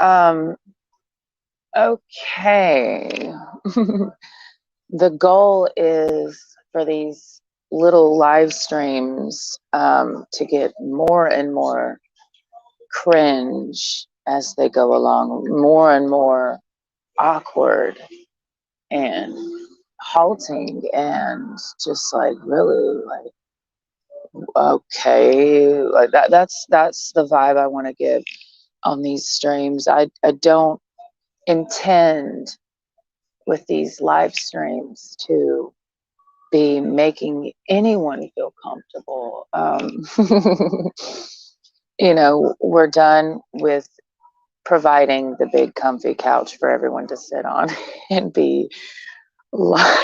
Um, okay. The goal is for these little live streams to get more and more cringe as they go along, more and more awkward and halting, and just like really like okay, like that's the vibe I want to give on these streams. I don't intend with these live streams to be making anyone feel comfortable. We're done with providing the big comfy couch for everyone to sit on and be liar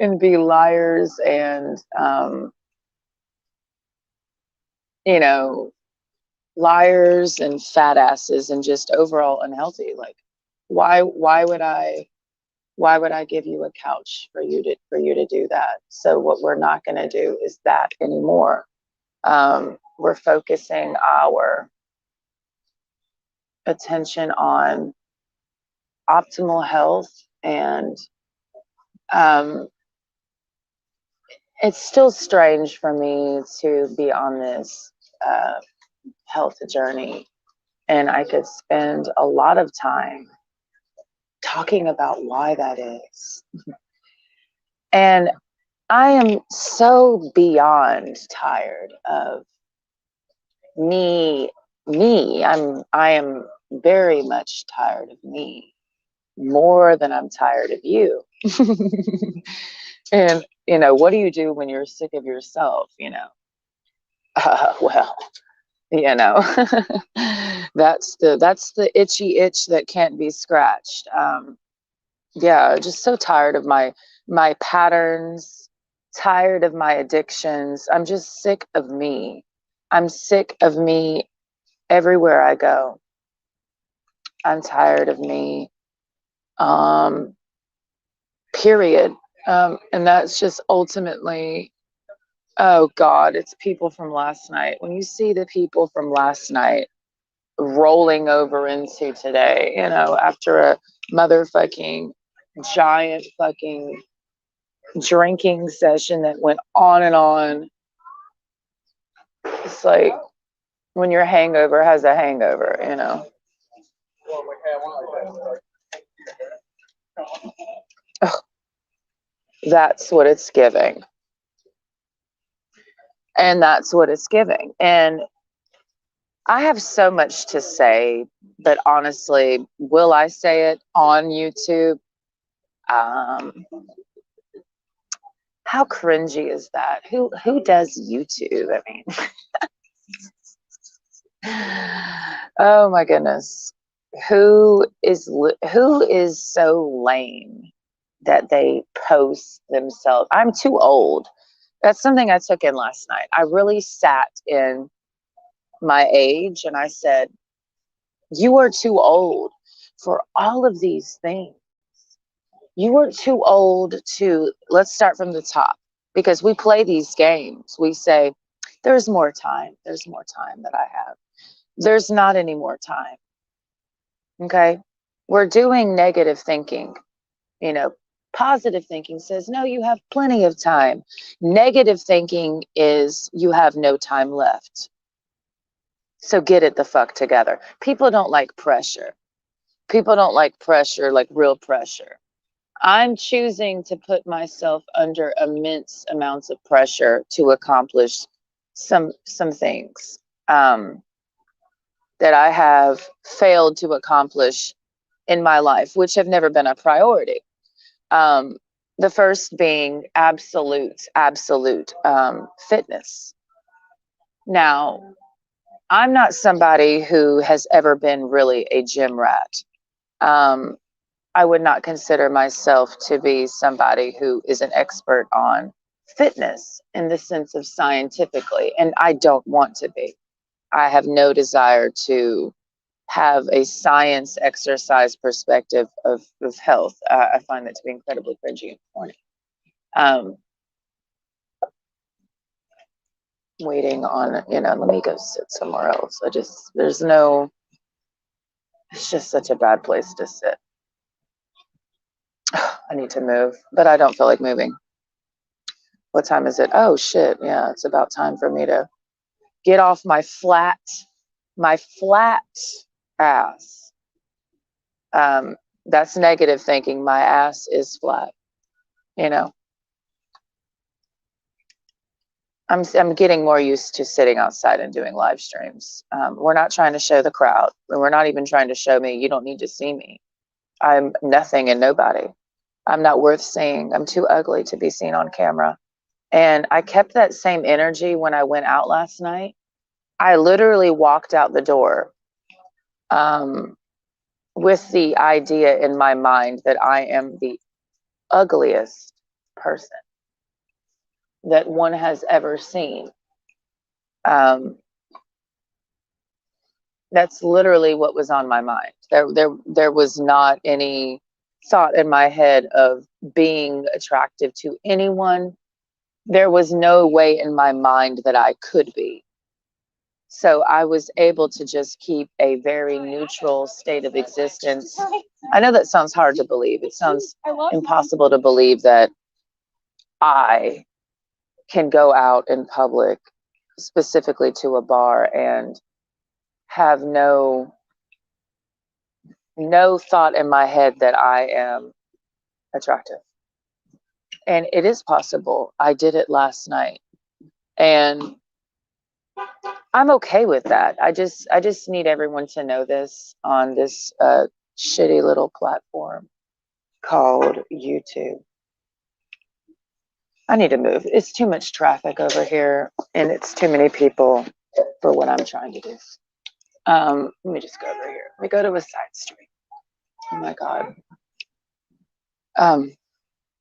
and be liars and you know liars and fat asses and just overall unhealthy. Like why would I give you a couch for you to do that? So what we're not going to do is that anymore. We're focusing our attention on optimal health, and um, it's still strange for me to be on this uh, health journey, and I could spend a lot of time talking about why that is. And I am so beyond tired of me me. I am very much tired of me, more than I'm tired of you. And what do you do when you're sick of yourself? Well, you know that's the itchy itch that can't be scratched. Yeah, just so tired of my patterns, tired of my addictions. I'm just sick of me. I'm sick of me everywhere I go. I'm tired of me. Um, period. And that's just ultimately, oh God, it's people from last night. When you see the people from last night rolling over into today, after a motherfucking giant fucking drinking session that went on and on. It's like when your hangover has a hangover. Ugh, that's what it's giving. And that's what it's giving. And I have so much to say, but honestly, will I say it on YouTube? Um, how cringy is that? Who does YouTube? I mean, oh my goodness. Who is so lame that they post themselves? I'm too old. That's something I took in last night. I really sat in my age and I said, you are too old for all of these things. You are too old to, let's start from the top, because we play these games. We say, there's more time. There's more time that I have. There's not any more time. Okay. We're doing negative thinking. You know, Positive thinking says, no, you have plenty of time. Negative thinking is you have no time left. So get it the fuck together. People don't like pressure. People don't like pressure, like real pressure. I'm choosing to put myself under immense amounts of pressure to accomplish some things that I have failed to accomplish in my life, which have never been a priority. Um, the first being absolute fitness. Now, I'm not somebody who has ever been really a gym rat. Um, I would not consider myself to be somebody who is an expert on fitness in the sense of scientifically, and I don't want to be. I have no desire to have a science exercise perspective of health. I find that to be incredibly cringy and corny. Um, waiting on, let me go sit somewhere else. It's just such a bad place to sit. I need to move, but I don't feel like moving. What time is it? Oh shit. Yeah, it's about time for me to get off my flat ass. That's negative thinking. My ass is flat. I'm getting more used to sitting outside and doing live streams. We're not trying to show the crowd. We're not even trying to show me. You don't need to see me. I'm nothing and nobody. I'm not worth seeing. I'm too ugly to be seen on camera. And I kept that same energy when I went out last night. I literally walked out the door with the idea in my mind that I am the ugliest person that one has ever seen. That's literally what was on my mind. There was not any thought in my head of being attractive to anyone. There was no way in my mind that I could be. So I was able to just keep a very neutral state of existence. I know that sounds hard to believe. It sounds impossible to believe that I can go out in public, specifically to a bar, and have no thought in my head that I am attractive. And it is possible. I did it last night. And I'm okay with that. I just need everyone to know this on this shitty little platform called YouTube. I need to move. It's too much traffic over here, and it's too many people for what I'm trying to do. Let me just go over here. Let me go to a side street. Oh my God.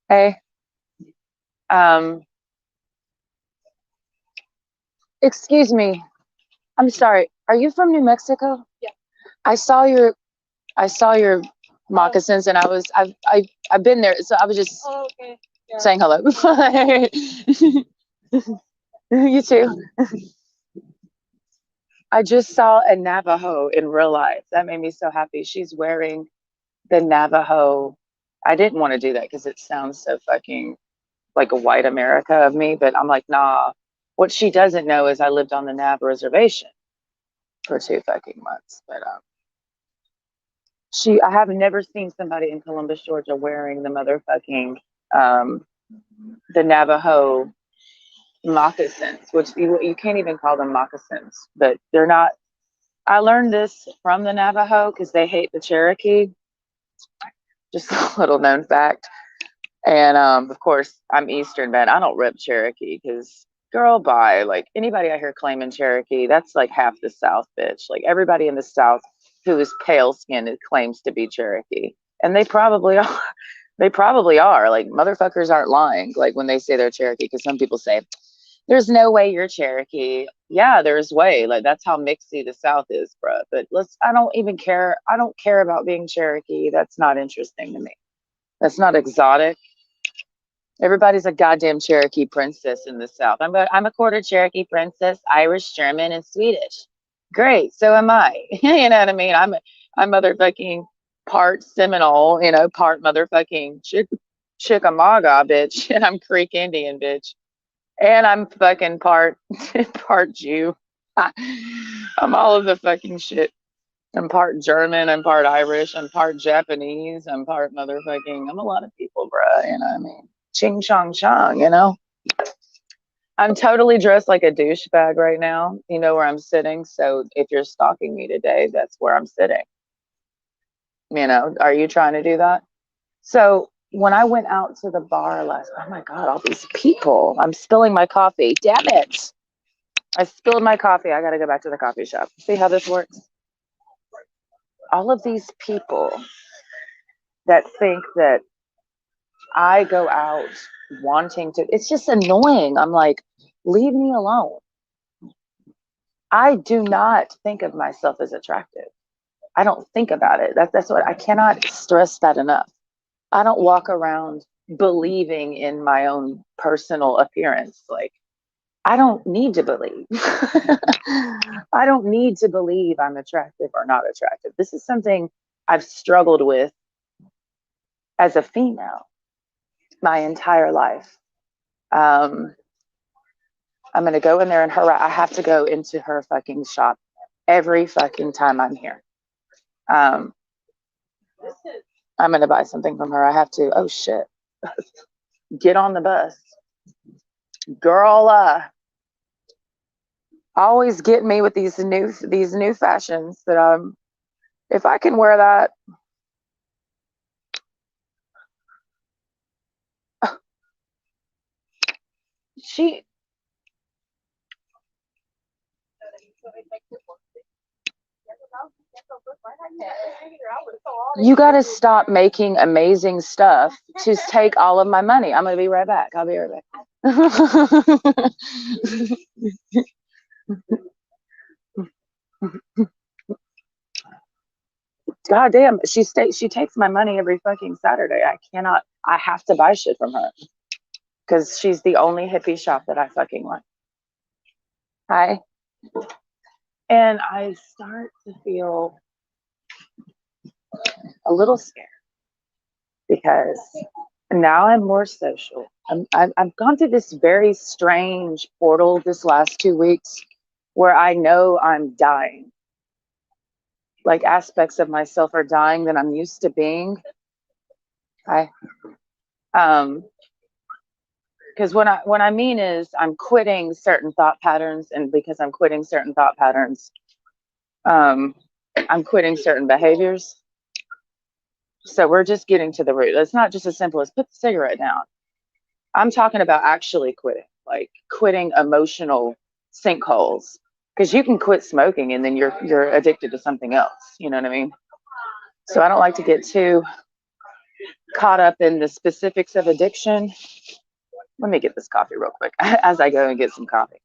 Hey. Excuse me. I'm sorry. Are you from New Mexico? Yeah. I saw your moccasins, and I've been there, so I was just saying hello. You too. I just saw a Navajo in real life. That made me so happy. She's wearing the Navajo. I didn't want to do that because it sounds so fucking like a white America of me, but I'm like, nah. What she doesn't know is I lived on the Nav reservation for 2 fucking months. But I have never seen somebody in Columbus, Georgia wearing the motherfucking the Navajo moccasins, which you can't even call them moccasins, but they're not. I learned this from the Navajo because they hate the Cherokee. Just a little known fact. And of course, I'm Eastern, but I don't rip Cherokee because, girl, bye. Like anybody I hear claiming Cherokee, that's like half the South, bitch. Like everybody in the South who is pale skinned claims to be Cherokee, and they probably are. They probably are. Like motherfuckers aren't lying. Like when they say they're Cherokee, because some people say there's no way you're Cherokee. Yeah, there's way. Like that's how mixy the South is, bruh. But I don't even care. I don't care about being Cherokee. That's not interesting to me. That's not exotic. Everybody's a goddamn Cherokee princess in the South. I'm a quarter Cherokee princess, Irish, German, and Swedish. Great, so am I. You know what I mean? I'm motherfucking part Seminole, part motherfucking Chickamauga, bitch, and I'm Creek Indian, bitch, and I'm fucking part Jew. I'm all of the fucking shit. I'm part German, I'm part Irish, I'm part Japanese, I'm part motherfucking. I'm a lot of people, bruh. You know what I mean? Ching chong chong, I'm totally dressed like a douchebag right now. You know where I'm sitting. So if you're stalking me today, that's where I'm sitting. Are you trying to do that? So when I went out to the bar oh my God, all these people. I'm spilling my coffee. Damn it. I spilled my coffee. I got to go back to the coffee shop. See how this works? All of these people that think that I go out wanting to, it's just annoying. I'm like, leave me alone. I do not think of myself as attractive. I don't think about it. That's what I cannot stress that enough. I don't walk around believing in my own personal appearance. Like I don't need to believe. I don't need to believe I'm attractive or not attractive. This is something I've struggled with as a female my entire life. Um, I'm gonna go in there and I have to go into her fucking shop every fucking time I'm here. Um, I'm gonna buy something from her. I have to. Oh shit! Get on the bus, girl. Always get me with these new fashions that if I can wear that. She You got to stop making amazing stuff to take all of my money. I'm going to be right back. I'll be right back. God damn, she takes my money every fucking Saturday. I have to buy shit from her because she's the only hippie shop that I fucking like. Hi. And I start to feel a little scared because now I'm more social. I've gone through this very strange portal this last 2 weeks where I know I'm dying. Like aspects of myself are dying that I'm used to being. Because what I mean is I'm quitting certain thought patterns, and because I'm quitting certain thought patterns, um, I'm quitting certain behaviors. So we're just getting to the root. It's not just as simple as put the cigarette down. I'm talking about actually quitting, like quitting emotional sinkholes. Because you can quit smoking and then you're addicted to something else. You know what I mean? So I don't like to get too caught up in the specifics of addiction. Let me get this coffee real quick as I go and get some coffee.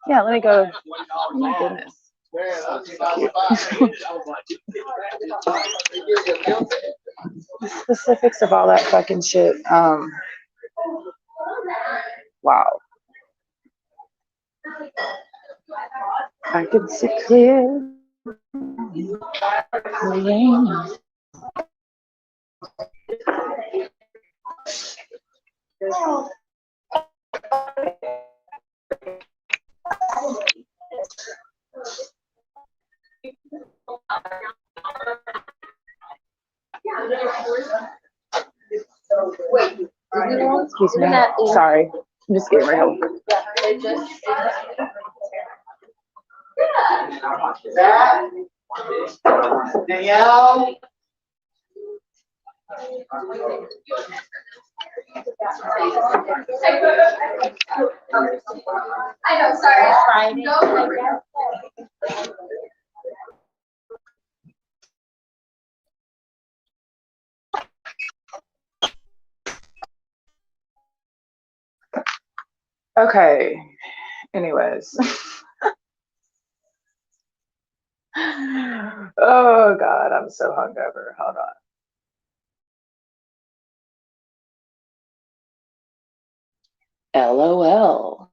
Yeah, let me go. Oh my goodness. The specifics of all that fucking shit. Wow. I can see clear. Excuse me. Sorry. I'm just getting ready. Danielle. I know, sorry. It's Friday. No, okay. Anyways. Oh God, I'm so hungover. Hold on. LOL.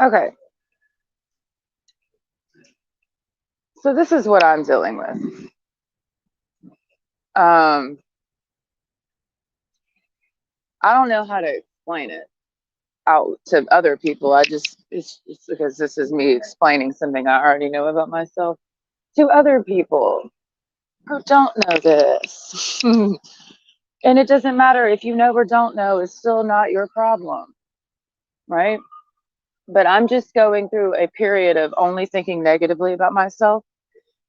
Okay. So this is what I'm dealing with. Um, I don't know how to explain it out to other people. It's because this is me explaining something I already know about myself to other people who don't know this. And it doesn't matter if you know or don't know, it's still not your problem, right? But I'm just going through a period of only thinking negatively about myself,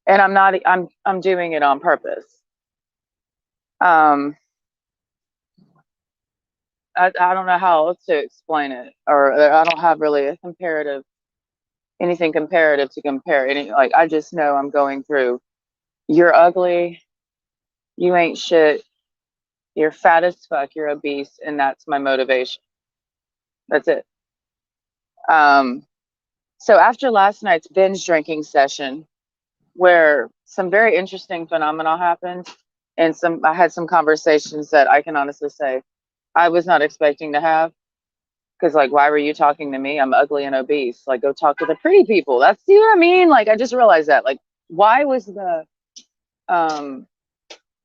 and I'm doing it on purpose. Um, I don't know how else to explain it, or I don't have really a comparative anything comparative to compare. Any like I just know I'm going through. You're ugly. You ain't shit. You're fat as fuck. You're obese, and that's my motivation. That's it. Um, so after last night's binge drinking session, where some very interesting phenomena happened, and some I had some conversations that I can honestly say I was not expecting to have. Because like, why were you talking to me? I'm ugly and obese. Like, go talk to the pretty people. That's see what I mean. Like, I just realized that. Like, why was the um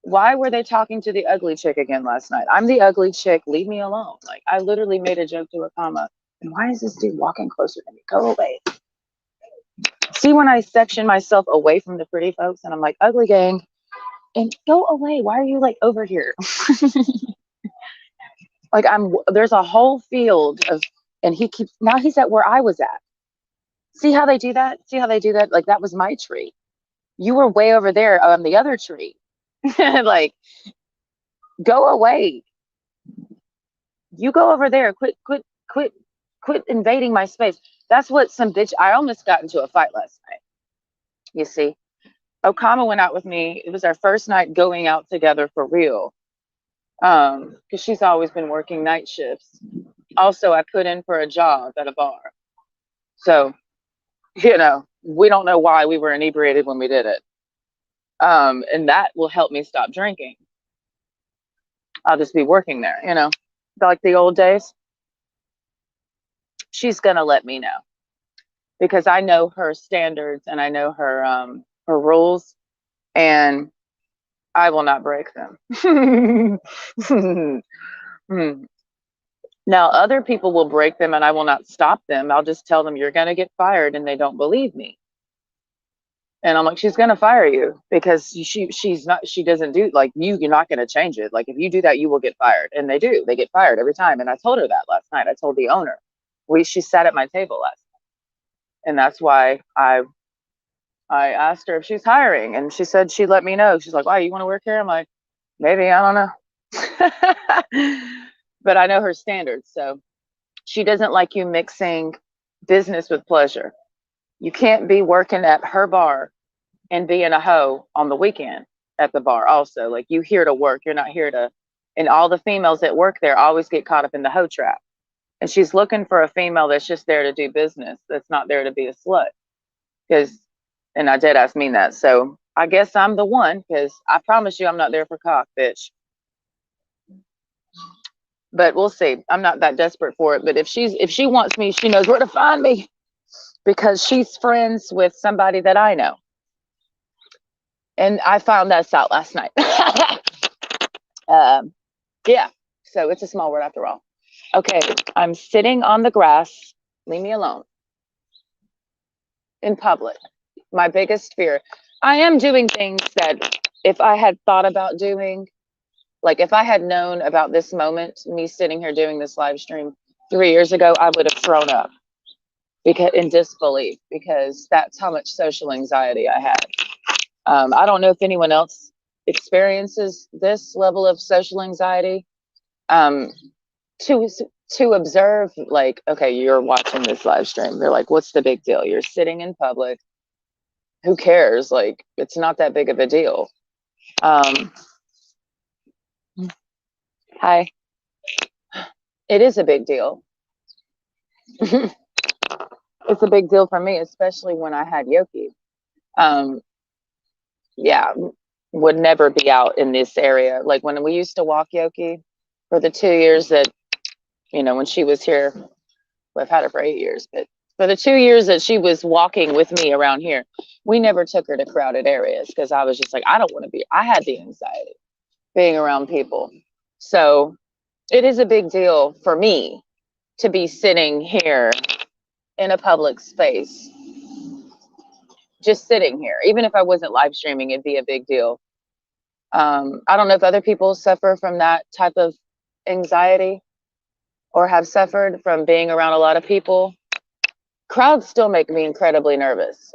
why were they talking to the ugly chick again last night? I'm the ugly chick. Leave me alone. Like, I literally made a joke to a comma. And why is this dude walking closer to me? Go away. See when I section myself away from the pretty folks and I'm like, ugly gang, and go away. Why are you like over here? Like there's a whole field of, and he keeps, now he's at where I was at. See how they do that? See how they do that? Like that was my tree. You were way over there on the other tree. Like, go away. You go over there. Quit invading my space. That's what some bitch. I almost got into a fight last night. You see, Okama went out with me. It was our first night going out together for real. Because she's always been working night shifts. Also, I put in for a job at a bar. So, we don't know why we were inebriated when we did it. And that will help me stop drinking. I'll just be working there, like the old days. She's gonna let me know because I know her standards and I know her rules, and I will not break them. Now other people will break them and I will not stop them. I'll just tell them you're gonna get fired, and they don't believe me. And I'm like, she's gonna fire you because she doesn't do like you're not gonna change it. Like if you do that, you will get fired. And they do, they get fired every time. And I told her that last night. I told the owner. She sat at my table last night. And that's why I asked her if she's hiring, and she said she'd let me know. She's like, "Why, you want to work here?" I'm like, maybe, I don't know. But I know her standards. So she doesn't like you mixing business with pleasure. You can't be working at her bar and being a hoe on the weekend at the bar also. Like, you here to work, you're not here to. And all the females that work there always get caught up in the hoe trap. And she's looking for a female that's just there to do business, that's not there to be a slut. Because, and I did ask mean that. So I guess I'm the one, because I promise you I'm not there for cock, bitch. But we'll see. I'm not that desperate for it. But if she wants me, she knows where to find me, because she's friends with somebody that I know. And I found that out last night. Yeah. So it's a small word after all. Okay. I'm sitting on the grass. Leave me alone. In public. My biggest fear. I am doing things that if I had thought about doing, like if I had known about this moment, me sitting here doing this live stream 3 years ago, I would have thrown up because in disbelief, because that's how much social anxiety I had. I don't know if anyone else experiences this level of social anxiety. Um, to observe, like, okay, you're watching this live stream. They're like, what's the big deal? You're sitting in public. Who cares? Like, it's not that big of a deal. Hi. It is a big deal. It's a big deal for me, especially when I had Yoki. Yeah, would never be out in this area. Like when we used to walk Yoki for the 2 years that, when she was here, well, I've had her for 8 years, but For the 2 years that she was walking with me around here, we never took her to crowded areas because I was just like, I don't want to be, I had the anxiety being around people. So it is a big deal for me to be sitting here in a public space, just sitting here. Even if I wasn't live streaming, it'd be a big deal. I don't know if other people suffer from that type of anxiety or have suffered from being around a lot of people. Crowds still make me incredibly nervous,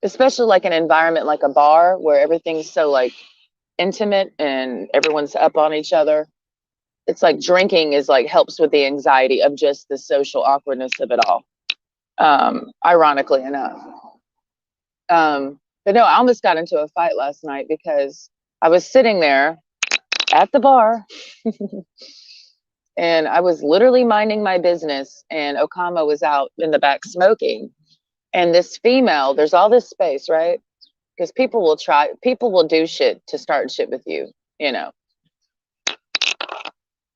especially like an environment like a bar where everything's so like intimate and everyone's up on each other. It's like drinking is like helps with the anxiety of just the social awkwardness of it all. Ironically enough. But no, I almost got into a fight last night because I was sitting there at the bar and I was literally minding my business, and Okama was out in the back smoking. And this female, there's all this space, right? Because people will do shit to start shit with you, you know.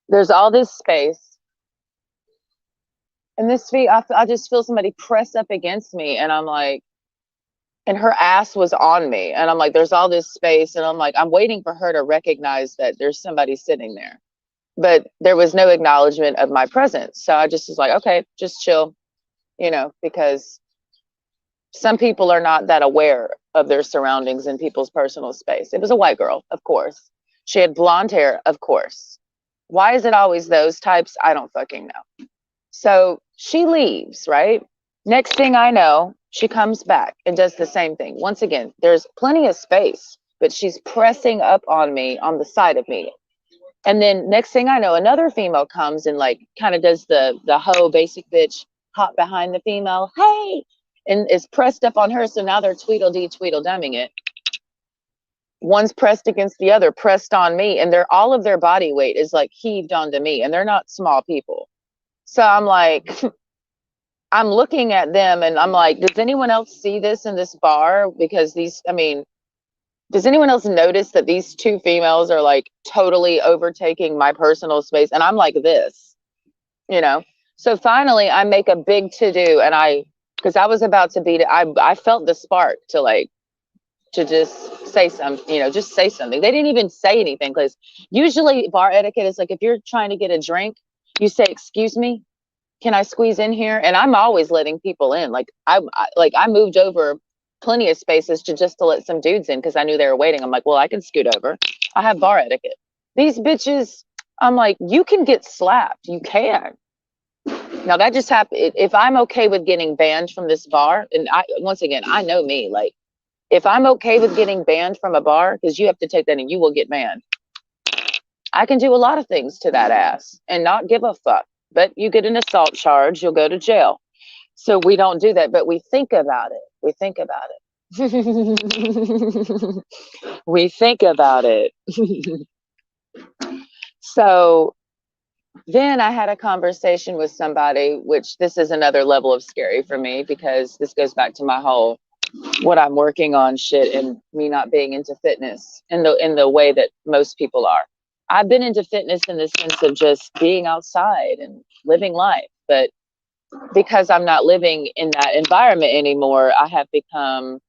There's all this space, and I just feel somebody press up against me, and I'm like, and her ass was on me, and I'm like, there's all this space, and I'm like, I'm waiting for her to recognize that there's somebody sitting there, but there was no acknowledgement of my presence. So I just was like, okay, just chill, you know, because some people are not that aware of their surroundings and people's personal space. It was a white girl, of course. She had blonde hair, of course. Why is it always those types? I don't fucking know. So she leaves, right? Next thing I know, she comes back and does the same thing. Once again, there's plenty of space, but she's pressing up on me on the side of me. And then next thing I know, another female comes and like kind of does the hoe basic bitch hop behind the female, hey, and is pressed up on her. So now they're tweedledumming it. One's pressed against the other, pressed on me, and they're all of their body weight is like heaved onto me, and they're not small people. So I'm like, I'm looking at them and I'm like, does anyone else see this in this bar? Because I mean, does anyone else notice that these two females are like totally overtaking my personal space? And I'm like this, you know? So finally I make a big to do, and because I was about to beat it, I felt the spark to like, to just say something, you know, just say something. They didn't even say anything, because usually bar etiquette is like, if you're trying to get a drink, you say, excuse me, can I squeeze in here? And I'm always letting people in. Like I moved over plenty of spaces to let some dudes in because I knew they were waiting. I'm like, well, I can scoot over. I have bar etiquette. These bitches, I'm like, you can get slapped. You can. Now that just happened. If I'm okay with getting banned from this bar, and once again, I know me. Like, if I'm okay with getting banned from a bar, because you have to take that and you will get banned. I can do a lot of things to that ass and not give a fuck. But you get an assault charge, you'll go to jail. So we don't do that, but we think about it. We think about it. We think about it. So then I had a conversation with somebody, which this is another level of scary for me, because this goes back to my whole what I'm working on shit and me not being into fitness in the way that most people are. I've been into fitness in the sense of just being outside and living life, but because I'm not living in that environment anymore, I have become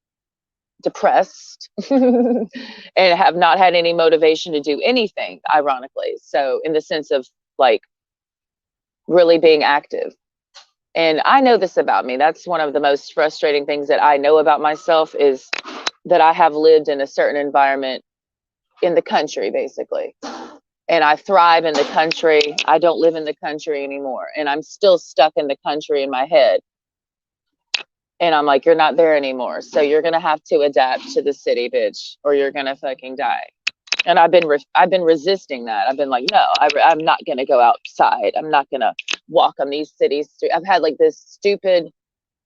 depressed and have not had any motivation to do anything, ironically. So in the sense of like really being active. And I know this about me. That's one of the most frustrating things that I know about myself, is that I have lived in a certain environment in the country, basically. And I thrive in the country. I don't live in the country anymore. And I'm still stuck in the country in my head. And I'm like, you're not there anymore. So you're going to have to adapt to the city, bitch, or you're going to fucking die. And I've been resisting that. I've been like, no, I'm not going to go outside. I'm not going to walk on these cities. I've had like this stupid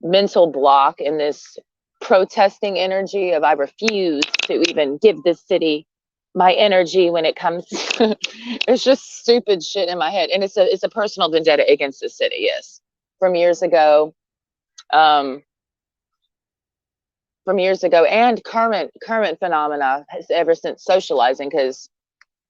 mental block in this protesting energy of I refuse to even give this city my energy when it comes. It's just stupid shit in my head. And it's a personal vendetta against the city, yes. From years ago. And current phenomena has ever since socializing, because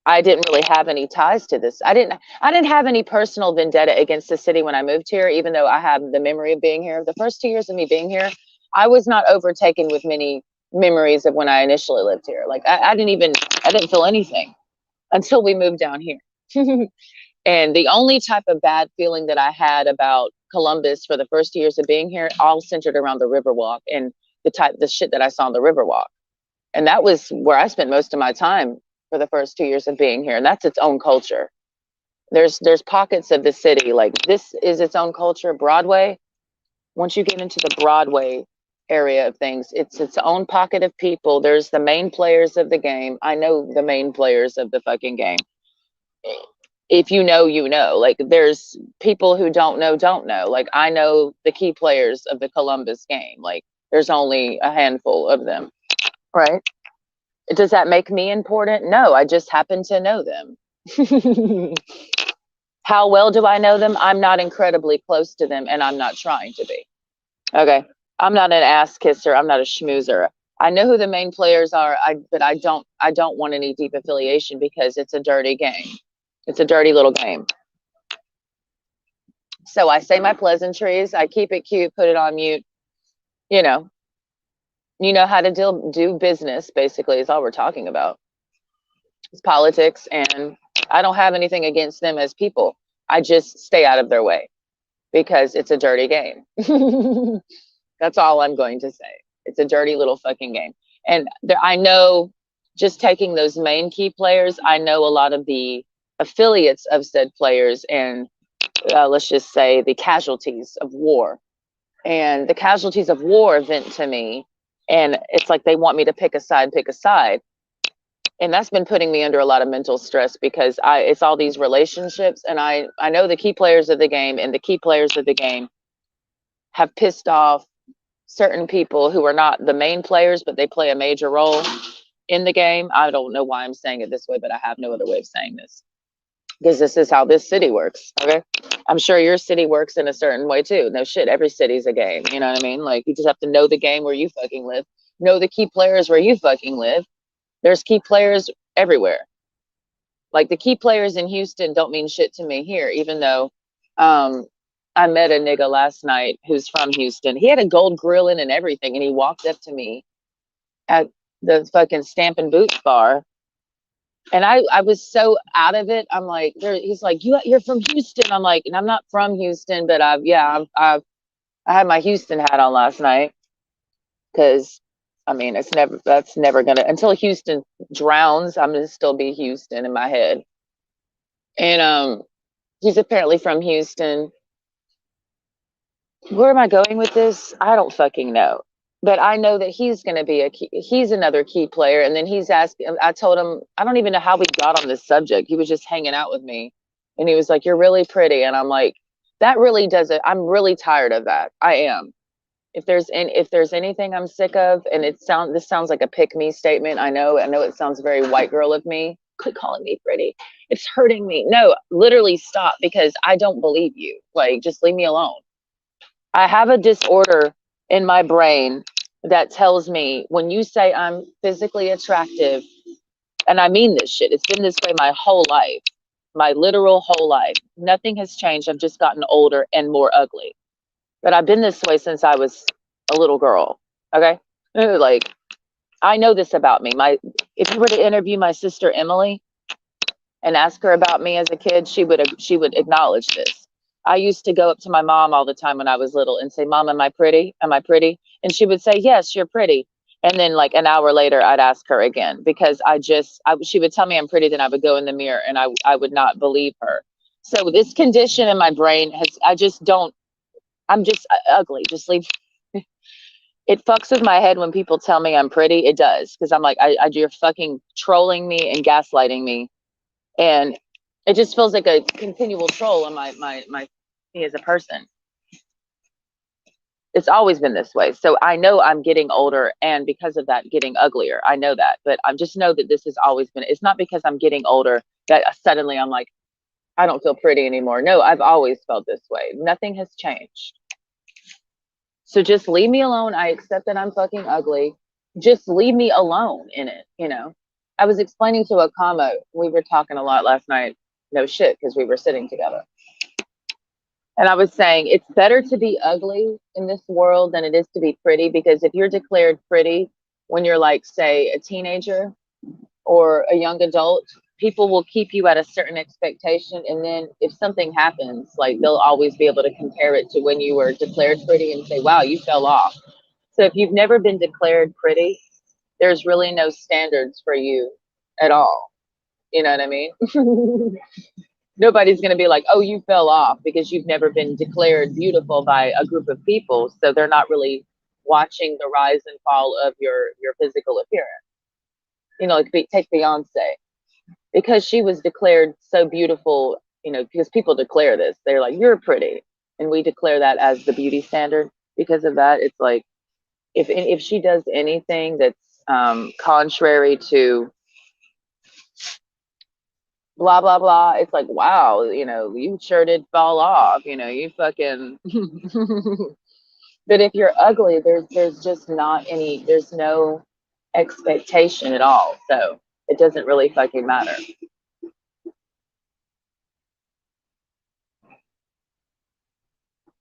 I didn't really have any ties to this. I didn't have any personal vendetta against the city when I moved here, even though I have the memory of being here. The first 2 years of me being here, I was not overtaken with many memories of when I initially lived here. Like I didn't feel anything until we moved down here. And the only type of bad feeling that I had about Columbus for the first years of being here, all centered around the Riverwalk and the shit that I saw on the Riverwalk. And that was where I spent most of my time for the first 2 years of being here. And that's its own culture. There's pockets of the city, like this is its own culture. Broadway, once you get into the Broadway area of things, it's its own pocket of people. There's the main players of the game. I know the main players of the fucking game. If you know, you know. Like there's people who don't know. Like I know the key players of the Columbus game. Like there's only a handful of them, right? Does that make me important? No, I just happen to know them. How well do I know them? I'm not incredibly close to them, and I'm not trying to be. Okay. I'm not an ass kisser. I'm not a schmoozer. I know who the main players are, but I don't want any deep affiliation because it's a dirty game. It's a dirty little game. So I say my pleasantries, I keep it cute, put it on mute. You know, you know how to do business, basically, is all we're talking about. It's politics, and I don't have anything against them as people. I just stay out of their way because it's a dirty game. That's all I'm going to say. It's a dirty little fucking game. And I know, just taking those main key players, I know a lot of the affiliates of said players, and let's just say the casualties of war. And the casualties of war vent to me, and it's like they want me to pick a side, pick a side. And that's been putting me under a lot of mental stress because it's all these relationships, and I know the key players of the game, and the key players of the game have pissed off certain people who are not the main players, but they play a major role in the game. I don't know why I'm saying it this way, but I have no other way of saying this because this is how this city works. Okay. I'm sure your city works in a certain way too. No shit. Every city's a game. You know what I mean? Like you just have to know the game where you fucking live, know the key players where you fucking live. There's key players everywhere. Like the key players in Houston don't mean shit to me here, even though I met a nigga last night who's from Houston. He had a gold grill in and everything, and he walked up to me at the fucking Stampin' Boots bar, and I was so out of it. I'm like, he's like, you're from Houston. I'm like, and I'm not from Houston, but I had my Houston hat on last night because I mean that's never gonna, until Houston drowns. I'm gonna still be Houston in my head. And he's apparently from Houston. Where am I going with this? I don't fucking know. But I know that he's going to be he's another key player. And then he's asking, I told him, I don't even know how we got on this subject. He was just hanging out with me. And he was like, you're really pretty. And I'm like, that really doesn't, I'm really tired of that. I am. If there's anything I'm sick of, and this sounds like a pick me statement. I know it sounds very white girl of me. Quit calling me pretty. It's hurting me. No, literally stop, because I don't believe you. Like, just leave me alone. I have a disorder in my brain that tells me when you say I'm physically attractive, and I mean this shit, it's been this way my whole life, my literal whole life. Nothing has changed. I've just gotten older and more ugly. But I've been this way since I was a little girl. Okay? Like, I know this about me. If you were to interview my sister Emily and ask her about me as a kid, she would acknowledge this. I used to go up to my mom all the time when I was little and say, Mom, am I pretty? Am I pretty? And she would say, yes, you're pretty. And then like an hour later, I'd ask her again because she would tell me I'm pretty. Then I would go in the mirror and I would not believe her. So this condition in my brain I'm just ugly. Just leave. It fucks with my head when people tell me I'm pretty. It does. Cause I'm like, you're fucking trolling me and gaslighting me. And it just feels like a continual troll on my me as a person. It's always been this way. So I know I'm getting older, and because of that, getting uglier. I know that, but I just know that this has always been. It's not because I'm getting older that suddenly I'm like, I don't feel pretty anymore. No, I've always felt this way. Nothing has changed. So just leave me alone. I accept that I'm fucking ugly. Just leave me alone in it. I was explaining to Akamo, we were talking a lot last night, no shit, because we were sitting together. And I was saying it's better to be ugly in this world than it is to be pretty, because if you're declared pretty when you're like, say, a teenager or a young adult, people will keep you at a certain expectation. And then if something happens, like they'll always be able to compare it to when you were declared pretty and say, wow, you fell off. So if you've never been declared pretty, there's really no standards for you at all. You know what I mean? Nobody's going to be like, oh, you fell off, because you've never been declared beautiful by a group of people. So they're not really watching the rise and fall of your physical appearance. You know, like take Beyonce, because she was declared so beautiful, you know, because people declare this. They're like, you're pretty. And we declare that as the beauty standard. Because of that, it's like, if she does anything that's contrary to blah blah blah, it's like, wow, you know, you sure did fall off, you know, you fucking but if you're ugly, there's just not any, there's no expectation at all, so it doesn't really fucking matter.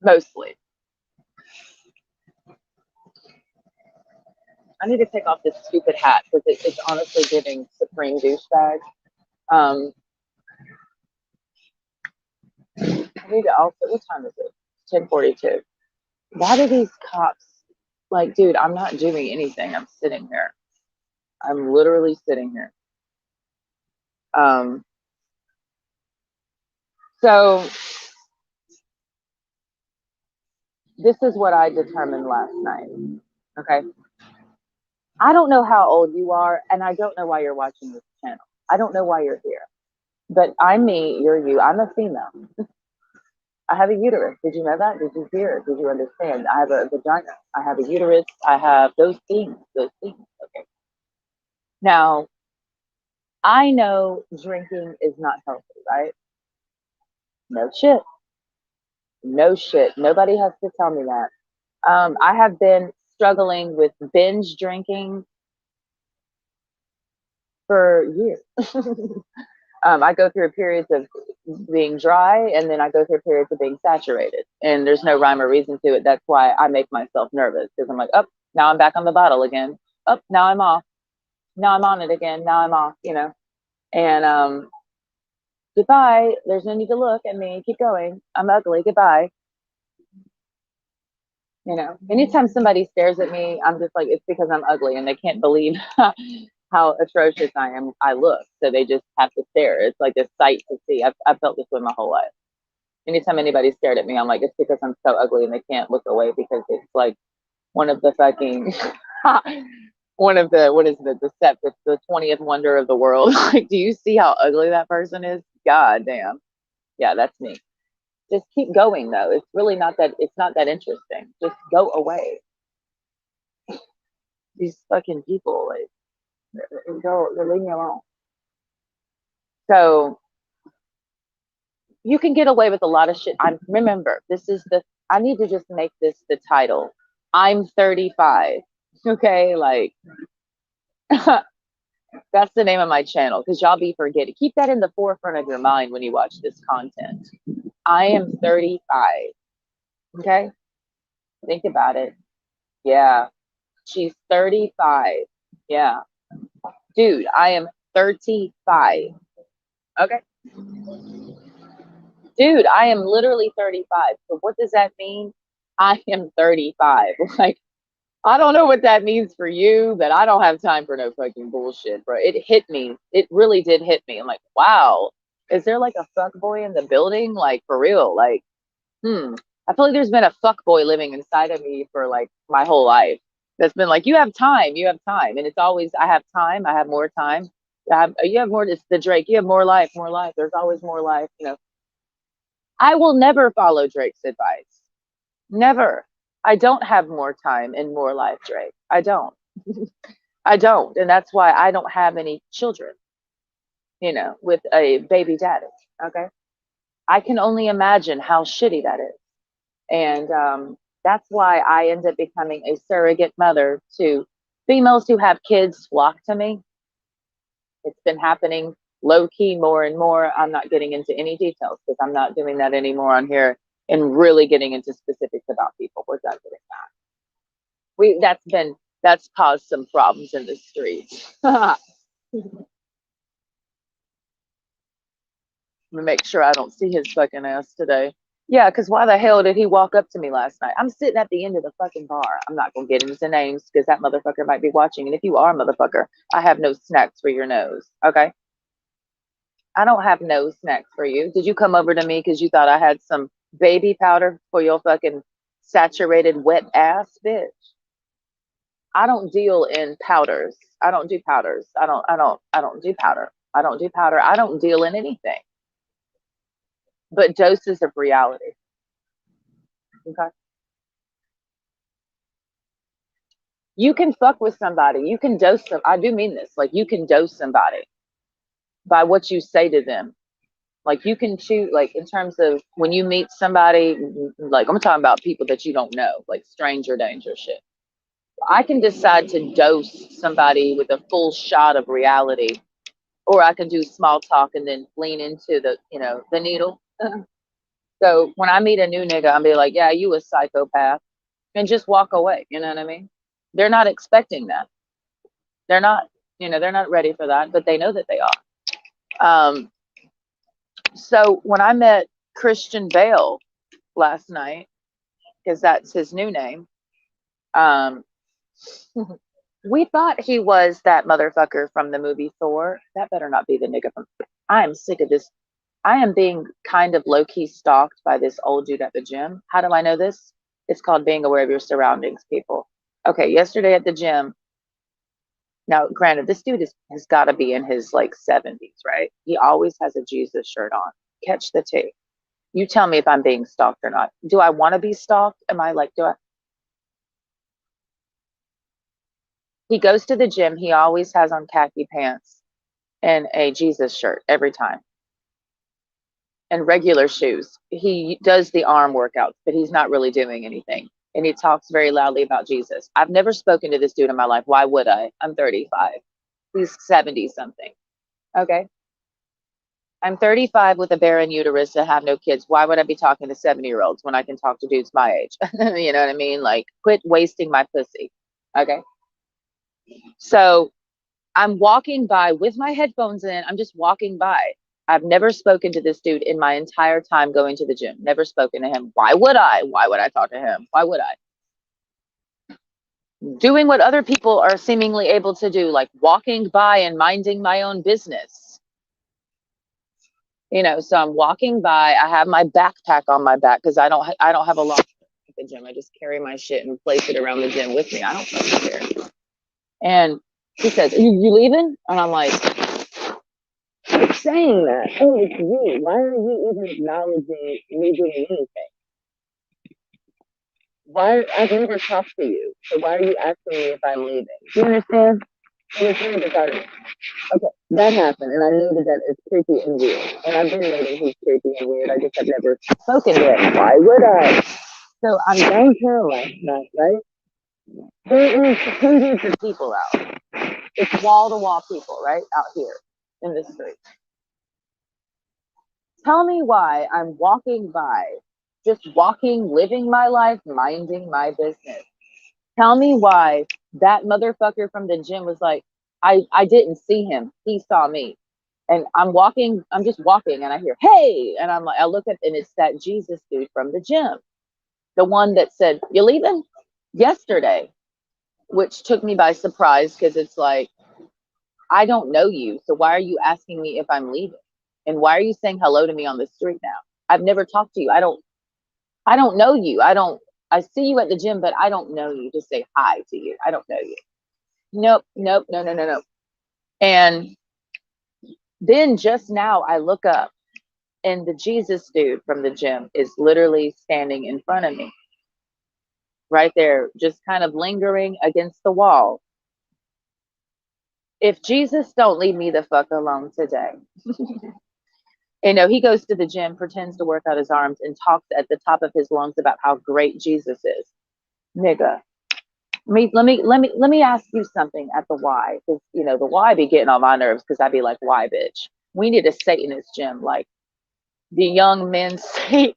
Mostly. I need to take off this stupid hat because it's honestly giving supreme douchebag. I need to also, what time is it? 10:42. Why do these cops, like, dude, I'm not doing anything. I'm sitting here. I'm literally sitting here. Um, so this is what I determined last night. Okay. I don't know how old you are, and I don't know why you're watching this channel. I don't know why you're here. But I'm me, you're you. I'm a female. I have a uterus. Did you know that? Did you hear? Did you understand? I have a vagina. I have a uterus. I have those things. Those things. Okay. Now, I know drinking is not healthy, right? No shit. No shit. Nobody has to tell me that. I have been struggling with binge drinking for years. I go through periods of being dry, and then I go through periods of being saturated, and there's no rhyme or reason to it. That's why I make myself nervous, because I'm like, oh, now I'm back on the bottle again. Oh, now I'm off. Now I'm on it again. Now I'm off, you know. And goodbye. There's no need to look at me. Keep going. I'm ugly. Goodbye. You know, anytime somebody stares at me, I'm just like, it's because I'm ugly, and they can't believe how atrocious I look. So they just have to stare. It's like a sight to see. I've felt this way my whole life. Anytime anybody stared at me, I'm like, it's because I'm so ugly, and they can't look away, because it's like one of the fucking one of the, what is the deceptive, the 20th wonder of the world. Like, do you see how ugly that person is? God damn. Yeah, that's me. Just keep going though. It's really not that, it's not that interesting. Just go away. These fucking people, like, go, leave me alone. So you can get away with a lot of shit. I'm, remember, this is the, I need to just make this the title. I'm 35. Okay, like that's the name of my channel, because y'all be forgetting. Keep that in the forefront of your mind when you watch this content. I am 35. Okay, think about it. Yeah, she's 35. Yeah, dude, I am 35. Okay, dude, I am literally 35. So what does that mean? I am 35. Like, I don't know what that means for you, but I don't have time for no fucking bullshit, bro. It hit me. It really did hit me. I'm like, wow, is there like a fuck boy in the building? Like, for real? Like, I feel like there's been a fuck boy living inside of me for like my whole life. That's been like, you have time, you have time, and it's always, I have time, I have more time. You have more. It's the Drake. You have more life, more life. There's always more life. You know, I will never follow Drake's advice. Never. I don't have more time and more life, Drake. I don't. I don't. And that's why I don't have any children, you know, with a baby daddy. Okay. I can only imagine how shitty that is. And that's why I end up becoming a surrogate mother to females who have kids flock to me. It's been happening low key more and more. I'm not getting into any details because I'm not doing that anymore on here and really getting into specifics about people. We're done doing that. That's caused some problems in the streets. I'm gonna make sure I don't see his fucking ass today. Yeah, because why the hell did he walk up to me last night? I'm sitting at the end of the fucking bar. I'm not gonna get into names because that motherfucker might be watching. And if you are a motherfucker, I have no snacks for your nose. Okay? I don't have no snacks for you. Did you come over to me because you thought I had some baby powder for your fucking saturated wet ass, bitch? I don't deal in powders. I don't do powders. I don't do powder. I don't do powder. I don't deal in anything but doses of reality. Okay. You can fuck with somebody. You can dose them. I do mean this. Like, you can dose somebody by what you say to them. Like, you can choose, like, in terms of when you meet somebody, like, I'm talking about people that you don't know, like stranger danger shit. I can decide to dose somebody with a full shot of reality, or I can do small talk and then lean into the needle. So when I meet a new nigga, I'll be like, yeah, you a psychopath, and just walk away. You know what I mean? They're not expecting that. They're not, they're not ready for that, but they know that they are. So when I met Christian Bale last night, because that's his new name, um, we thought he was that motherfucker from the movie Thor. That better not be the nigga from. I am sick of this. I am being kind of low key stalked by this old dude at the gym. How do I know this? It's called being aware of your surroundings, people. Okay, yesterday at the gym. Now, granted, this dude has got to be in his like 70s, right? He always has a Jesus shirt on. Catch the tape. You tell me if I'm being stalked or not. Do I want to be stalked? Am I like, do I? He goes to the gym. He always has on khaki pants and a Jesus shirt every time and regular shoes. He does the arm workouts, but he's not really doing anything. And he talks very loudly about Jesus. I've never spoken to this dude in my life. Why would I? I'm 35. He's 70 something. Okay. I'm 35 with a barren uterus and have no kids. Why would I be talking to 70-year-olds when I can talk to dudes my age? You know what I mean? Like, quit wasting my pussy. Okay. So I'm walking by with my headphones in. I'm just walking by. I've never spoken to this dude in my entire time going to the gym. Never spoken to him. Why would I? Why would I talk to him? Why would I? Doing what other people are seemingly able to do, like walking by and minding my own business. So I'm walking by. I have my backpack on my back because I don't have a lot at the gym. I just carry my shit and place it around the gym with me. I don't fucking care. And he says, you leaving? And I'm like, I'm saying that. Oh, it's you. Why are you even acknowledging me doing anything? Why? I've never talked to you. So why are you asking me if I'm leaving? Do you understand? It was really bizarre. Okay, that happened, and I knew that is creepy and weird. And I've been noting he's creepy and weird. I just have never spoken to him. Why would I? So I'm downtown last night, right? There is hundreds of people out. It's wall to wall people, right? Out here in the street. Tell me why I'm walking by, just walking, living my life, minding my business. Tell me why that motherfucker from the gym was like, I didn't see him. He saw me. And I'm just walking and I hear, hey, and I'm like, I look at, and it's that Jesus dude from the gym. The one that said, you leaving? Yesterday, which took me by surprise because it's like, I don't know you. So why are you asking me if I'm leaving? And why are you saying hello to me on the street now? I've never talked to you. I don't know you. I see you at the gym, but I don't know you to say hi to you. I don't know you. Nope, nope, no, no, no, no. And then just now I look up and the Jesus dude from the gym is literally standing in front of me. Right there, just kind of lingering against the wall. If Jesus don't leave me the fuck alone today. He goes to the gym, pretends to work out his arms, and talks at the top of his lungs about how great Jesus is. Nigga, Let me ask you something at the Y, because the Y be getting on my nerves because I be like, why, bitch? We need a Satanist gym, like the Young Men's Satan,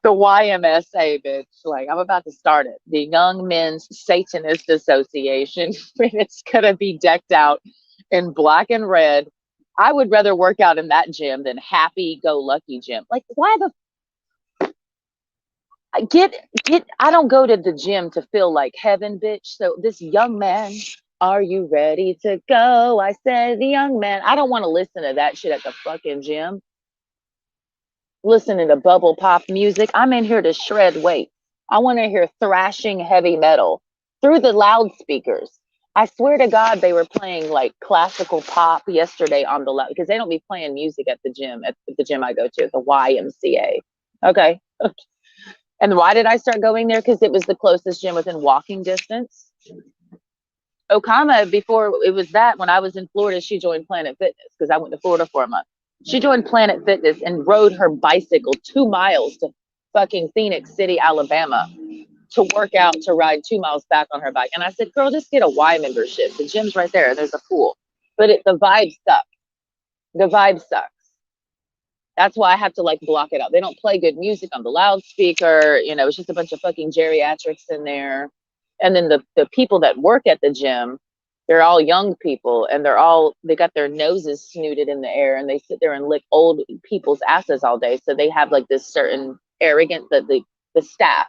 the YMSA, bitch. Like, I'm about to start it. The Young Men's Satanist Association. It's gonna be decked out in black and red. I would rather work out in that gym than Happy Go Lucky gym. Like, why the get I don't go to the gym to feel like heaven, bitch. So this young man, are you ready to go? I said, the young man. I don't want to listen to that shit at the fucking gym. Listening to bubble pop music. I'm in here to shred weight. I want to hear thrashing heavy metal through the loudspeakers. I swear to God, they were playing like classical pop yesterday on the loud, because they don't be playing music at the gym, at the gym I go to, the YMCA. Okay. And why did I start going there? Because it was the closest gym within walking distance. Okama, before it was that, when I was in Florida, she joined Planet Fitness because I went to Florida for a month. She joined Planet Fitness and rode her bicycle 2 miles to fucking Phoenix City, Alabama to work out, to ride 2 miles back on her bike. And I said, girl, just get a Y membership. The gym's right there. There's a pool. But the vibe sucks. The vibe sucks. That's why I have to like block it out. They don't play good music on the loudspeaker. It's just a bunch of fucking geriatrics in there. And then the people that work at the gym, they're all young people, and they got their noses snooted in the air, and they sit there and lick old people's asses all day. So they have like this certain arrogance that the staff.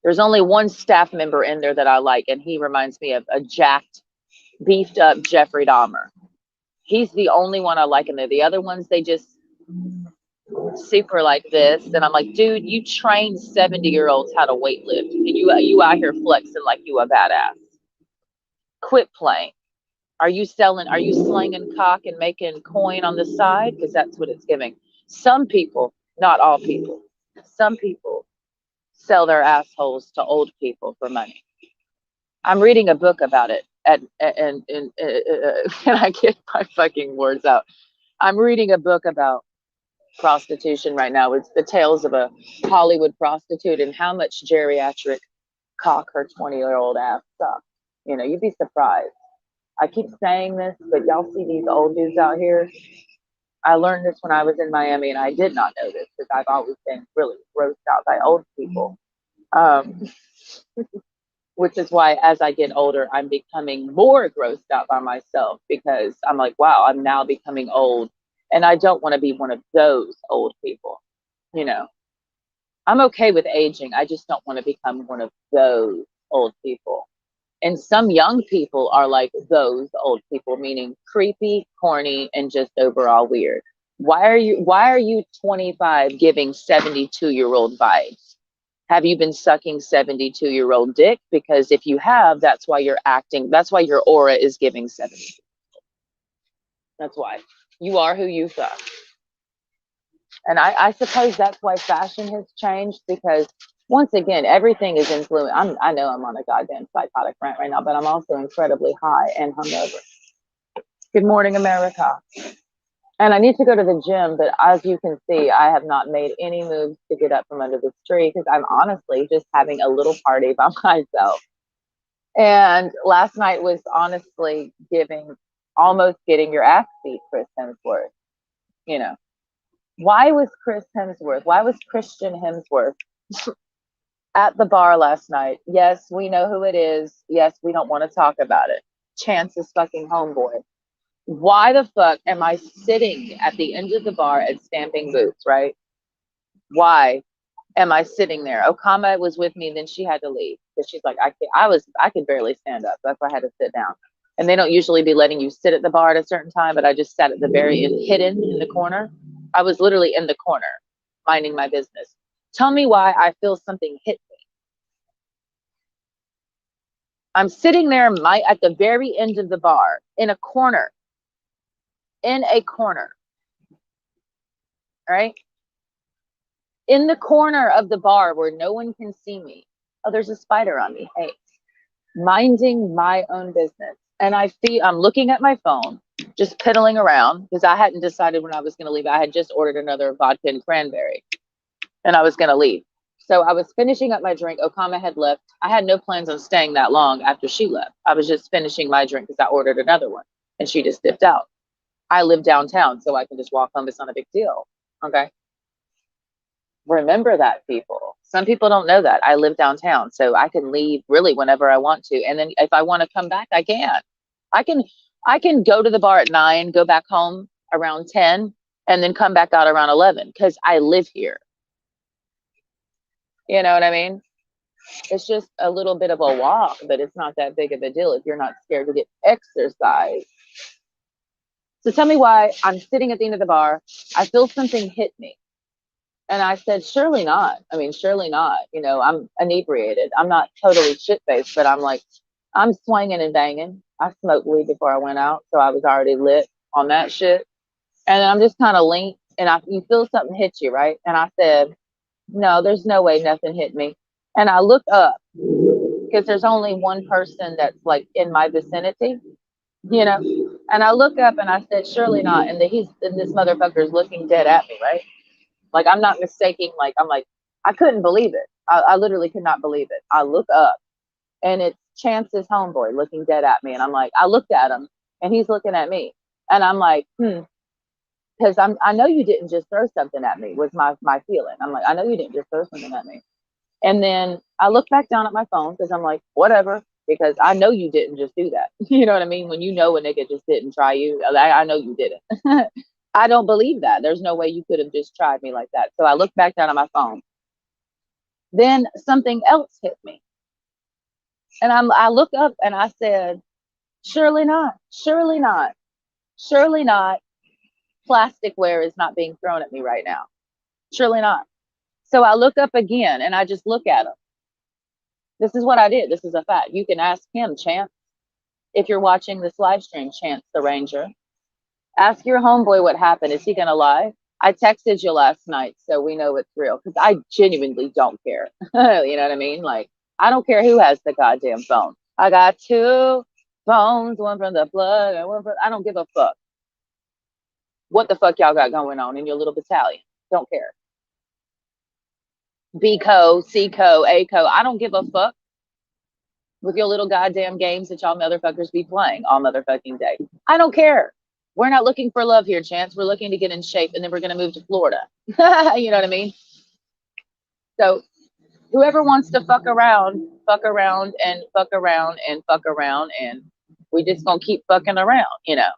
There's only one staff member in there that I like, and he reminds me of a jacked, beefed up Jeffrey Dahmer. He's the only one I like in there. The other ones, they just super like this, and I'm like, dude, you train 70-year-olds how to weight lift, and you out here flexing like you a badass. Quit playing. Are you slinging cock and making coin on the side? Because that's what it's giving. Some people, not all people, some people sell their assholes to old people for money. I'm reading a book about it, and I get my fucking words out. I'm reading a book about prostitution right now. It's the tales of a Hollywood prostitute and how much geriatric cock her 20-year-old ass sucks. You'd be surprised. I keep saying this, but y'all see these old dudes out here. I learned this when I was in Miami, and I did not know this because I've always been really grossed out by old people. Which is why as I get older, I'm becoming more grossed out by myself, because I'm like, wow, I'm now becoming old. And I don't want to be one of those old people. I'm okay with aging. I just don't want to become one of those old people. And some young people are like those old people, meaning creepy, corny, and just overall weird. Why are you 25 giving 72-year-old vibes? Have you been sucking 72-year-old dick? Because if you have, that's why your aura is giving 70. That's why. You are who you suck. And I suppose that's why fashion has changed, because once again, everything is influenced. I know I'm on a goddamn psychotic rant right now, but I'm also incredibly high and hungover. Good morning, America. And I need to go to the gym, but as you can see, I have not made any moves to get up from under this tree, because I'm honestly just having a little party by myself. And last night was honestly almost getting your ass beat, Chris Hemsworth. Why was Christian Hemsworth at the bar last night? Yes, we know who it is. Yes, we don't want to talk about it. Chance's fucking homeboy. Why the fuck am I sitting at the end of the bar at Stamping Boots, right? Why am I sitting there? Okama was with me, and then she had to leave because she's like, I could barely stand up. That's why I had to sit down. And they don't usually be letting you sit at the bar at a certain time, but I just sat at the very end, hidden in the corner. I was literally in the corner, minding my business. Tell me why I feel something hit me. I'm sitting there at the very end of the bar, in a corner. Right? In the corner of the bar where no one can see me. Oh, there's a spider on me. Hey, minding my own business. And I'm looking at my phone, just piddling around, because I hadn't decided when I was going to leave. I had just ordered another vodka and cranberry, and I was going to leave. So I was finishing up my drink. Okama had left. I had no plans on staying that long after she left. I was just finishing my drink because I ordered another one and she just dipped out. I live downtown, so I can just walk home. It's not a big deal. Okay. Remember that, people. Some people don't know that. I live downtown, so I can leave really whenever I want to. And then if I want to come back, I can. I can I can go to the bar at 9, go back home around 10, and then come back out around 11 because I live here. You know what I mean? It's just a little bit of a walk, but it's not that big of a deal if you're not scared to get exercise. So tell me why I'm sitting at the end of the bar. I feel something hit me. And I said, surely not. I mean, surely not. You know, I'm inebriated. I'm not totally shit faced, but I'm like, I'm swinging and banging. I smoked weed before I went out, so I was already lit on that shit. And then I'm just kind of linked, and you feel something hit you, right? And I said, no, there's no way nothing hit me. And I look up because there's only one person that's like in my vicinity, you know. And I look up and I said, surely not. And this motherfucker's looking dead at me, right? Like I'm not mistaking. Like I'm like, I couldn't believe it. I literally could not believe it. I look up and it's Chance's homeboy looking dead at me. And I'm like, I looked at him and he's looking at me. And I'm like, because I know you didn't just throw something at me was my feeling. I'm like, I know you didn't just throw something at me. And then I look back down at my phone because I'm like, whatever, because I know you didn't just do that. You know what I mean? When you know a nigga just didn't try you, I know you didn't. I don't believe that. There's no way you could have just tried me like that. So I look back down at my phone. Then something else hit me. And I look up and I said, surely not, surely not, surely not. Plasticware is not being thrown at me right now. Surely not. So I look up again and I just look at him. This is what I did. This is a fact. You can ask him, Chance. If you're watching this live stream, Chance the Ranger, ask your homeboy what happened. Is he going to lie? I texted you last night, so we know it's real because I genuinely don't care. You know what I mean? Like, I don't care who has the goddamn phone. I got two phones, one from the plug and one from, I don't give a fuck. What the fuck y'all got going on in your little battalion? Don't care. B-co, C-co, A-co, I don't give a fuck with your little goddamn games that y'all motherfuckers be playing all motherfucking day. I don't care. We're not looking for love here, Chance. We're looking to get in shape and then we're going to move to Florida. You know what I mean? So whoever wants to fuck around and fuck around and fuck around and we just going to keep fucking around, you know?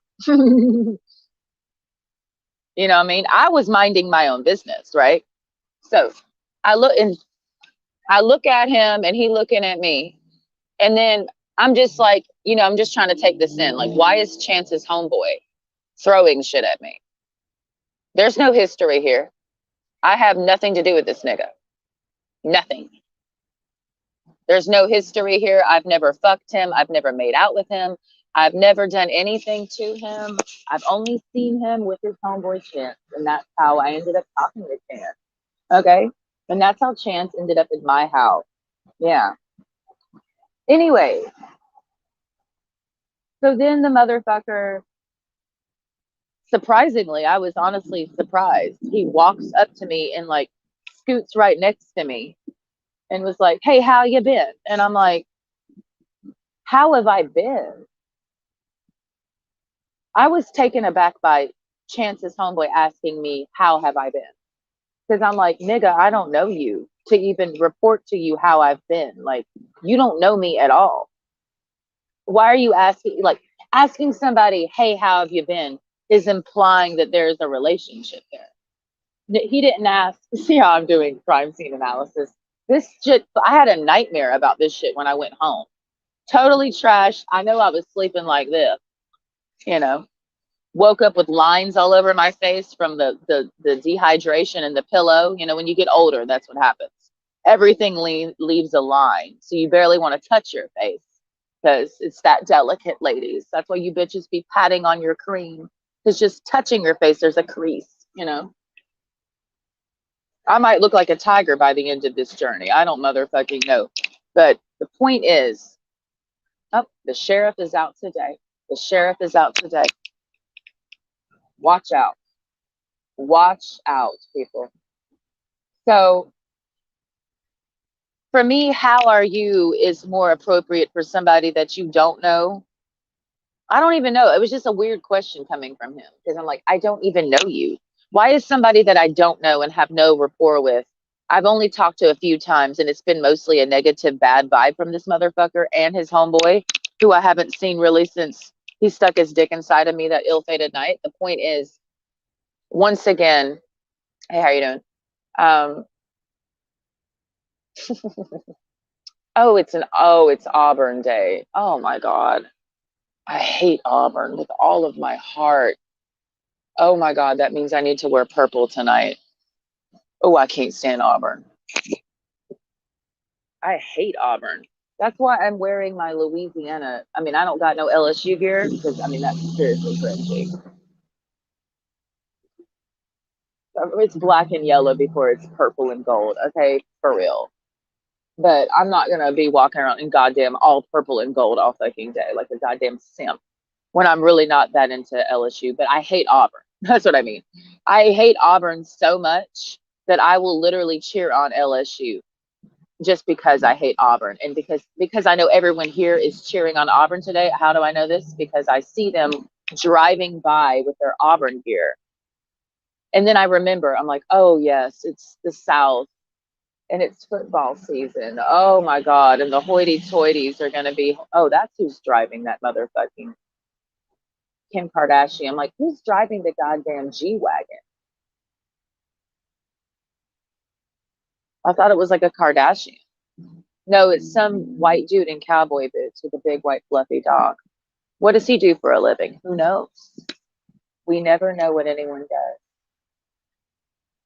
You know what I mean? I was minding my own business, right? So I look at him and he looking at me. And then I'm just like, you know, I'm just trying to take this in. Like, why is Chance's homeboy throwing shit at me? There's no history here. I have nothing to do with this nigga. Nothing. There's no history here. I've never fucked him. I've never made out with him. I've never done anything to him. I've only seen him with his homeboy Chance. And that's how I ended up talking to Chance. Okay? And that's how Chance ended up in my house. Yeah. Anyway. So then the motherfucker, surprisingly, I was honestly surprised. He walks up to me and like scoots right next to me and was like, hey, how you been? And I'm like, how have I been? I was taken aback by Chance's homeboy asking me, how have I been? Because I'm like, nigga, I don't know you to even report to you how I've been. Like, you don't know me at all. Why are you asking? Like, asking somebody, hey, how have you been, is implying that there's a relationship there. He didn't ask. See how I'm doing crime scene analysis. This shit, I had a nightmare about this shit when I went home. Totally trashed. I know I was sleeping like this, you know. Woke up with lines all over my face from the dehydration and the pillow. You know, when you get older, that's what happens. Everything leaves a line. So you barely want to touch your face because it's that delicate, ladies. That's why you bitches be patting on your cream. Because just touching your face, there's a crease, you know. I might look like a tiger by the end of this journey. I don't motherfucking know. But the point is, oh, the sheriff is out today. The sheriff is out today. Watch out. Watch out, people. So For me, how are you is more appropriate for somebody that you don't know. I don't even know. It was just a weird question coming from him because I'm like, I don't even know you. Why is somebody that I don't know and have no rapport with? I've only talked to a few times and it's been mostly a negative, bad vibe from this motherfucker and his homeboy, who I haven't seen really since he stuck his dick inside of me that ill-fated night. The point is, once again, hey, how you doing? Um, it's Auburn Day. Oh my God. I hate Auburn with all of my heart. Oh my God, that means I need to wear purple tonight. Oh, I can't stand Auburn. I hate Auburn. That's why I'm wearing my Louisiana. I mean, I don't got no LSU gear because I mean that's seriously cringy. It's black and yellow before it's purple and gold. Okay, for real. But I'm not gonna be walking around in goddamn all purple and gold all fucking day like a goddamn simp when I'm really not that into LSU. But I hate Auburn. That's what I mean. I hate Auburn so much that I will literally cheer on LSU just because I hate Auburn and because I know everyone here is cheering on Auburn today. How do I know this? Because I see them driving by with their Auburn gear. And then I remember, I'm like, oh yes, it's the South and it's football season. Oh my God. And the hoity-toities are going to be, oh, that's who's driving that motherfucking Kim Kardashian. I'm like, who's driving the goddamn G-Wagon? I thought it was like a Kardashian. No, it's some white dude in cowboy boots with a big white fluffy dog. What does he do for a living? Who knows? We never know what anyone does.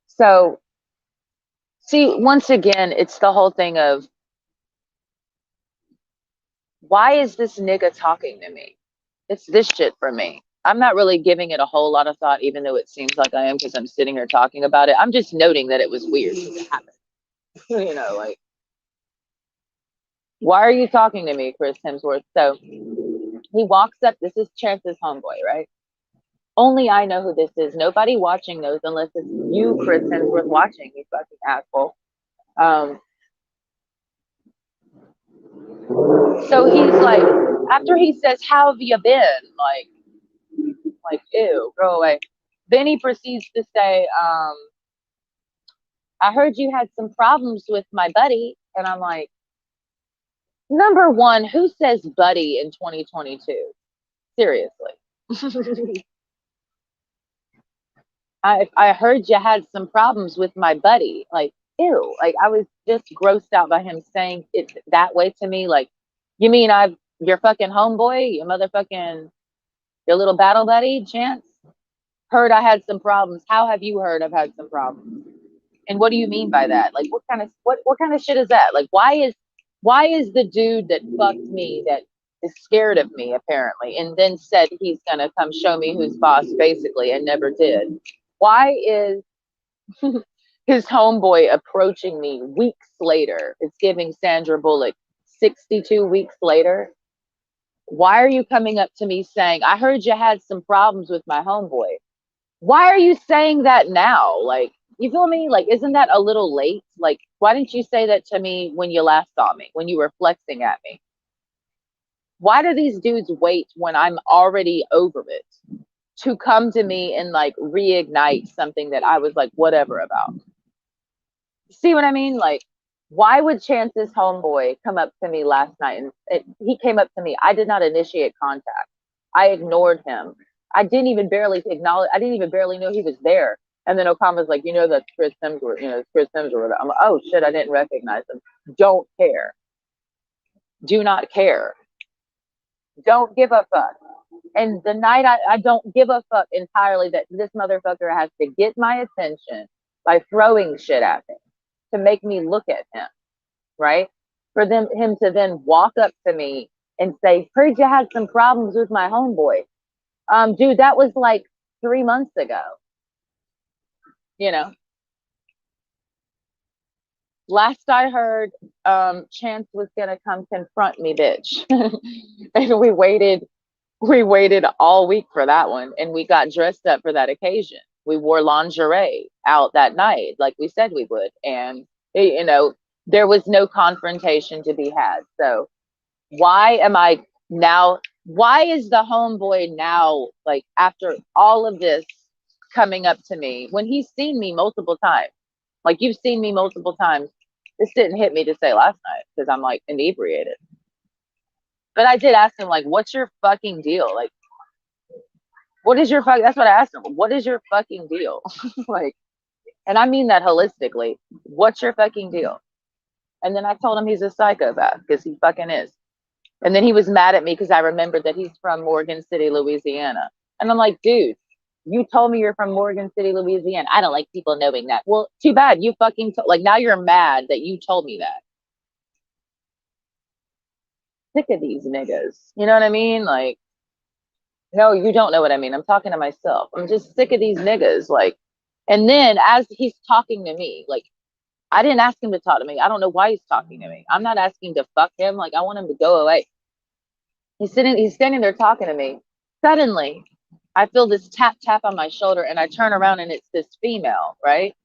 So, see, once again, it's the whole thing of why is this nigga talking to me? It's this shit for me. I'm not really giving it a whole lot of thought, even though it seems like I am because I'm sitting here talking about it. I'm just noting that it was weird because it happened. You know, like, why are you talking to me, Chris Hemsworth? So he walks up. This is Chance's homeboy, right? Only I know who this is. Nobody watching knows unless it's you, Chris Hemsworth, watching, you fucking asshole. Um, so he's like, after he says, "How have you been?" Like, ew, go away. Then he proceeds to say, "I heard you had some problems with my buddy," and I'm like, number one, who says buddy in 2022? Seriously. I heard you had some problems with my buddy. Like, ew. Like I was just grossed out by him saying it that way to me. Like, you mean I've your fucking homeboy, your motherfucking your little battle buddy, Chance? Heard I had some problems. How have you heard I've had some problems? And what do you mean by that? Like what kind of shit is that? Like why is the dude that fucked me that is scared of me apparently and then said he's gonna come show me who's boss basically and never did? Why is his homeboy approaching me weeks later? It's giving Sandra Bullock 62 weeks later. Why are you coming up to me saying, I heard you had some problems with my homeboy? Why are you saying that now? Like, you feel me? Like, isn't that a little late? Like, why didn't you say that to me when you last saw me, when you were flexing at me? Why do these dudes wait when I'm already over it to come to me and like reignite something that I was like, whatever about? See what I mean? Like, why would Chance's homeboy come up to me last night and he came up to me? I did not initiate contact. I ignored him. I didn't even barely acknowledge. I didn't even barely know he was there. And then Okama's like, that's Chris Hemsworth. It's Chris Hemsworth. I'm like, oh shit, I didn't recognize him. Don't care. Do not care. Don't give a fuck. And the night I don't give a fuck entirely that this motherfucker has to get my attention by throwing shit at me to make me look at him, right? For him to then walk up to me and say, heard you had some problems with my homeboy. Dude, that was like 3 months ago. Last I heard, Chance was gonna come confront me, bitch. And we waited all week for that one, and we got dressed up for that occasion. We wore lingerie out that night, like we said we would, and There was no confrontation to be had. So why am I now? Why is the homeboy now, like, after all of this coming up to me when he's seen me multiple times? Like, you've seen me multiple times. This didn't hit me to say last night because I'm like inebriated. But I did ask him, like, what's your fucking deal? Like, what is your fuck? That's what I asked him. What is your fucking deal? Like, and I mean that holistically. What's your fucking deal? And then I told him he's a psychopath because he fucking is. And then he was mad at me because I remembered that he's from Morgan City, Louisiana. And I'm like, dude, you told me you're from Morgan City, Louisiana. I don't like people knowing that. Well, too bad. You fucking like, now you're mad that you told me that. Sick of these niggas. You know what I mean? Like, no, you don't know what I mean. I'm talking to myself. I'm just sick of these niggas. Like, and then as he's talking to me, like, I didn't ask him to talk to me. I don't know why he's talking to me. I'm not asking to fuck him. Like, I want him to go away. He's standing there talking to me. Suddenly, I feel this tap tap on my shoulder, and I turn around, and it's this female, right?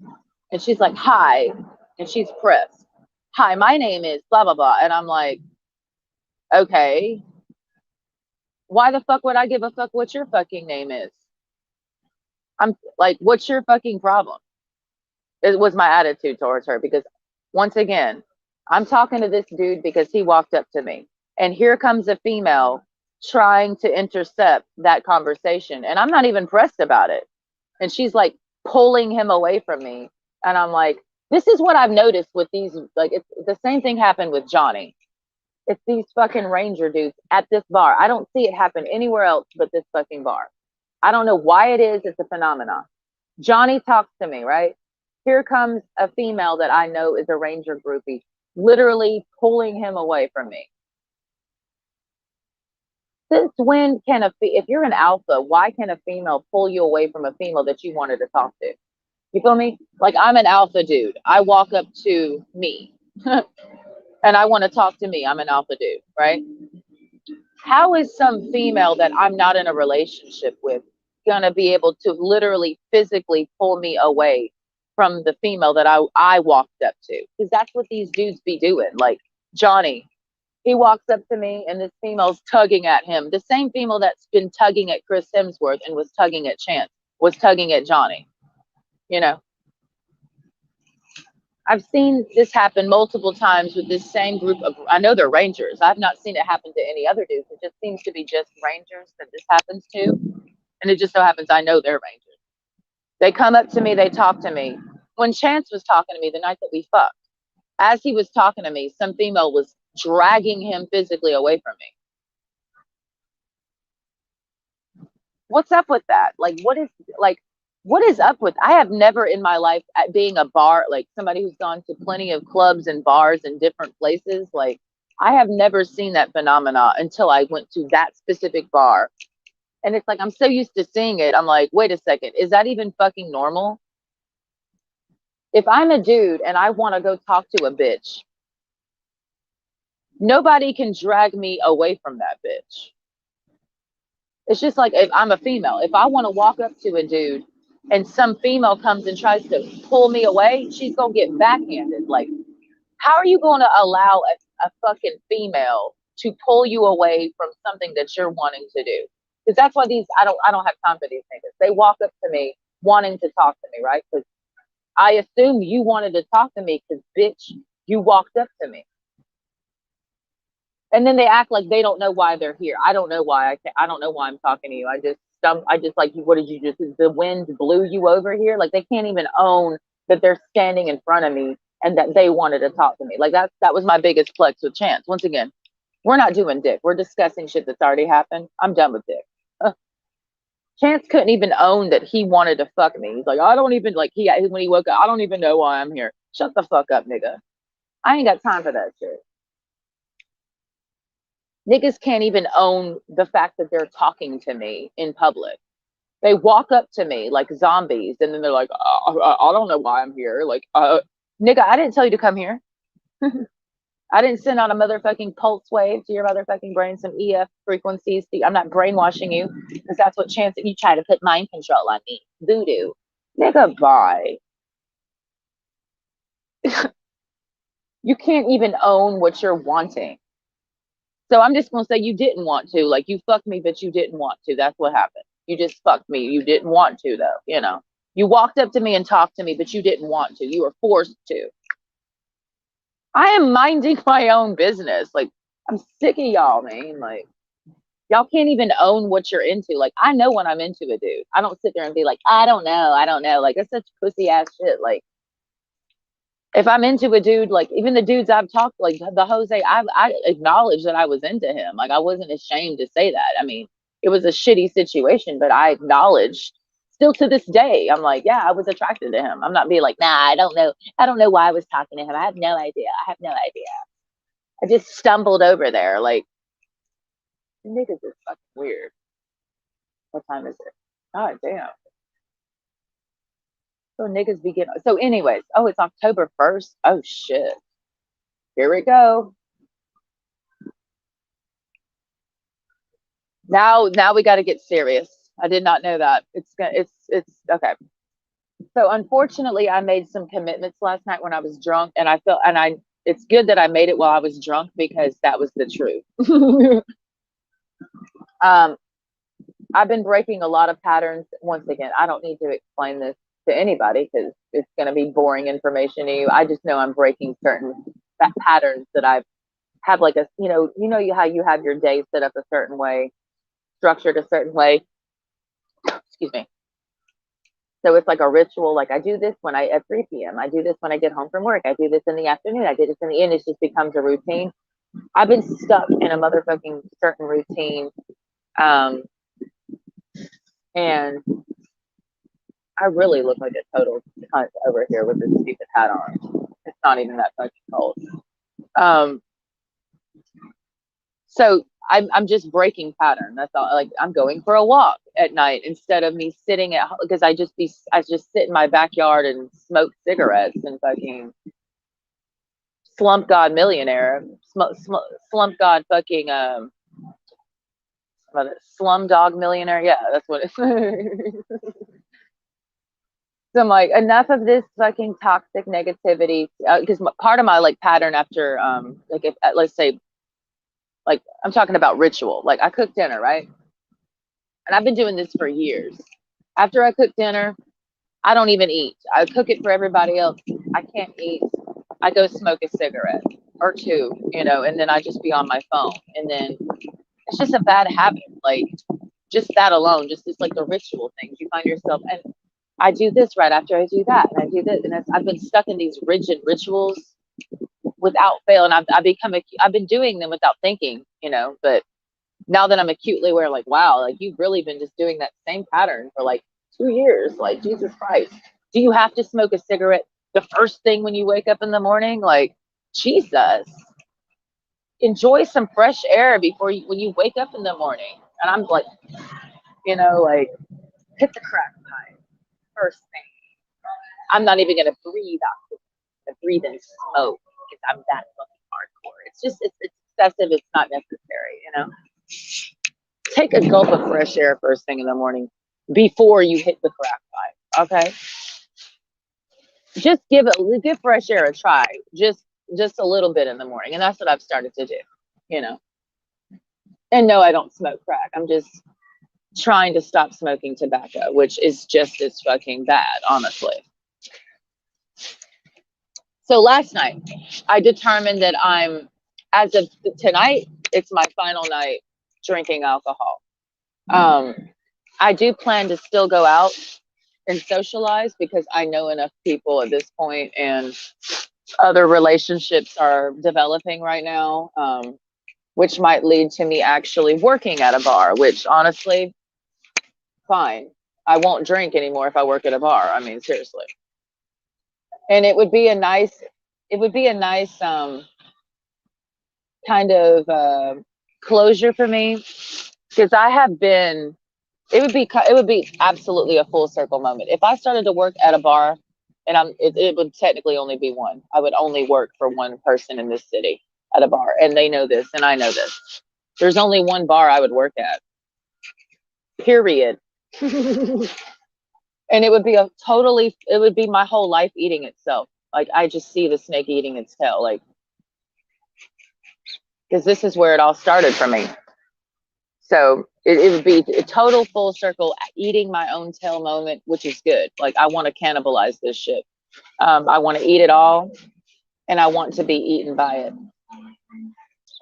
And she's like, "Hi," and she's pressed. "Hi, my name is blah blah blah," and I'm like, "Okay, why the fuck would I give a fuck what your fucking name is? I'm like, what's your fucking problem?" It was my attitude towards her because, once again, I'm talking to this dude because he walked up to me, and here comes a female trying to intercept that conversation, and I'm not even pressed about it. And she's like pulling him away from me, and I'm like, this is what I've noticed with these. Like, it's the same thing happened with Johnny. It's these fucking ranger dudes at this bar. I don't see it happen anywhere else but this fucking bar. I don't know why it is. It's a phenomenon. Johnny talks to me, right? Here comes a female that I know is a ranger groupie, literally pulling him away from me. Since when can if you're an alpha, why can a female pull you away from a female that you wanted to talk to? You feel me? Like, I'm an alpha dude. I walk up to me and I want to talk to me. I'm an alpha dude, right? How is some female that I'm not in a relationship with gonna be able to literally physically pull me away from the female that I walked up to? Because that's what these dudes be doing. Like, Johnny, he walks up to me and this female's tugging at him. The same female that's been tugging at Chris Hemsworth and was tugging at Chance was tugging at Johnny. You know, I've seen this happen multiple times with this same group of, I know they're Rangers. I've not seen it happen to any other dudes. It just seems to be just Rangers that this happens to. And it just so happens I know they're Rangers. They come up to me, they talk to me. When Chance was talking to me the night that we fucked, as he was talking to me, some female was dragging him physically away from me. What's up with that? Like, what is up with, I have never in my life, at being a bar, like somebody who's gone to plenty of clubs and bars in different places, like, I have never seen that phenomena until I went to that specific bar. And it's like, I'm so used to seeing it. I'm like, wait a second, is that even fucking normal? If I'm a dude and I want to go talk to a bitch, nobody can drag me away from that bitch. It's just like, if I'm a female, if I want to walk up to a dude and some female comes and tries to pull me away, she's gonna get backhanded. Like, how are you going to allow a fucking female to pull you away from something that you're wanting to do? Because that's why I don't have time for these niggas. They walk up to me wanting to talk to me, right? Because I assume you wanted to talk to me because, bitch, you walked up to me. And then they act like they don't know why they're here. I don't know why. I don't know why I'm talking to you. I just like, what did you just, the wind blew you over here? Like, they can't even own that they're standing in front of me and that they wanted to talk to me. Like, that was my biggest flex with Chance. Once again, we're not doing dick. We're discussing shit that's already happened. I'm done with dick. Chance couldn't even own that he wanted to fuck me. He's like, I don't even, like, when he woke up, I don't even know why I'm here. Shut the fuck up, nigga. I ain't got time for that shit. Niggas can't even own the fact that they're talking to me in public. They walk up to me like zombies, and then they're like, I don't know why I'm here. Like, nigga, I didn't tell you to come here. I didn't send out a motherfucking pulse wave to your motherfucking brain, some EF frequencies. I'm not brainwashing you, because that's what Chance, you try to put mind control on me. Voodoo. Nigga, bye. You can't even own what you're wanting. So I'm just gonna say you didn't want to. Like you fucked me, but you didn't want to. That's what happened. You just fucked me. You didn't want to though, you know. You walked up to me and talked to me, but you didn't want to. You were forced to. I am minding my own business. Like I'm sick of y'all, man. Like y'all can't even own what you're into. Like I know when I'm into a dude. I don't sit there and be like, I don't know, I don't know. Like that's such pussy ass shit. Like if I'm into a dude, like even the dudes I've talked, like the Jose, I acknowledged that I was into him. Like I wasn't ashamed to say that. I mean, it was a shitty situation, but I acknowledged. Still to this day, I'm like, yeah, I was attracted to him. I'm not being like, nah, I don't know. I don't know why I was talking to him. I have no idea. I have no idea. I just stumbled over there. Like, niggas is fucking weird. What time is it? God damn. So niggas begin. So, anyways, oh, it's October 1st. Oh shit. Here we go. Now we got to get serious. I did not know that. It's okay. So unfortunately, I made some commitments last night when I was drunk, and I felt and I. It's good that I made it while I was drunk because that was the truth. um, I've been breaking a lot of patterns. Once again, I don't need to explain this to anybody because it's going to be boring information to you. I just know I'm breaking certain patterns that I've have like a how you have your day set up a certain way, structured a certain way. Excuse me. So it's like a ritual. Like I do this when I at 3 p.m. I do this when I get home from work. I do this in the afternoon. I do this in the end. It just becomes a routine. I've been stuck in a motherfucking certain routine, um, and I really look like a total cunt over here with this stupid hat on. It's not even that fucking cold. Um, so I'm just breaking pattern. That's all. Like I'm going for a walk at night instead of me sitting at because I just sit in my backyard and smoke cigarettes and fucking slump god millionaire, slump god fucking slum dog millionaire. Yeah, that's what it's. So I'm like, enough of this fucking toxic negativity. Because part of my like pattern after, like if let's say, like I'm talking about ritual. Like I cook dinner, right? And I've been doing this for years. After I cook dinner, I don't even eat. I cook it for everybody else. I can't eat. I go smoke a cigarette or two, and then I just be on my phone. And then it's just a bad habit. Like just that alone, just like the ritual things you find yourself. And I do this right after I do that, and I do this, and I've been stuck in these rigid rituals without fail, and I've been doing them without thinking, but now that I'm acutely aware, like, wow, like you've really been just doing that same pattern for like 2 years. Like, Jesus Christ. Do you have to smoke a cigarette the first thing when you wake up in the morning? Like, Jesus. Enjoy some fresh air when you wake up in the morning. And I'm like, like hit the crack pipe first thing. I'm not even gonna breathe out. I breathe in smoke because I'm that fucking hardcore. It's excessive. It's not necessary. Take a gulp of fresh air first thing in the morning before you hit the crack pipe. Okay, just give fresh air a try. Just a little bit in the morning, and that's what I've started to do. And no, I don't smoke crack. I'm just trying to stop smoking tobacco, which is just as fucking bad, honestly. So last night, I determined that as of tonight, it's my final night drinking alcohol. I do plan to still go out and socialize because I know enough people at this point, and other relationships are developing right now, which might lead to me actually working at a bar, which honestly, fine. I won't drink anymore if I work at a bar. I mean, seriously. And it would be a nice kind of closure for me because it would be absolutely a full circle moment if I started to work at a bar, and it would technically only be one. I would only work for one person in this city at a bar, and they know this and I know this. There's only one bar I would work at, period. And it would be my whole life eating itself. Like I just see the snake eating its tail. Like because this is where it all started for me. So it would be a total full circle eating my own tail moment, which is good. Like I want to cannibalize this shit. I want to eat it all, and I want to be eaten by it.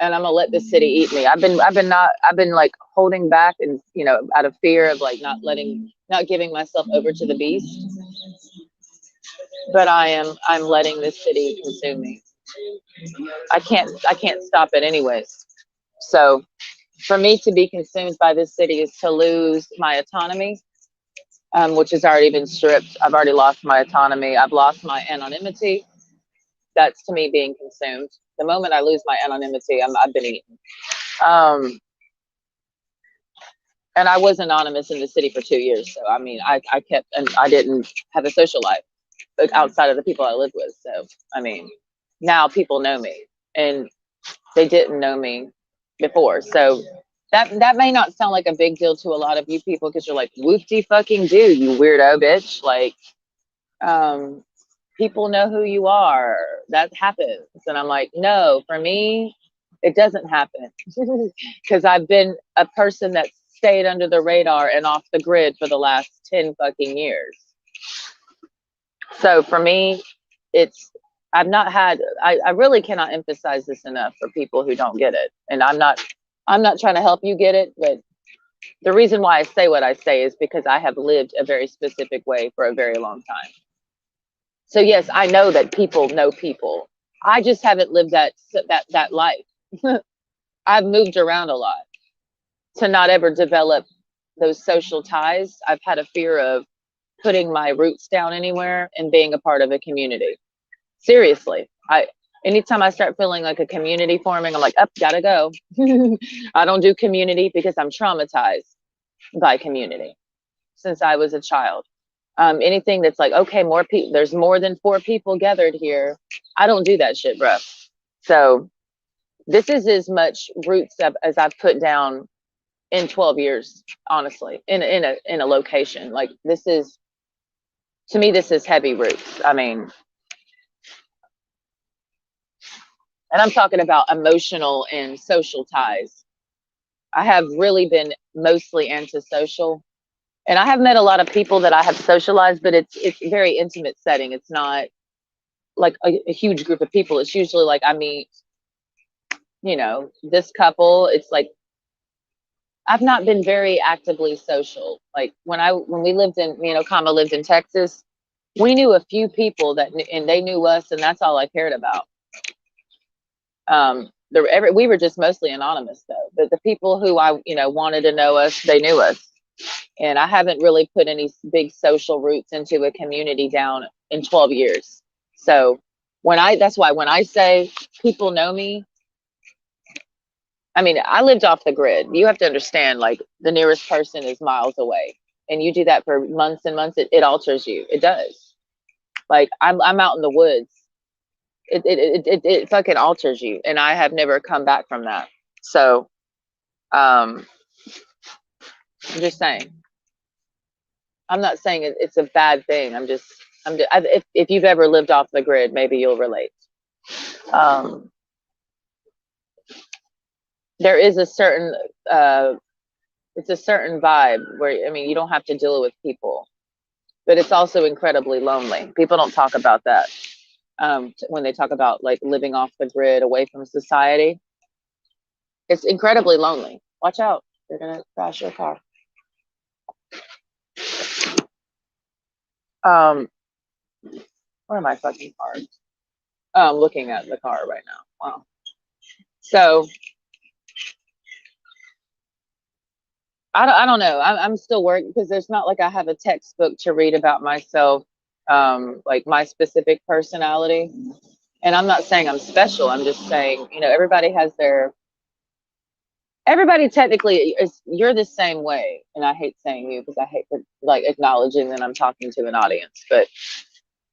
And I'm gonna let the city eat me. I've been like holding back, and out of fear of like not giving myself over to the beast. But I'm letting this city consume me. I can't stop it anyways. So for me to be consumed by this city is to lose my autonomy, which has already been stripped. I've already lost my autonomy. I've lost my anonymity. That's to me being consumed. The moment I lose my anonymity, I've been eaten. And I was anonymous in the city for 2 years. So I mean, I kept, and I didn't have a social life outside of the people I lived with. So I mean, now people know me, and they didn't know me before. So that may not sound like a big deal to a lot of you people, because you're like, whoop-de fucking do, you weirdo bitch. Like, people know who you are. That happens. And I'm like, no, for me, it doesn't happen. Because I've been a person that stayed under the radar and off the grid for the last 10 fucking years. So for me, I've not had, I really cannot emphasize this enough for people who don't get it. And I'm not trying to help you get it, but the reason why I say what I say is because I have lived a very specific way for a very long time. So yes, I know that people know people. I just haven't lived that life. I've moved around a lot to not ever develop those social ties. I've had a fear of putting my roots down anywhere and being a part of a community. Seriously, anytime I start feeling like a community forming, I'm like, up, gotta go. I don't do community because I'm traumatized by community since I was a child. Anything that's like, okay, more people, there's more than 4 people gathered here. I don't do that shit, bro. So this is as much roots as I've put down in 12 years, honestly, in a location. Like this is, to me, this is heavy roots. I mean, and I'm talking about emotional and social ties. I have really been mostly antisocial. And I have met a lot of people that I have socialized, but it's a very intimate setting. It's not like a huge group of people. It's usually like I meet, this couple. It's like I've not been very actively social. Like when we lived in, me and Okama lived in Texas, we knew a few people and they knew us, and that's all I cared about. We were just mostly anonymous though. But the people who I wanted to know us, they knew us. And I haven't really put any big social roots into a community down in 12 years. So that's why when I say people know me, I mean, I lived off the grid. You have to understand, like the nearest person is miles away, and you do that for months and months. It alters you. It does. Like I'm out in the woods. It fucking alters you. And I have never come back from that. So, I'm just saying. I'm not saying it's a bad thing. If you've ever lived off the grid, maybe you'll relate. There is a certain, it's a certain vibe where, I mean, you don't have to deal with people, but it's also incredibly lonely. People don't talk about that. When they talk about like living off the grid, away from society, it's incredibly lonely. Watch out. They're going to crash your car. Where are my fucking cars? I'm looking at the car right now. Wow. So I don't know. I'm still working because there's not like I have a textbook to read about myself, like my specific personality. And I'm not saying I'm special. I'm just saying, everybody has everybody technically you're the same way. And I hate saying you because I hate like acknowledging that I'm talking to an audience, but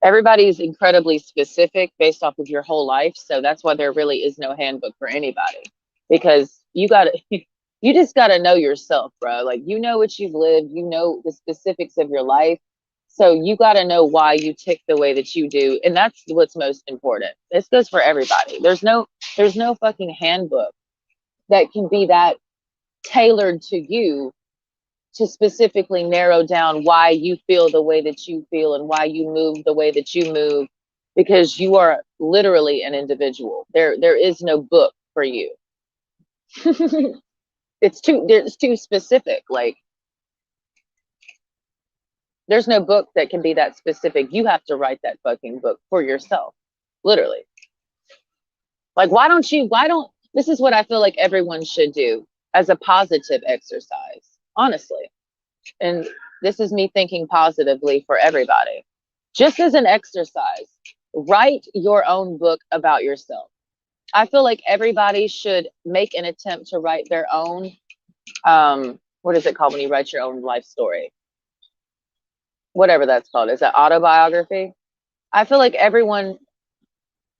everybody's incredibly specific based off of your whole life. So that's why there really is no handbook for anybody, because you just got to know yourself, bro. Like, what you've lived, the specifics of your life. So you got to know why you tick the way that you do. And that's what's most important. This goes for everybody. There's no fucking handbook. that can be that tailored to you to specifically narrow down why you feel the way that you feel and why you move the way that you move, because you are literally an individual. There is no book for you. It's too specific. Like, there's no book that can be that specific. You have to write that fucking book for yourself. Literally. Like, why don't this is what I feel like everyone should do as a positive exercise, honestly. And this is me thinking positively for everybody. Just as an exercise, write your own book about yourself. I feel like everybody should make an attempt to write their own, what is it called when you write your own life story? Whatever that's called. Is that autobiography? I feel like everyone,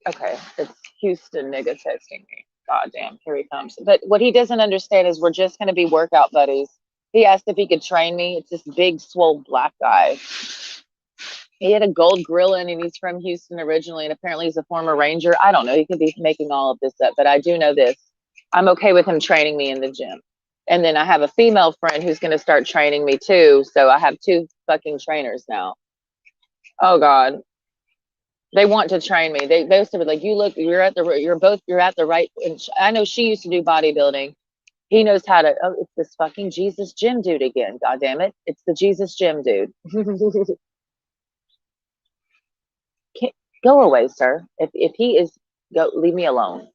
okay, it's Houston nigga texting me. God damn, here he comes. But what he doesn't understand is we're just going to be workout buddies. He asked if he could train me. It's this big, swole black guy. He had a gold grill in, and he's from Houston originally, and apparently he's a former Ranger. I don't know. He could be making all of this up, but I do know this. I'm okay with him training me in the gym. And then I have a female friend who's going to start training me too. So I have 2 fucking trainers now. Oh God. They want to train me. They used to be like, you're at the right. And I know she used to do bodybuilding. He knows how to, oh, it's this fucking Jesus Gym dude again. God damn it. It's the Jesus Gym dude. Go away, sir. If he is, go, leave me alone.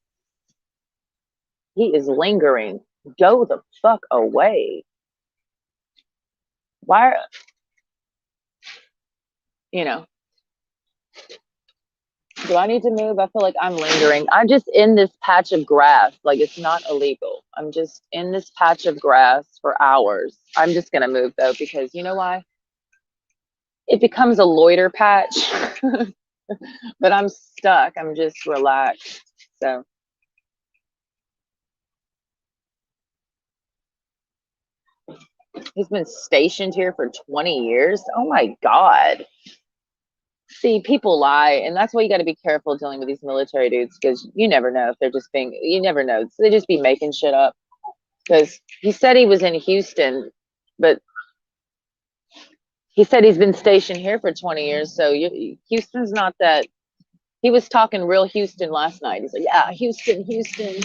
He is lingering. Go the fuck away. Why, you know, do I need to move? I feel like I'm lingering. I'm just in this patch of grass. Like, it's not illegal. I'm just in this patch of grass for hours. I'm just going to move though, because you know why? It becomes a loiter patch, but I'm stuck. I'm just relaxed. So he's been stationed here for 20 years. Oh my God. See, people lie, and that's why you got to be careful dealing with these military dudes, because you never know if they're just being, you never know. So they just be making shit up. Because he said he was in Houston, but he said he's been stationed here for 20 years. So Houston's not that. He was talking real Houston last night. He's like, yeah, Houston, Houston.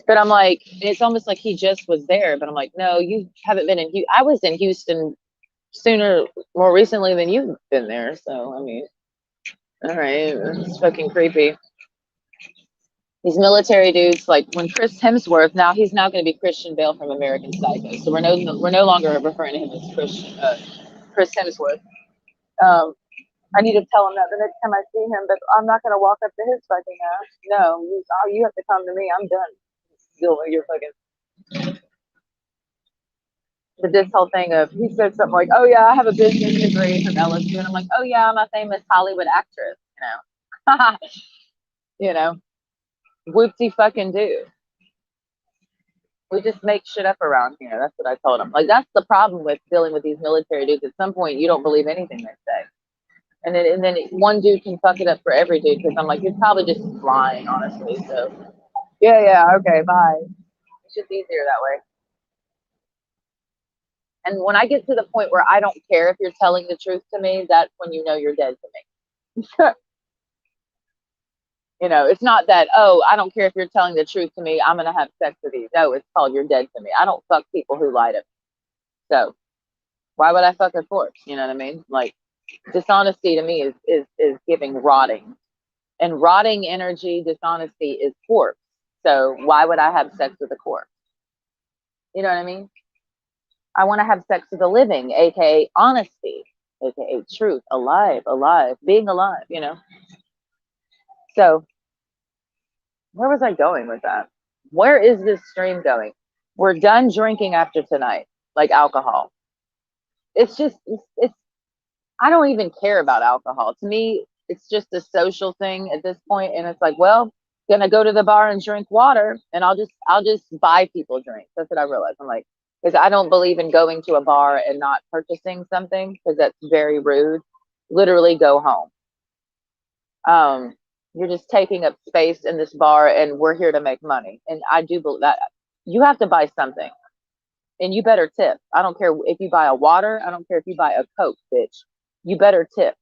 But I'm like, it's almost like he just was there. But I'm like, no, you haven't been in Houston. I was in Houston more recently than you've been there. So, I mean, all right, it's fucking creepy. These military dudes, like when Chris Hemsworth, he's now going to be Christian Bale from American Psycho. So we're no longer referring to him as Chris Hemsworth. I need to tell him that the next time I see him, but I'm not going to walk up to his fucking ass. No, you have to come to me. I'm done. Deal with your fucking. But this whole thing of, he said something like, oh yeah, I have a business degree from LSU. And I'm like, oh yeah, I'm a famous Hollywood actress, you know. You know, whoopsie fucking do. We just make shit up around here. That's what I told him. Like, that's the problem with dealing with these military dudes. At some point, you don't believe anything they say. And then one dude can fuck it up for every dude, because I'm like, you're probably just lying, honestly. So, yeah, okay, bye. It's just easier that way. And when I get to the point where I don't care if you're telling the truth to me, that's when you know you're dead to me. You know, it's not that, oh, I don't care if you're telling the truth to me, I'm going to have sex with you. No, it's called you're dead to me. I don't fuck people who lie to me. So why would I fuck a corpse? You know what I mean? Like, dishonesty to me is giving rotting. And rotting energy, dishonesty is corpse. So why would I have sex with a corpse? You know what I mean? I want to have sex with a living, aka honesty, aka truth, alive, being alive, you know? So where was I going with that? Where is this stream going? We're done drinking after tonight, like alcohol. It's just, it's I don't even care about alcohol. To me, it's just a social thing at this point. And it's like, well, gonna go to the bar and drink water, and I'll just buy people drinks. That's what I realized. I'm like, because I don't believe in going to a bar and not purchasing something, because that's very rude. Literally go home. You're just taking up space in this bar, and we're here to make money. And I do believe that. you have to buy something, and you better tip. I don't care if you buy a water. I don't care if you buy a Coke, bitch. You better tip.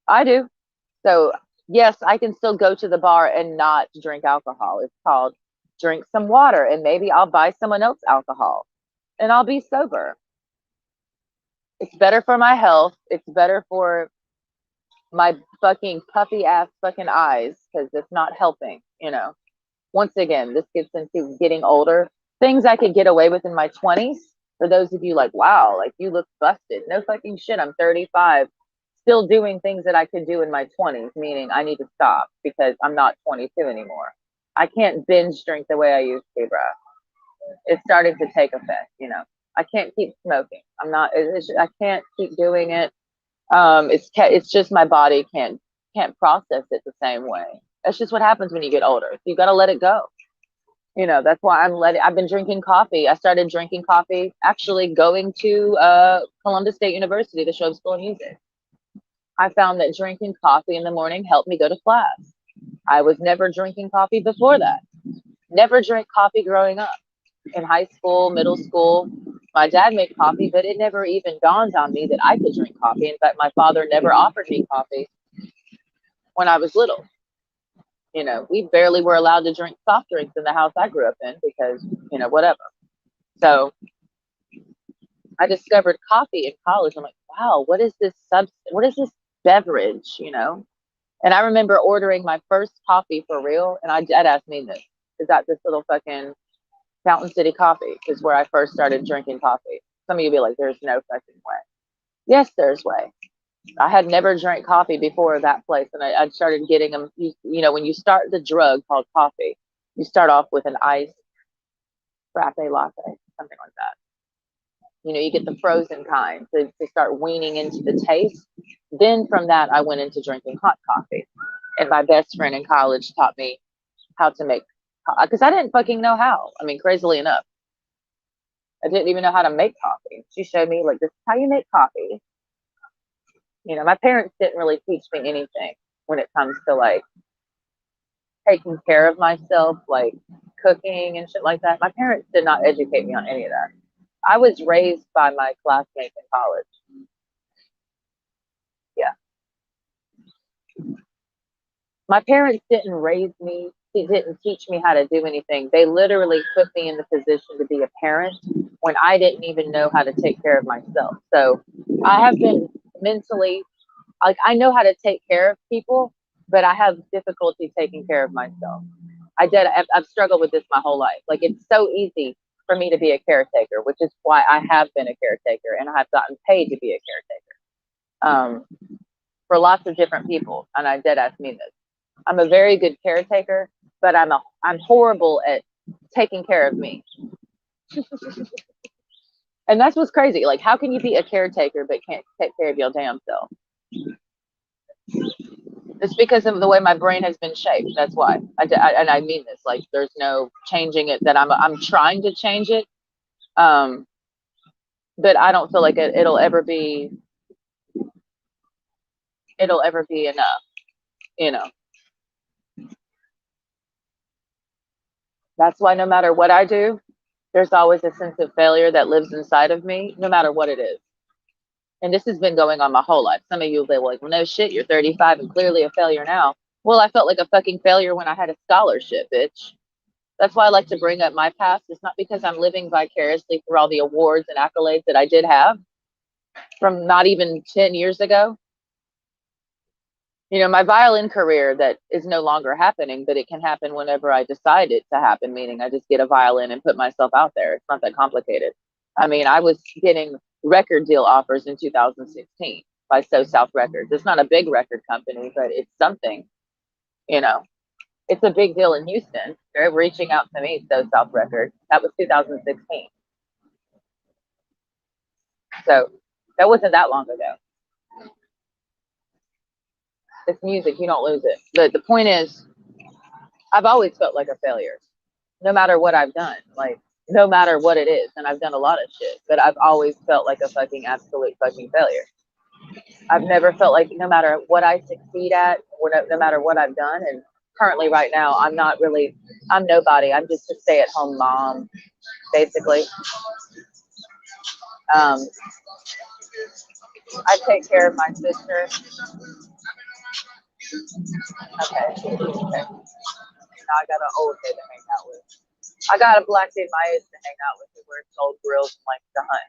I do. So yes, I can still go to the bar and not drink alcohol. It's called drink some water, and maybe I'll buy someone else alcohol and I'll be sober. It's better for my health. It's better for my fucking puffy ass fucking eyes because it's not helping, you know. Once again, this gets into getting older. Things I could get away with in my 20s. For those of you like, wow, like you look busted. No fucking shit. I'm 35, still doing things that I could do in my 20s, meaning I need to stop because I'm not 22 anymore. I can't binge drink the way I used to, bro. It's starting to take effect, you know. I can't keep smoking. I'm not, I can't keep doing it. It's just my body can't process it the same way. That's just what happens when you get older. You got to let it go. You know, that's why I've been drinking coffee. I started drinking coffee actually going to Columbus State University, the Show School of Music. I found that drinking coffee in the morning helped me go to class. I was never drinking coffee before that. Never drank coffee growing up. In high school, middle school, my dad made coffee, but it never even dawned on me that I could drink coffee. In fact, my father never offered me coffee when I was little. You know, we barely were allowed to drink soft drinks in the house I grew up in because, you know, whatever. So I discovered coffee in college. I'm like, wow, what is this what is this beverage, you know? And I remember ordering my first coffee for real, and Dad asked me this. Is that this little fucking Fountain City Coffee is where I first started drinking coffee. Some of you be like, there's no fucking way. Yes, there's way. I had never drank coffee before that place, and I started getting them. You know, when you start the drug called coffee, you start off with an iced frappe latte, something like that. You know, you get the frozen kind to start weaning into the taste. Then from that, I went into drinking hot coffee. And my best friend in college taught me how to make, because I didn't fucking know how. I mean, crazily enough, I didn't even know how to make coffee. She showed me, like, this is how you make coffee. You know, my parents didn't really teach me anything when it comes to like taking care of myself, like cooking and shit like that. My parents did not educate me on any of that. I was raised by my classmates in college. Yeah. My parents didn't raise me, they didn't teach me how to do anything. They literally put me in the position to be a parent when I didn't even know how to take care of myself. So I have been mentally, like, I know how to take care of people, but I have difficulty taking care of myself. I've struggled with this my whole life. Like, it's so easy for me to be a caretaker, which is why I have been a caretaker and I have gotten paid to be a caretaker for lots of different people. And I did ask me this. I'm a very good caretaker, but I'm horrible at taking care of me. And that's what's crazy. Like, how can you be a caretaker but can't take care of your damn self? It's because of the way my brain has been shaped. That's why. And I mean this. Like, there's no changing it. That I'm trying to change it, but I don't feel like it'll ever be enough. You know. That's why no matter what I do, there's always a sense of failure that lives inside of me, no matter what it is. And this has been going on my whole life. Some of you will be like, well, no shit, you're 35 and clearly a failure now. Well, I felt like a fucking failure when I had a scholarship, bitch. That's why I like to bring up my past. It's not because I'm living vicariously through all the awards and accolades that I did have from not even 10 years ago. You know, my violin career that is no longer happening, but it can happen whenever I decide it to happen, meaning I just get a violin and put myself out there. It's not that complicated. I mean, I was getting record deal offers in 2016 by So South Records. It's not a big record company, but it's something, you know. It's a big deal in Houston. They're reaching out to me, So South Records. That was 2016. So that wasn't that long ago. It's music, you don't lose it. But the point is, I've always felt like a failure, no matter what I've done. Like, no matter what it is. And I've done a lot of shit, but I've always felt like a fucking absolute fucking failure. I've never felt like no matter what I succeed at, or no matter what I've done, and currently right now, I'm nobody. I'm just a stay-at-home mom, basically. Um, I take care of my sister. Okay. Okay. Now I got an old head to hang out with. I got a black dude my age to hang out with who wears gold grills and likes to hunt.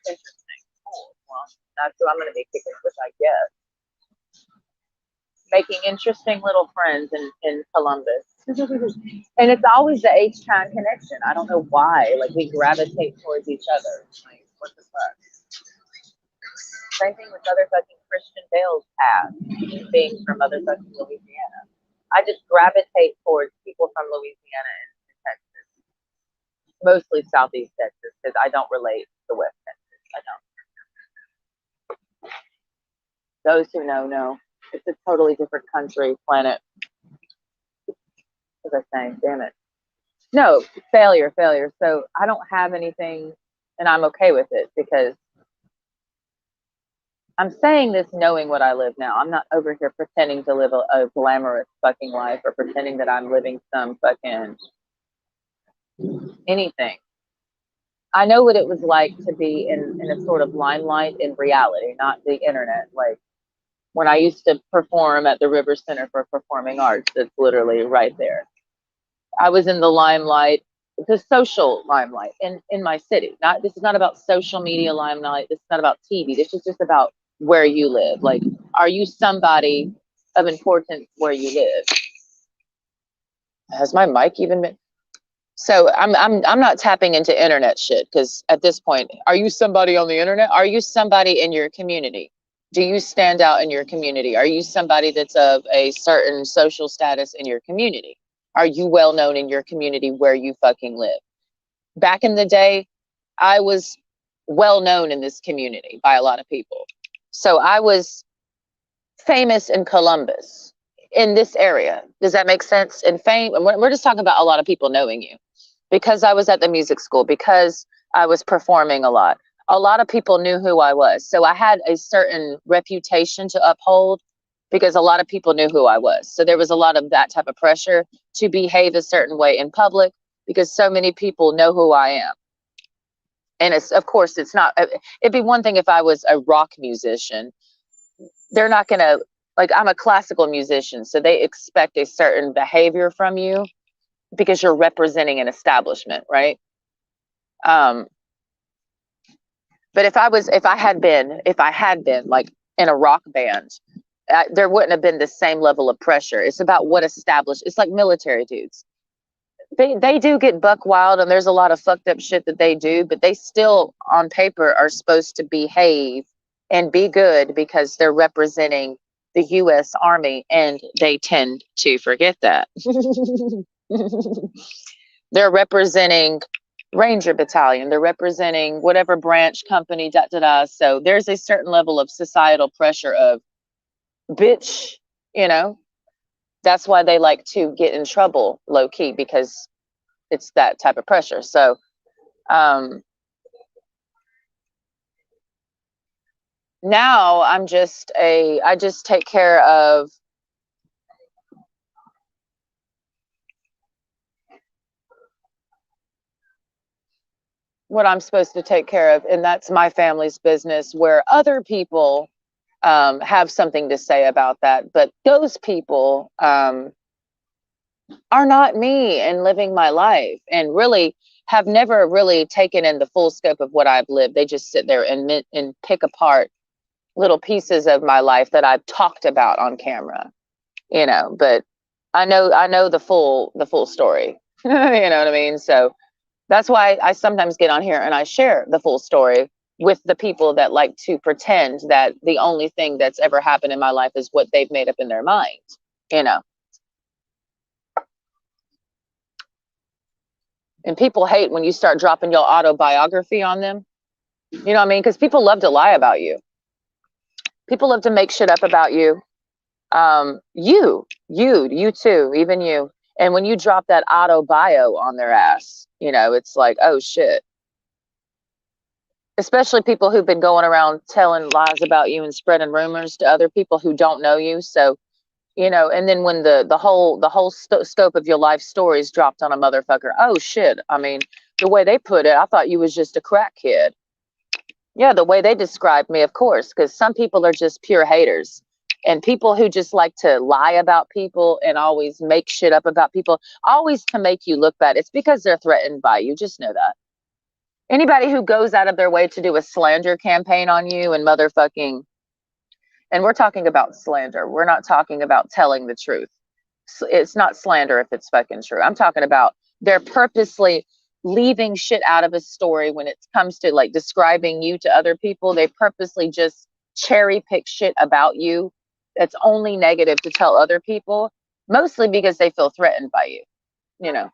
Interesting. Cool. Well, that's who I'm going to be kicking with, I guess. Making interesting little friends in Columbus. And it's always the H-Town connection. I don't know why. Like, we gravitate towards each other. Like, what the fuck? Same thing with motherfucking Christian Bale's past, being from motherfucking Louisiana. I just gravitate towards people from Louisiana and Texas. Mostly Southeast Texas, because I don't relate to West Texas. I don't. Those who know. It's a totally different country, planet. As I say, damn it. No, failure. So I don't have anything, and I'm okay with it, because I'm saying this knowing what I live now. I'm not over here pretending to live a glamorous fucking life, or pretending that I'm living some fucking anything. I know what it was like to be in a sort of limelight in reality, not the internet. Like, when I used to perform at the River Center for Performing Arts, that's literally right there. I was in the limelight, the social limelight in my city. This is not about social media limelight. This is not about TV. This is just about where you live. Like, are you somebody of importance where you live? Has my mic even been? So I'm not tapping into internet shit, because at this point, are you somebody on the internet? Are you somebody in your community? Do you stand out in your community? Are you somebody that's of a certain social status in your community? Are you well known in your community where you fucking live? Back in the day, I was well known in this community by a lot of people. So I was famous in Columbus, in this area. Does that make sense? And fame, we're just talking about a lot of people knowing you. Because I was at the music school, because I was performing a lot of people knew who I was. So I had a certain reputation to uphold, because a lot of people knew who I was. So there was a lot of that type of pressure to behave a certain way in public, because so many people know who I am. And of course, it's not, it'd be one thing if I was a rock musician. They're not going to, like, I'm a classical musician, so they expect a certain behavior from you, because you're representing an establishment, right? But if I had been like in a rock band, there wouldn't have been the same level of pressure. It's about what established. It's like military dudes. They do get buck wild, and there's a lot of fucked up shit that they do, but they still on paper are supposed to behave and be good, because they're representing the U.S. Army, and they tend to forget that. They're representing Ranger Battalion. They're representing whatever branch, company, So there's a certain level of societal pressure of, bitch, that's why they like to get in trouble low key, because it's that type of pressure. So, now I just take care of what I'm supposed to take care of, and that's my family's business, where other people have something to say about that. But those people are not me, and living my life, and really have never really taken in the full scope of what I've lived. They just sit there and pick apart little pieces of my life that I've talked about on camera, but I know the full story. You know what I mean? So that's why I sometimes get on here and I share the full story with the people that like to pretend that the only thing that's ever happened in my life is what they've made up in their mind, And people hate when you start dropping your autobiography on them. You know what I mean? Because people love to lie about you. People love to make shit up about you. You too, even you. And when you drop that auto bio on their ass, it's like, oh shit. Especially people who've been going around telling lies about you and spreading rumors to other people who don't know you. So, you know, and then when the whole scope of your life stories dropped on a motherfucker, oh shit, I mean, the way they put it, I thought you was just a crack kid. Yeah, the way they described me, of course, because some people are just pure haters. And people who just like to lie about people and always make shit up about people, always to make you look bad. It's because they're threatened by you. Just know that. Anybody who goes out of their way to do a slander campaign on you and motherfucking, and we're talking about slander. We're not talking about telling the truth. It's not slander if it's fucking true. I'm talking about they're purposely leaving shit out of a story when it comes to like describing you to other people. They purposely just cherry pick shit about you that's only negative to tell other people, mostly because they feel threatened by you. You know,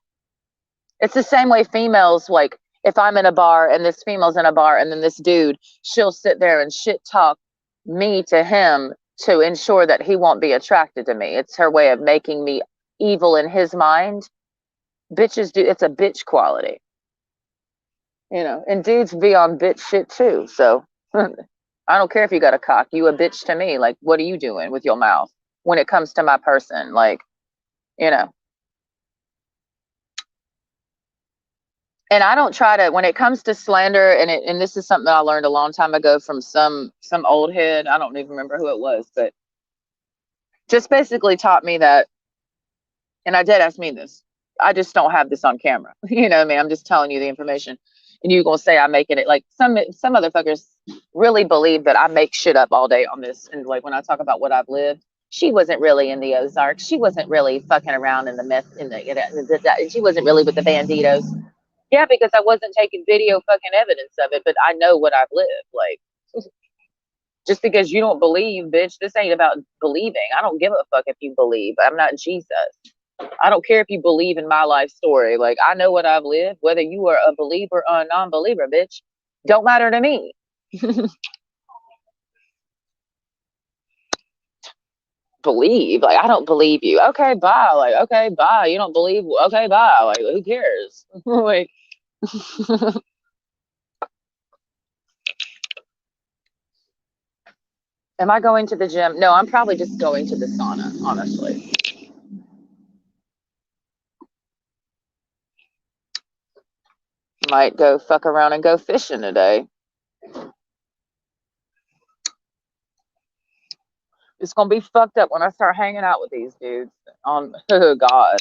it's the same way females, like if I'm in a bar and this female's in a bar and then this dude, she'll sit there and shit talk me to him to ensure that he won't be attracted to me. It's her way of making me evil in his mind. Bitches do, it's a bitch quality. You know, and dudes be on bitch shit too. So I don't care if you got a cock, you a bitch to me. Like, what are you doing with your mouth when it comes to my person? Like, you know. And I don't try to, when it comes to slander, and this is something I learned a long time ago from some old head. I don't even remember who it was, but just basically taught me that, and I did ask me this. I just don't have this on camera. You know what I mean? I'm just telling you the information. And you're gonna say I'm making it, like some motherfuckers really believe that I make shit up all day on this. And like when I talk about what I've lived, she wasn't really in the Ozarks. She wasn't really fucking around in the meth in the, she wasn't really with the banditos. Yeah, because I wasn't taking video fucking evidence of it, but I know what I've lived. Like, just because you don't believe, bitch, this ain't about believing. I don't give a fuck if you believe. I'm not Jesus. I don't care if you believe in my life story. Like, I know what I've lived, whether you are a believer or a non-believer, bitch. Don't matter to me. Believe. Like, I don't believe you. Okay, bye. Like, okay, bye. You don't believe? Okay, bye. Like, who cares? Like, am I going to the gym? No, I'm probably just going to the sauna, honestly. Might go fuck around and go fishing today. It's gonna be fucked up when I start hanging out with these dudes. On oh god,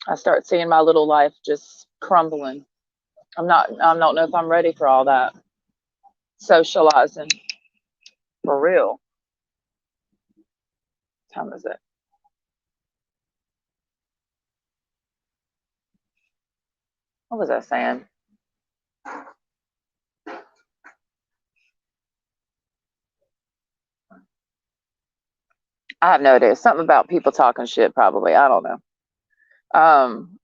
I start seeing my little life just crumbling. I don't know if I'm ready for all that socializing for real. What time is it? What was I saying? I have no idea. Something about people talking shit, probably. I don't know. Um,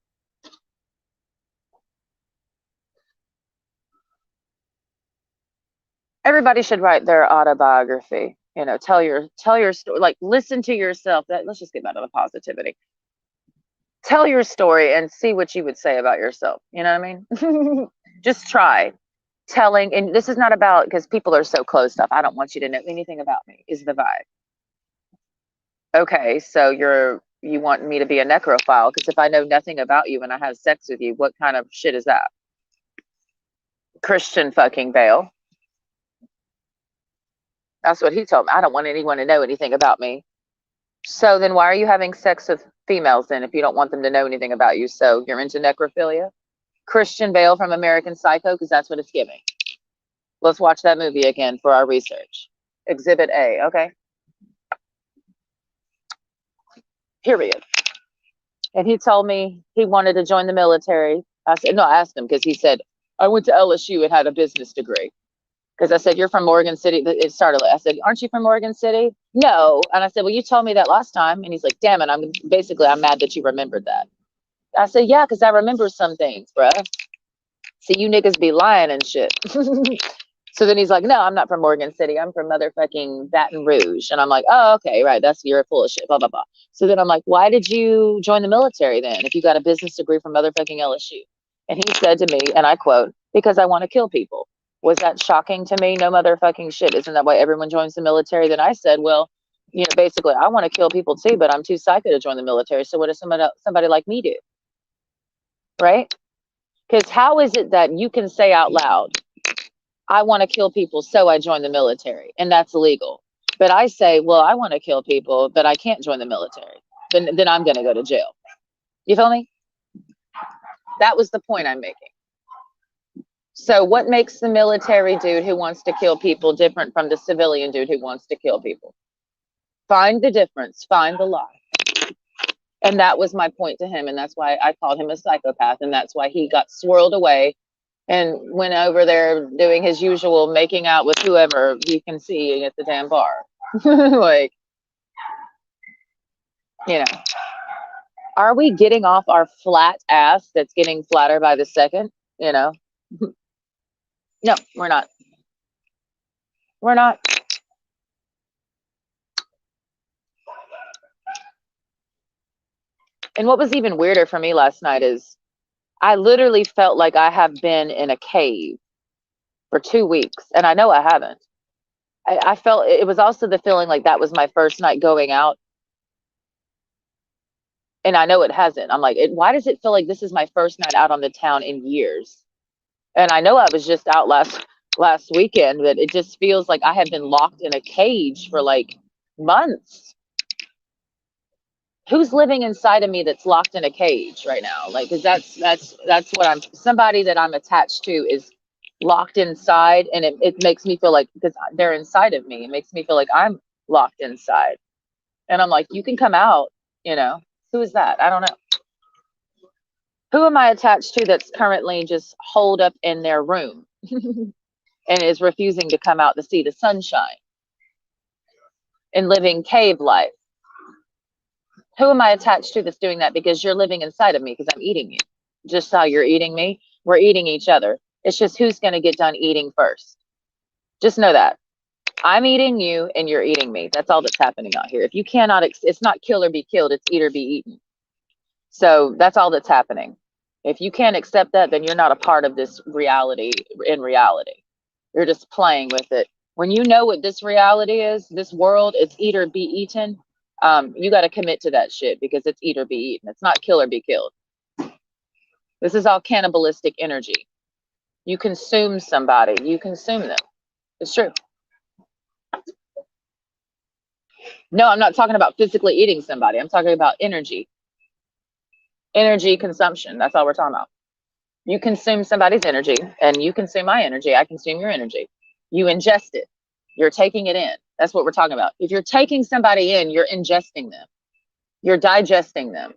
Everybody should write their autobiography. You know, tell your story. Like, listen to yourself. That let's just get back to the positivity. Tell your story and see what you would say about yourself. You know what I mean? Just try telling. And this is not about, because people are so closed up. I don't want you to know anything about me. Is the vibe? Okay, so you want me to be a necrophile? Because if I know nothing about you and I have sex with you, what kind of shit is that? Christian fucking Bale. That's what he told me. I don't want anyone to know anything about me. So then why are you having sex with females then if you don't want them to know anything about you? So you're into necrophilia? Christian Bale from American Psycho, because that's what it's giving. Let's watch that movie again for our research. Exhibit A, okay? Period. And he told me he wanted to join the military. I said, no, I asked him because he said, I went to LSU and had a business degree. Because I said, you're from Morgan City. It started, I said, aren't you from Morgan City? No. And I said, well, you told me that last time. And he's like, damn it, I'm mad that you remembered that. I said, yeah, because I remember some things, bruh. See, you niggas be lying and shit. So then he's like, no, I'm not from Morgan City. I'm from motherfucking Baton Rouge. And I'm like, oh, okay, right. You're full of shit, blah, blah, blah. So then I'm like, why did you join the military then if you got a business degree from motherfucking LSU? And he said to me, and I quote, because I want to kill people. Was that shocking to me? No motherfucking shit. Isn't that why everyone joins the military? Then I said, well, You know, basically, I want to kill people too, but I'm too psycho to join the military. So what does somebody like me do? Right? Because how is it that you can say out loud, I want to kill people, so I join the military, and that's illegal. But I say, well, I want to kill people, but I can't join the military. Then I'm going to go to jail. You feel me? That was the point I'm making. So what makes the military dude who wants to kill people different from the civilian dude who wants to kill people? Find the difference, find the lie. And that was my point to him. And that's why I called him a psychopath. And that's why he got swirled away and went over there doing his usual making out with whoever he can see at the damn bar. Like, you know, are we getting off our flat ass that's getting flatter by the second? You know, no, we're not. We're not. And what was even weirder for me last night is I literally felt like I have been in a cave for 2 weeks, and I know I haven't. I felt it was also the feeling like that was my first night going out, and I know it hasn't. I'm like, why does it feel like this is my first night out on the town in years? And I know I was just out last weekend, but it just feels like I have been locked in a cage for like months. Who's living inside of me that's locked in a cage right now? Like, cause that's what somebody that I'm attached to is locked inside, and it makes me feel like, because they're inside of me, it makes me feel like I'm locked inside. And I'm like, you can come out, you know. Who is that? I don't know. Who am I attached to that's currently just holed up in their room and is refusing to come out to see the sunshine and living cave life? Who am I attached to that's doing that? Because you're living inside of me because I'm eating you. Just how you're eating me, we're eating each other. It's just who's going to get done eating first. Just know that. I'm eating you and you're eating me. That's all that's happening out here. If you cannot, it's not kill or be killed, it's eat or be eaten. So that's all that's happening. If you can't accept that, then you're not a part of this reality in reality. You're just playing with it. When you know what this reality is, this world, it's eat or be eaten. You got to commit to that shit because it's eat or be eaten. It's not kill or be killed. This is all cannibalistic energy. You consume somebody, you consume them. It's true. No, I'm not talking about physically eating somebody. I'm talking about energy. Energy consumption. That's all we're talking about. You consume somebody's energy and you consume my energy. I consume your energy. You ingest it. You're taking it in. That's what we're talking about. If you're taking somebody in, you're ingesting them. You're digesting them.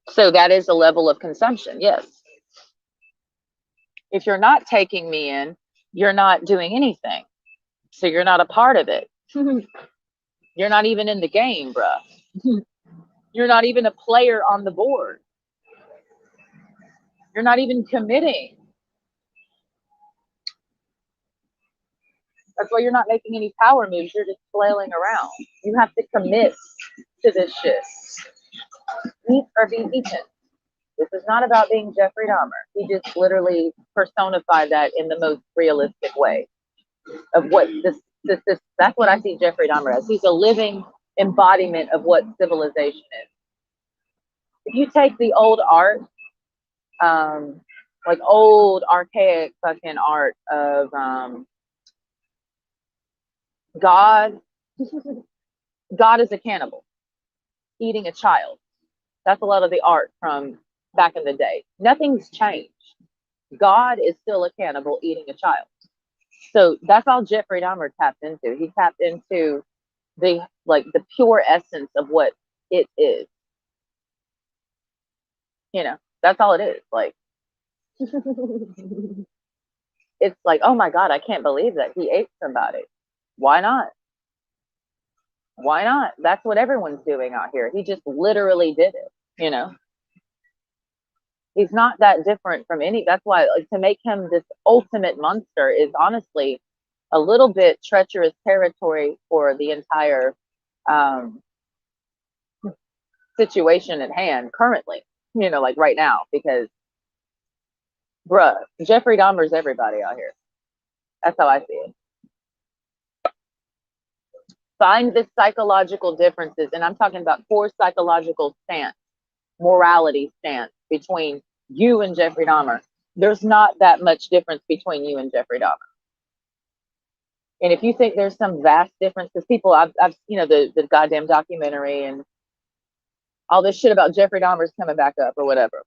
So that is a level of consumption. Yes. If you're not taking me in, you're not doing anything. So you're not a part of it. You're not even in the game, bruh. You're not even a player on the board. You're not even committing. That's why you're not making any power moves. You're just flailing around. You have to commit to this shit. Eat or be eaten. This is not about being Jeffrey Dahmer. He just literally personified that in the most realistic way of what this that's what I see Jeffrey Dahmer as. He's a living embodiment of what civilization is. If you take the old art, like old archaic fucking art of God, God is a cannibal eating a child. That's a lot of the art from back in the day. Nothing's changed. God is still a cannibal eating a child. So that's all Jeffrey Dahmer tapped into. He tapped into the pure essence of what it is. You know, that's all it is. Like it's like, oh my God, I can't believe that he ate somebody. Why not? Why not? That's what everyone's doing out here. He just literally did it, you know? He's not that different from any. That's why, like, to make him this ultimate monster is honestly a little bit treacherous territory for the entire situation at hand currently, you know, like right now, because, bruh, Jeffrey Dahmer's everybody out here. That's how I see it. Find the psychological differences. And I'm talking about core psychological stance, morality stance between you and Jeffrey Dahmer. There's not that much difference between you and Jeffrey Dahmer. And if you think there's some vast difference, because people, I've the goddamn documentary and all this shit about Jeffrey Dahmer's coming back up or whatever.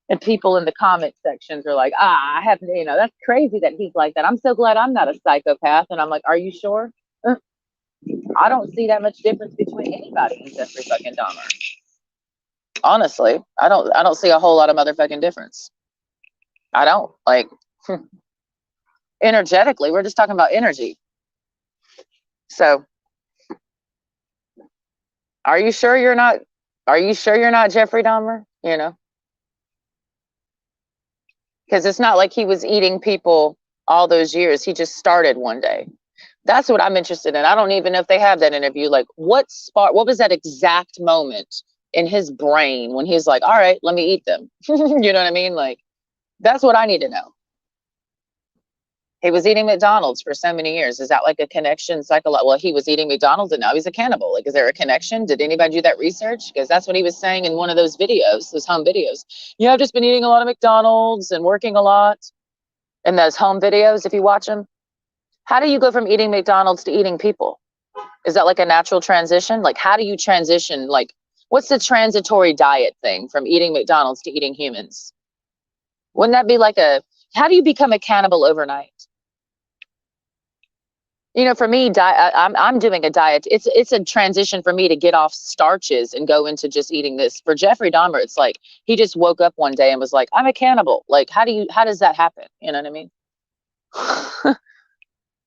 And people in the comment sections are like, I have, that's crazy that he's like that. I'm so glad I'm not a psychopath. And I'm like, are you sure? I don't see that much difference between anybody and Jeffrey fucking Dahmer. Honestly, I don't see a whole lot of motherfucking difference. I don't like energetically. We're just talking about energy. So, are you sure you're not Jeffrey Dahmer? Because it's not like he was eating people all those years. He just started one day. That's what I'm interested in. I don't even know if they have that interview. Like, what was that exact moment in his brain when he's like, all right, let me eat them? You know what I mean? Like, that's what I need to know. He was eating McDonald's for so many years. Is that like a connection? Well, he was eating McDonald's and now he's a cannibal. Like, is there a connection? Did anybody do that research? Because that's what he was saying in one of those videos, those home videos. Yeah, I've just been eating a lot of McDonald's and working a lot. And those home videos, if you watch them, how do you go from eating McDonald's to eating people? Is that like a natural transition? Like, how do you transition? Like, what's the transitory diet thing from eating McDonald's to eating humans? Wouldn't that be like how do you become a cannibal overnight? For me, I'm doing a diet. It's a transition for me to get off starches and go into just eating this. For Jeffrey Dahmer, it's like he just woke up one day and was like, I'm a cannibal. Like, how does that happen? You know what I mean?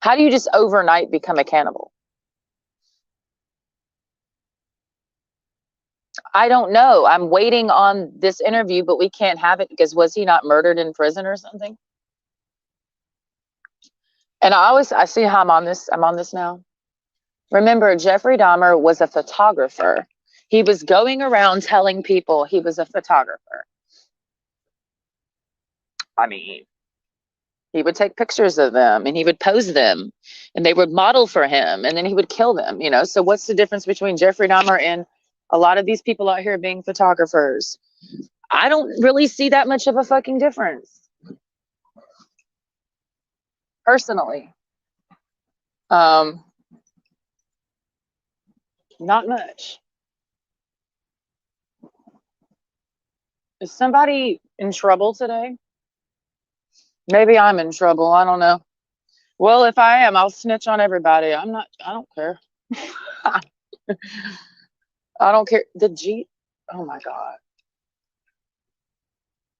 How do you just overnight become a cannibal? I don't know. I'm waiting on this interview, but we can't have it because was he not murdered in prison or something? And I see how I'm on this now. Remember, Jeffrey Dahmer was a photographer. He was going around telling people he was a photographer. I mean, he would take pictures of them and he would pose them and they would model for him and then he would kill them, So what's the difference between Jeffrey Dahmer and a lot of these people out here being photographers? I don't really see that much of a fucking difference. Personally. Not much. Is somebody in trouble today? Maybe I'm in trouble. I don't know. Well, if I am, I'll snitch on everybody. I don't care. I don't care. Oh my God.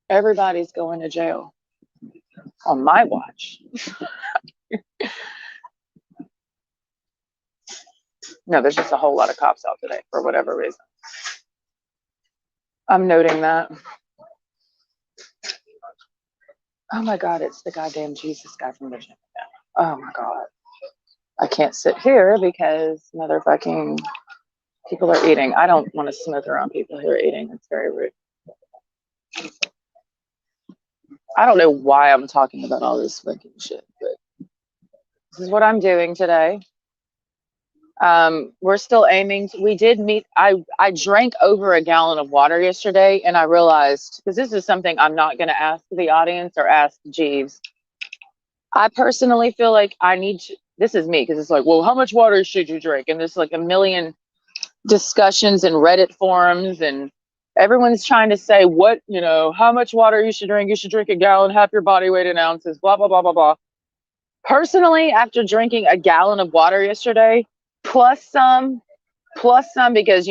Everybody's going to jail on my watch. No, there's just a whole lot of cops out today for whatever reason. I'm noting that. Oh my God, it's the goddamn Jesus guy from the gym. Oh my God. I can't sit here because motherfucking people are eating. I don't want to smoke around people who are eating. It's very rude. I don't know why I'm talking about all this fucking shit, but this is what I'm doing today. We're still aiming. We did meet. I drank over a gallon of water yesterday, and I realized, because this is something I'm not going to ask the audience or ask Jeeves. I personally feel like I need to. This is me, because it's like, well, how much water should you drink? And there's like a million discussions and Reddit forums, and everyone's trying to say how much water you should drink. You should drink a gallon, half your body weight in ounces, blah, blah, blah, blah, blah. Personally, after drinking a gallon of water yesterday, plus some, because,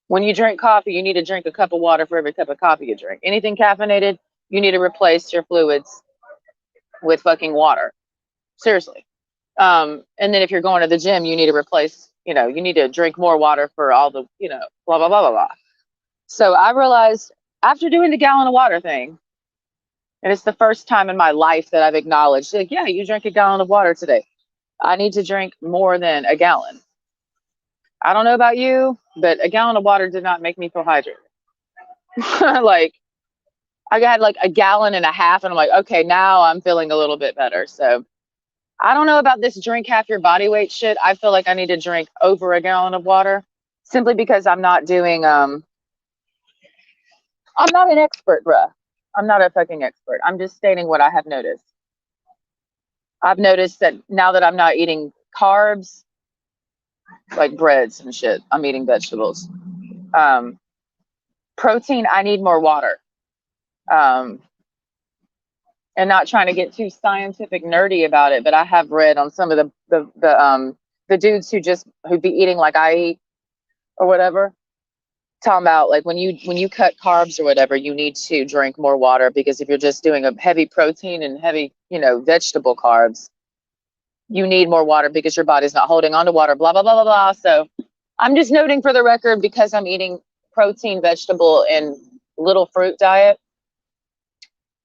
when you drink coffee, you need to drink a cup of water for every cup of coffee you drink. Anything caffeinated, you need to replace your fluids with fucking water. Seriously. And then if you're going to the gym, you need to replace, you need to drink more water for all the, blah, blah, blah, blah, blah. So I realized after doing the gallon of water thing, and it's the first time in my life that I've acknowledged, like, yeah, you drank a gallon of water today. I need to drink more than a gallon. I don't know about you, but a gallon of water did not make me feel hydrated. Like, I got like a gallon and a half, and I'm like, okay, now I'm feeling a little bit better. So I don't know about this drink half your body weight shit. I feel like I need to drink over a gallon of water simply because I'm not doing I'm not an expert, bruh. I'm not a fucking expert. I'm just stating what I have noticed. I've noticed that now that I'm not eating carbs, like breads and shit, I'm eating vegetables. Um, Protein, I need more water. Um, and not trying to get too scientific nerdy about it, but I have read on some of the dudes who be eating like I eat or whatever, talking about like when you cut carbs or whatever, you need to drink more water because if you're just doing a heavy protein and heavy, vegetable carbs, you need more water because your body's not holding on to water, blah, blah, blah, blah, blah. So I'm just noting for the record because I'm eating protein, vegetable, and little fruit diet,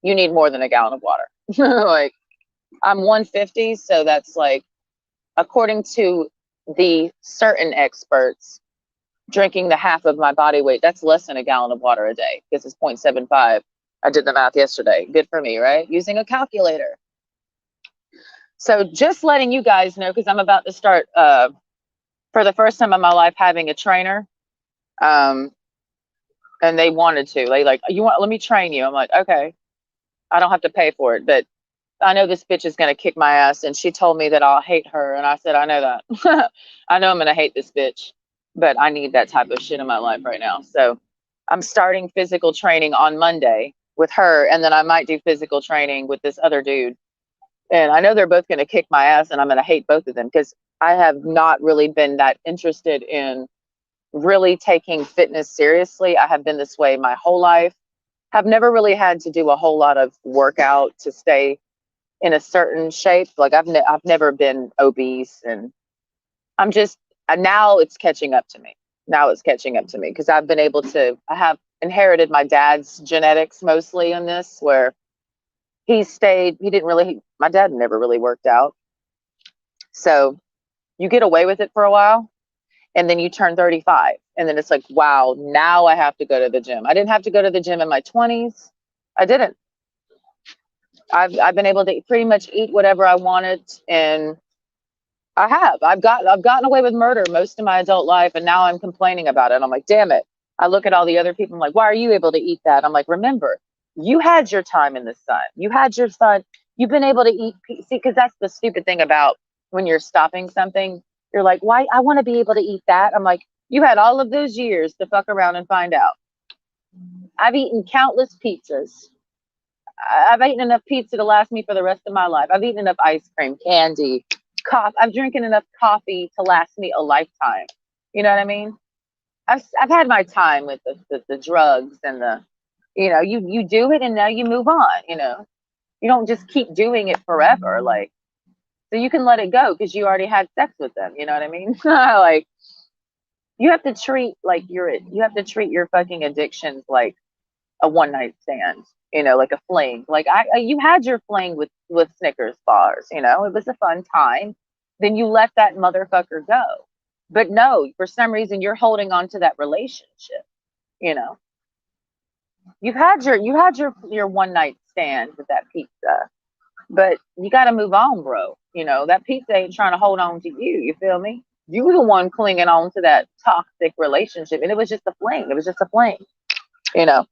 you need more than a gallon of water. Like I'm 150, so that's like, according to the certain experts, drinking the half of my body weight, that's less than a gallon of water a day because it's 0.75. I did the math yesterday. Good for me, right? Using a calculator. So just letting you guys know, because I'm about to start, for the first time in my life, having a trainer. And they wanted to. They like, let me train you. I'm like, okay, I don't have to pay for it, but I know this bitch is going to kick my ass. And she told me that I'll hate her. And I said, I know that. I know I'm going to hate this bitch, but I need that type of shit in my life right now. So I'm starting physical training on Monday with her. And then I might do physical training with this other dude. And I know they're both going to kick my ass and I'm going to hate both of them because I have not really been that interested in really taking fitness seriously. I have been this way my whole life. Have never really had to do a whole lot of workout to stay in a certain shape. Like I've never been obese, and I'm just now it's catching up to me. Now it's catching up to me because I have inherited my dad's genetics mostly in this, where my dad never really worked out. So you get away with it for a while and then you turn 35 and then it's like, wow, now I have to go to the gym. I didn't have to go to the gym in my 20s. I didn't. I've been able to pretty much eat whatever I wanted, and I've gotten away with murder most of my adult life, and now I'm complaining about it. I'm like, damn it. I look at all the other people, I'm like, why are you able to eat that? I'm like, remember, you had your time in the sun. You had your sun. You've been able to eat. See, because that's the stupid thing about when you're stopping something. You're like, why? I want to be able to eat that. I'm like, you had all of those years to fuck around and find out. I've eaten countless pizzas. I've eaten enough pizza to last me for the rest of my life. I've eaten enough ice cream, candy, coffee. I've drinking enough coffee to last me a lifetime. You know what I mean? I've had my time with the drugs and you do it and now you move on. You don't just keep doing it forever. Like, so you can let it go because you already had sex with them. You know what I mean? Like, you have to treat your fucking addictions like a one night stand, like a fling. Like you had your fling with Snickers bars, it was a fun time. Then you let that motherfucker go. But no, for some reason you're holding on to that relationship, you know. You had your one night stand with that pizza, but you got to move on, bro. That pizza ain't trying to hold on to you. You feel me? You were the one clinging on to that toxic relationship, and it was just a fling. It was just a fling, you know.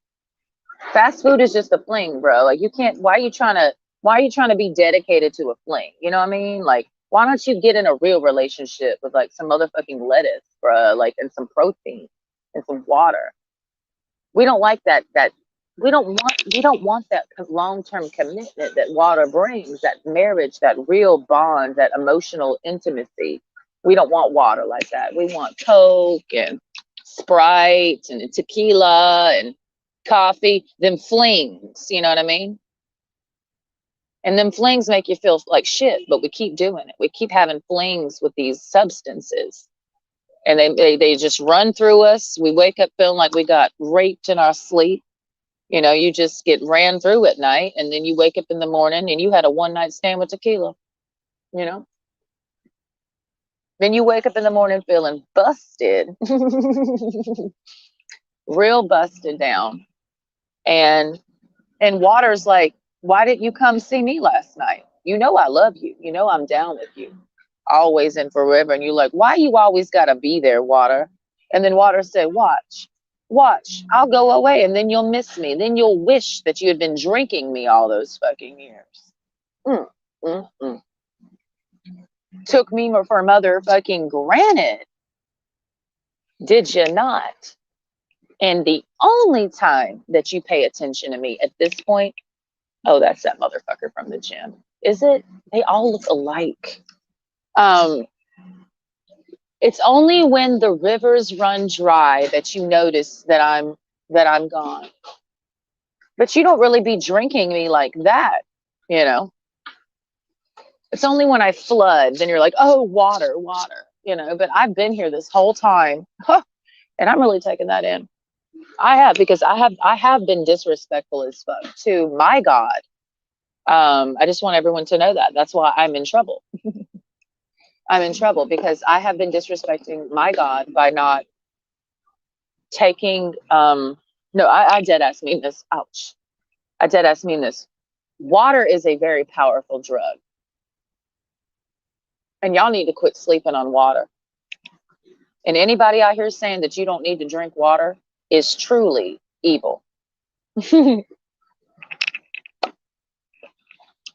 Fast food is just a fling, bro. Like you can't. Why are you trying to be dedicated to a fling? You know what I mean? Like, why don't you get in a real relationship with like some motherfucking lettuce, bro? Like, and some protein and some water. We don't like that. We don't want that long term commitment that water brings. That marriage, that real bond, that emotional intimacy. We don't want water like that. We want Coke and Sprite and tequila and coffee, them flings, you know what I mean? And them flings make you feel like shit, but we keep doing it. We keep having flings with these substances. And they just run through us. We wake up feeling like we got raped in our sleep. You just get ran through at night, and then you wake up in the morning and you had a one night stand with tequila, you know? Then you wake up in the morning feeling busted, real busted down. And water's like, why didn't you come see me last night? You know I love you. You know I'm down with you. Always and forever. And you're like, why you always gotta be there, Water? And then Water said, watch, watch, I'll go away and then you'll miss me. Then you'll wish that you had been drinking me all those fucking years. Mm, mm, mm. Took me for mother fucking granted. Did you not? And the only time that you pay attention to me at this point, oh, that's that motherfucker from the gym. Is it? They all look alike. It's only when the rivers run dry that you notice that I'm gone. But you don't really be drinking me like that, you know. It's only when I flood, then you're like, oh, water, water, you know. But I've been here this whole time, and I'm really taking that in. I have, because I have been disrespectful as fuck to my God. I just want everyone to know that. That's why I'm in trouble. I'm in trouble because I have been disrespecting my God by not taking, no, I dead ass mean this. Ouch. I dead ass mean this. Water is a very powerful drug. And y'all need to quit sleeping on water. And anybody out here saying that you don't need to drink water is truly evil.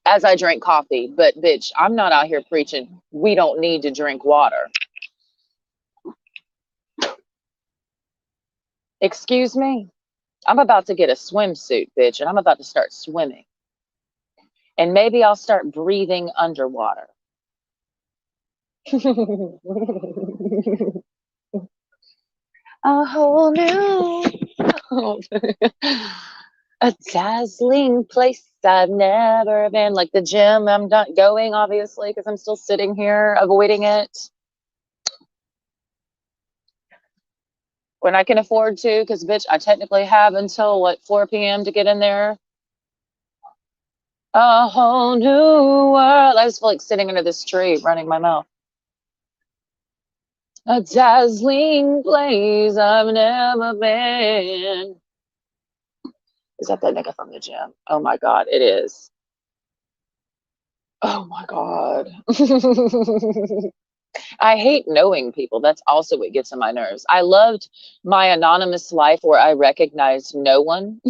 As I drink coffee, but bitch, I'm not out here preaching we don't need to drink water. Excuse me? I'm about to get a swimsuit, bitch, and I'm about to start swimming. And maybe I'll start breathing underwater. A whole new a dazzling place I've never been. Like the gym, I'm not going, obviously, because I'm still sitting here avoiding it. When I can afford to, because bitch, I technically have until what, 4 p.m. to get in there. A whole new world. I just feel like sitting under this tree, running my mouth. A dazzling place I've never been. Is that nigga from the gym? Oh my God, it is. Oh my God. I hate knowing people. That's also what gets on my nerves. I loved my anonymous life where I recognized no one.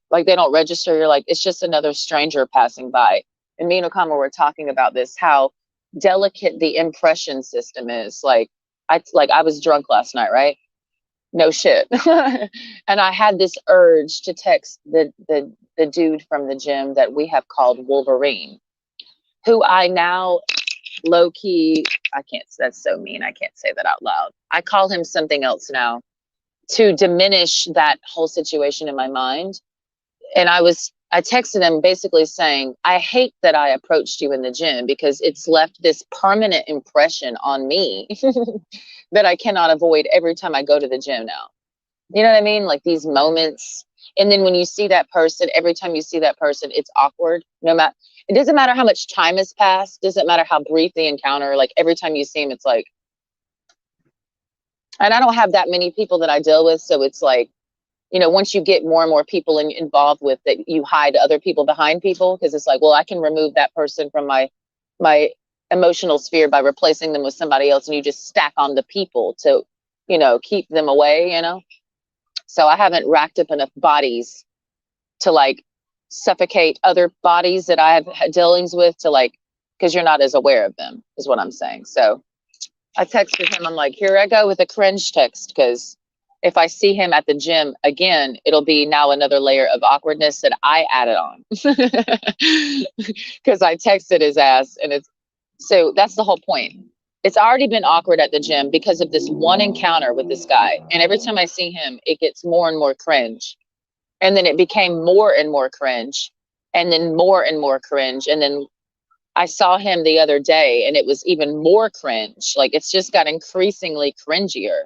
Like they don't register. You're like, it's just another stranger passing by. And me and Okama were talking about this, how delicate the impression system is. Like I was drunk last night, right? No shit. And I had this urge to text the dude from the gym that we have called Wolverine, who I now low key, I can't, that's so mean. I can't say that out loud. I call him something else now to diminish that whole situation in my mind. And I texted him basically saying, I hate that I approached you in the gym because it's left this permanent impression on me that I cannot avoid every time I go to the gym now. You know what I mean? Like these moments. And then when you see that person, every time you see that person, it's awkward. It doesn't matter how much time has passed. Doesn't matter how brief the encounter. Like every time you see him, it's like, and I don't have that many people that I deal with. So it's like, you know, once you get more and more people involved with that, you hide other people behind people. Cause it's like, well, I can remove that person from my emotional sphere by replacing them with somebody else. And you just stack on the people to, you know, keep them away, you know? So I haven't racked up enough bodies to like suffocate other bodies that I have had dealings with to like, because you're not as aware of them is what I'm saying. So I texted him. I'm like, here I go with a cringe text, because if I see him at the gym again, it'll be now another layer of awkwardness that I added on because I texted his ass. And so that's the whole point. It's already been awkward at the gym because of this one encounter with this guy. And every time I see him, it gets more and more cringe. And then it became more and more cringe, and then more and more cringe. And then I saw him the other day and it was even more cringe. Like it's just got increasingly cringier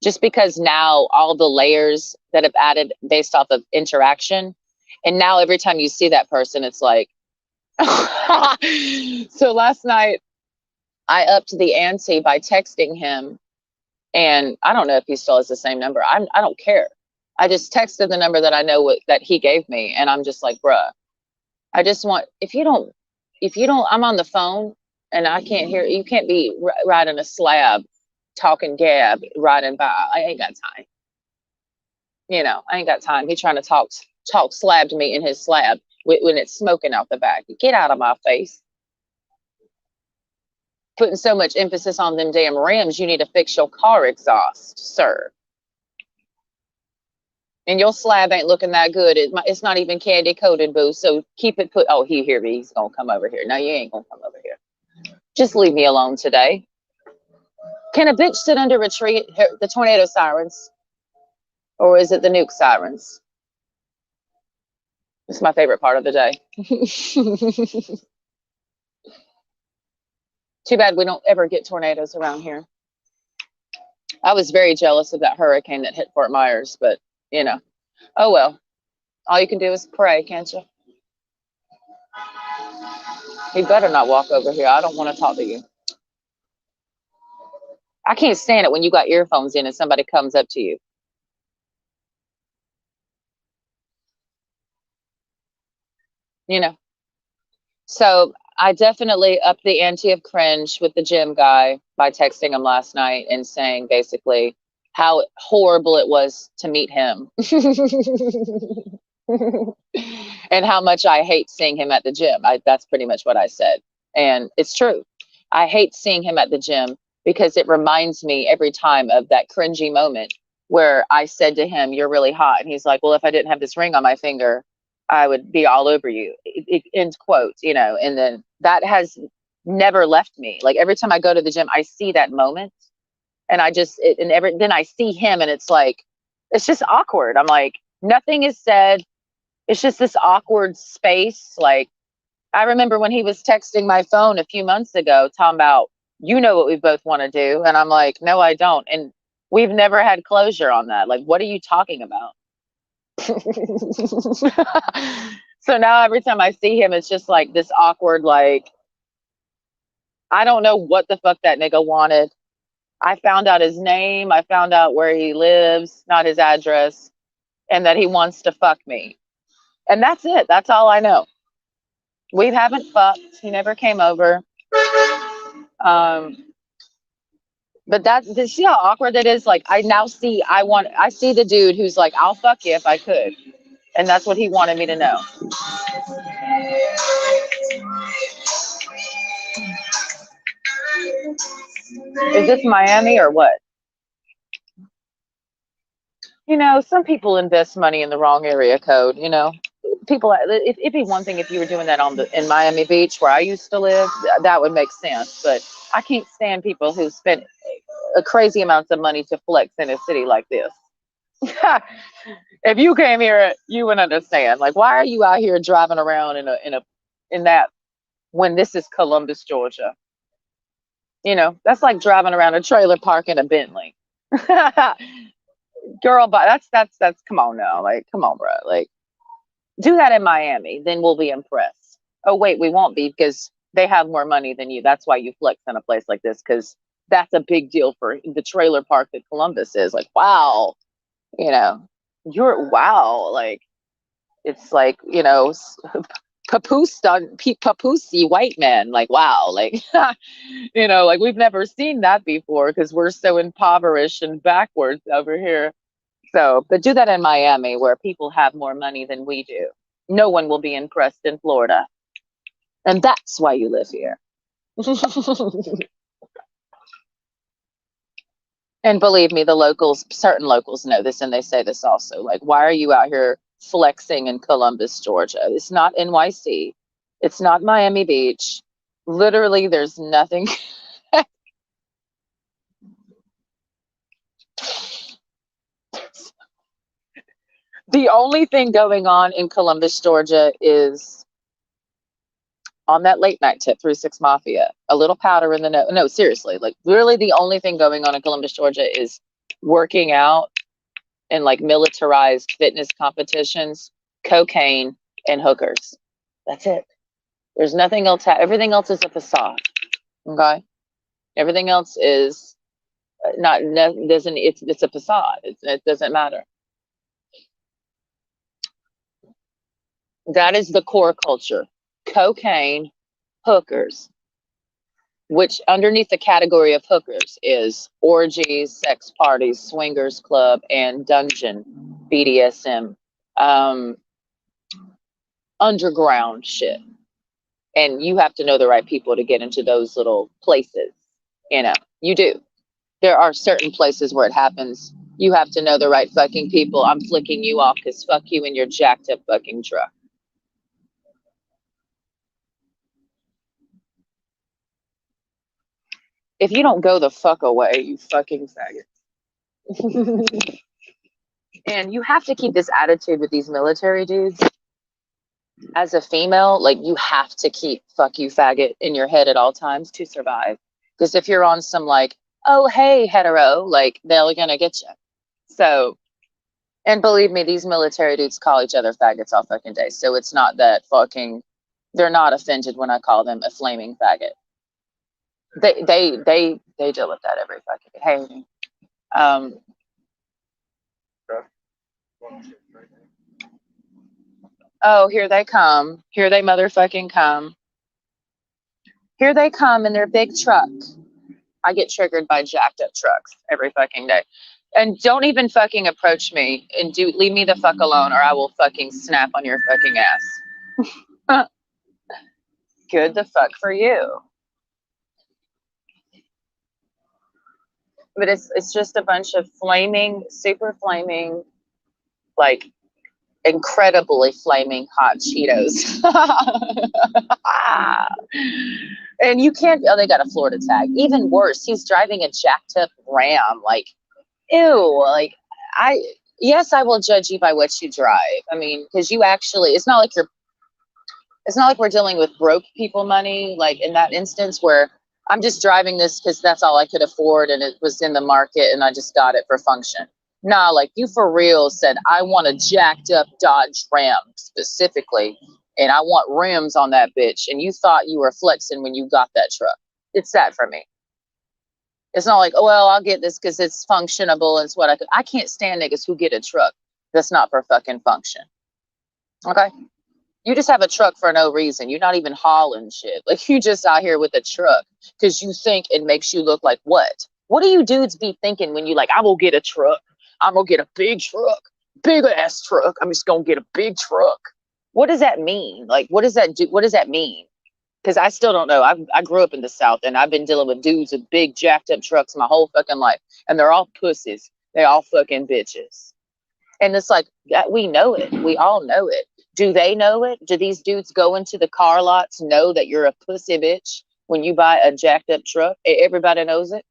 just because now all the layers that have added based off of interaction. And now every time you see that person, it's like, so last night I upped the ante by texting him, and I don't know if he still has the same number. I don't care. I just texted the number that I know that he gave me. And I'm just like, bruh, I just want, if you don't, if you don't, I'm on the phone and I can't hear, you can't be riding a slab, talking gab, riding by. I ain't got time. I ain't got time. He trying to talk slab to me in his slab when it's smoking out the back. Get out of my face. Putting so much emphasis on them damn rims, you need to fix your car exhaust, sir. And your slab ain't looking that good. It's not even candy coated, boo. So keep it put. Oh, he here. He's gonna come over here. No, you ain't gonna come over here. Just leave me alone today. Can a bitch sit under a tree? The tornado sirens, or is it the nuke sirens? It's my favorite part of the day. Too bad we don't ever get tornadoes around here. I was very jealous of that hurricane that hit Fort Myers, but oh well. All you can do is pray, can't you? You better not walk over here. I don't want to talk to you. I can't stand it when you got earphones in and somebody comes up to you. So I definitely upped the ante of cringe with the gym guy by texting him last night and saying basically how horrible it was to meet him. And how much I hate seeing him at the gym. That's pretty much what I said. And it's true. I hate seeing him at the gym because it reminds me every time of that cringy moment where I said to him, "You're really hot." And he's like, "Well, if I didn't have this ring on my finger, I would be all over you." End quote, and then that has never left me. Like every time I go to the gym, I see that moment and then I see him and it's just awkward. I'm like, nothing is said. It's just this awkward space. Like, I remember when he was texting my phone a few months ago, talking about, what we both want to do. And I'm like, no, I don't. And we've never had closure on that. Like, what are you talking about? So now every time I see him, it's just like this awkward, like, I don't know what the fuck that nigga wanted. I found out his name. I found out where he lives, not his address, and that he wants to fuck me. And that's it. That's all I know. We haven't fucked. He never came over. But see how awkward that is? Like, I now see, I see the dude who's like, I'll fuck you if I could. And that's what he wanted me to know. Is this Miami or what? Some people invest money in the wrong area code, people, it'd be one thing if you were doing that in Miami Beach where I used to live, that would make sense. But I can't stand people who spend a crazy amounts of money to flex in a city like this. If you came here, you would understand. Like, why are you out here driving around in that when this is Columbus, Georgia? That's like driving around a trailer park in a Bentley. Girl, but that's come on now. Like, come on, bro. Like, do that in Miami, then we'll be impressed. Oh, wait, we won't be because they have more money than you. That's why you flex in a place like this, because that's a big deal for the trailer park that Columbus is. Like, wow, you're wow. Like, it's like, papoosy white man. Like, wow. Like, like we've never seen that before because we're so impoverished and backwards over here. So, but do that in Miami where people have more money than we do. No one will be impressed in Florida. And that's why you live here. And believe me, certain locals know this and they say this also. Like, why are you out here flexing in Columbus, Georgia? It's not NYC. It's not Miami Beach. Literally, there's nothing. The only thing going on in Columbus, Georgia is on that late night tip, 3-6 Mafia, a little powder in the nose. No, seriously, like really the only thing going on in Columbus, Georgia is working out and like militarized fitness competitions, cocaine, and hookers. That's it. There's nothing else. Everything else is a facade. Okay. Everything else is it's a facade. It doesn't matter. That is the core culture. Cocaine, hookers, which underneath the category of hookers is orgies, sex parties, swingers club, and dungeon BDSM, um, underground shit. And you have to know the right people to get into those little places. You know, you do. There are certain places where it happens. You have to know the right fucking people. I'm flicking you off because fuck you and your jacked up fucking truck. If you don't go the fuck away, you fucking faggot. And you have to keep this attitude with these military dudes. As a female, like you have to keep fuck you faggot in your head at all times to survive. Because if you're on some like, oh hey hetero, like they're gonna get you. So, and believe me, these military dudes call each other faggots all fucking day. So it's not that fucking they're not offended when I call them a flaming faggot. They deal with that every fucking hey. Oh, here they come. Here they motherfucking come. Here they come in their big truck. I get triggered by jacked up trucks every fucking day. And don't even fucking approach me and leave me the fuck alone or I will fucking snap on your fucking ass. Good the fuck for you. But it's just a bunch of flaming, super flaming, like incredibly flaming hot Cheetos. And you can't, oh, they got a Florida tag. Even worse, he's driving a jacked up Ram. Like, ew, like, yes, I will judge you by what you drive. I mean, because you actually, it's not like we're dealing with broke people money, like in that instance where I'm just driving this because that's all I could afford and it was in the market and I just got it for function. Nah, like you for real said, I want a jacked up Dodge Ram specifically, and I want rims on that bitch. And you thought you were flexing when you got that truck. It's that for me. It's not like, oh, well, I'll get this because it's functionable. And it's what I can't stand niggas who get a truck that's not for fucking function. Okay? You just have a truck for no reason. You're not even hauling shit. Like you just out here with a truck because you think it makes you look like what? What do you dudes be thinking when you like, I'm gonna get a truck. I'm gonna get a big truck, big ass truck. I'm just gonna get a big truck. What does that mean? Like, what does that do? What does that mean? Because I still don't know. I grew up in the South and I've been dealing with dudes with big jacked up trucks my whole fucking life. And they're all pussies. They're all fucking bitches. And it's like, we know it. We all know it. Do they know it? Do these dudes go into the car lots know that you're a pussy bitch when you buy a jacked up truck? Everybody knows it.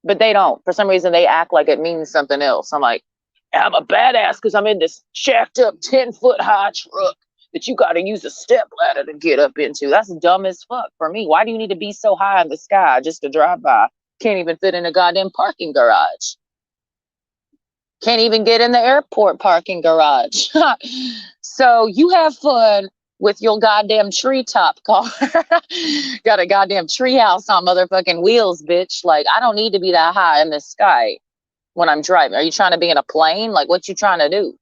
But they don't. For some reason, they act like it means something else. I'm like, I'm a badass because I'm in this jacked up 10-foot high truck that you got to use a step ladder to get up into. That's dumb as fuck for me. Why do you need to be so high in the sky just to drive by? Can't even fit in a goddamn parking garage. Can't even get in the airport parking garage. So you have fun with your goddamn treetop car. Got a goddamn treehouse on motherfucking wheels, bitch. Like, I don't need to be that high in the sky when I'm driving. Are you trying to be in a plane? Like, what you trying to do?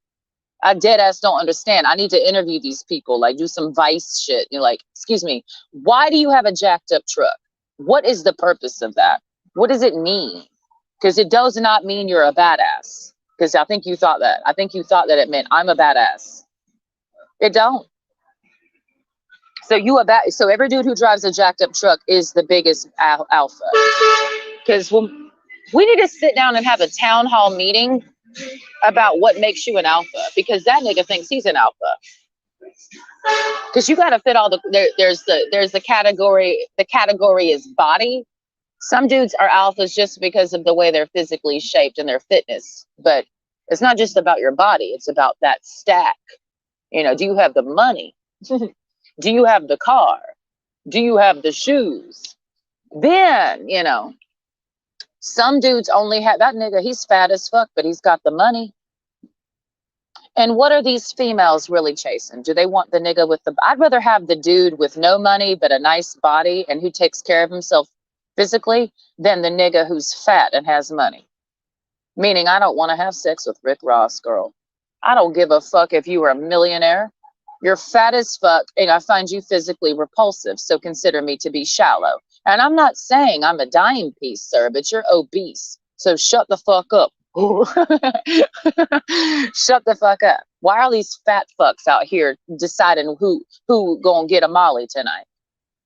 I dead ass don't understand. I need to interview these people, like do some Vice shit. You're like, excuse me, why do you have a jacked up truck? What is the purpose of that? What does it mean? Because it does not mean you're a badass. Because I think you thought that. I think you thought that it meant I'm a badass. It don't. So every dude who drives a jacked up truck is the biggest alpha. Because we need to sit down and have a town hall meeting about what makes you an alpha. Because that nigga thinks he's an alpha. Because you got to fit all there's the category. The category is body. Some dudes are alphas just because of the way they're physically shaped and their fitness. But it's not just about your body. It's about that stack. You know, do you have the money? Do you have the car? Do you have the shoes? Then, you know, some dudes only have that nigga. He's fat as fuck, but he's got the money. And what are these females really chasing? Do they want the nigga with the, I'd rather have the dude with no money, but a nice body and who takes care of himself physically than the nigga who's fat and has money. Meaning I don't want to have sex with Rick Ross, girl. I don't give a fuck if you were a millionaire. You're fat as fuck, and I find you physically repulsive, so consider me to be shallow. And I'm not saying I'm a dime piece, sir, but you're obese. So shut the fuck up. Shut the fuck up. Why are these fat fucks out here deciding who gonna get a molly tonight?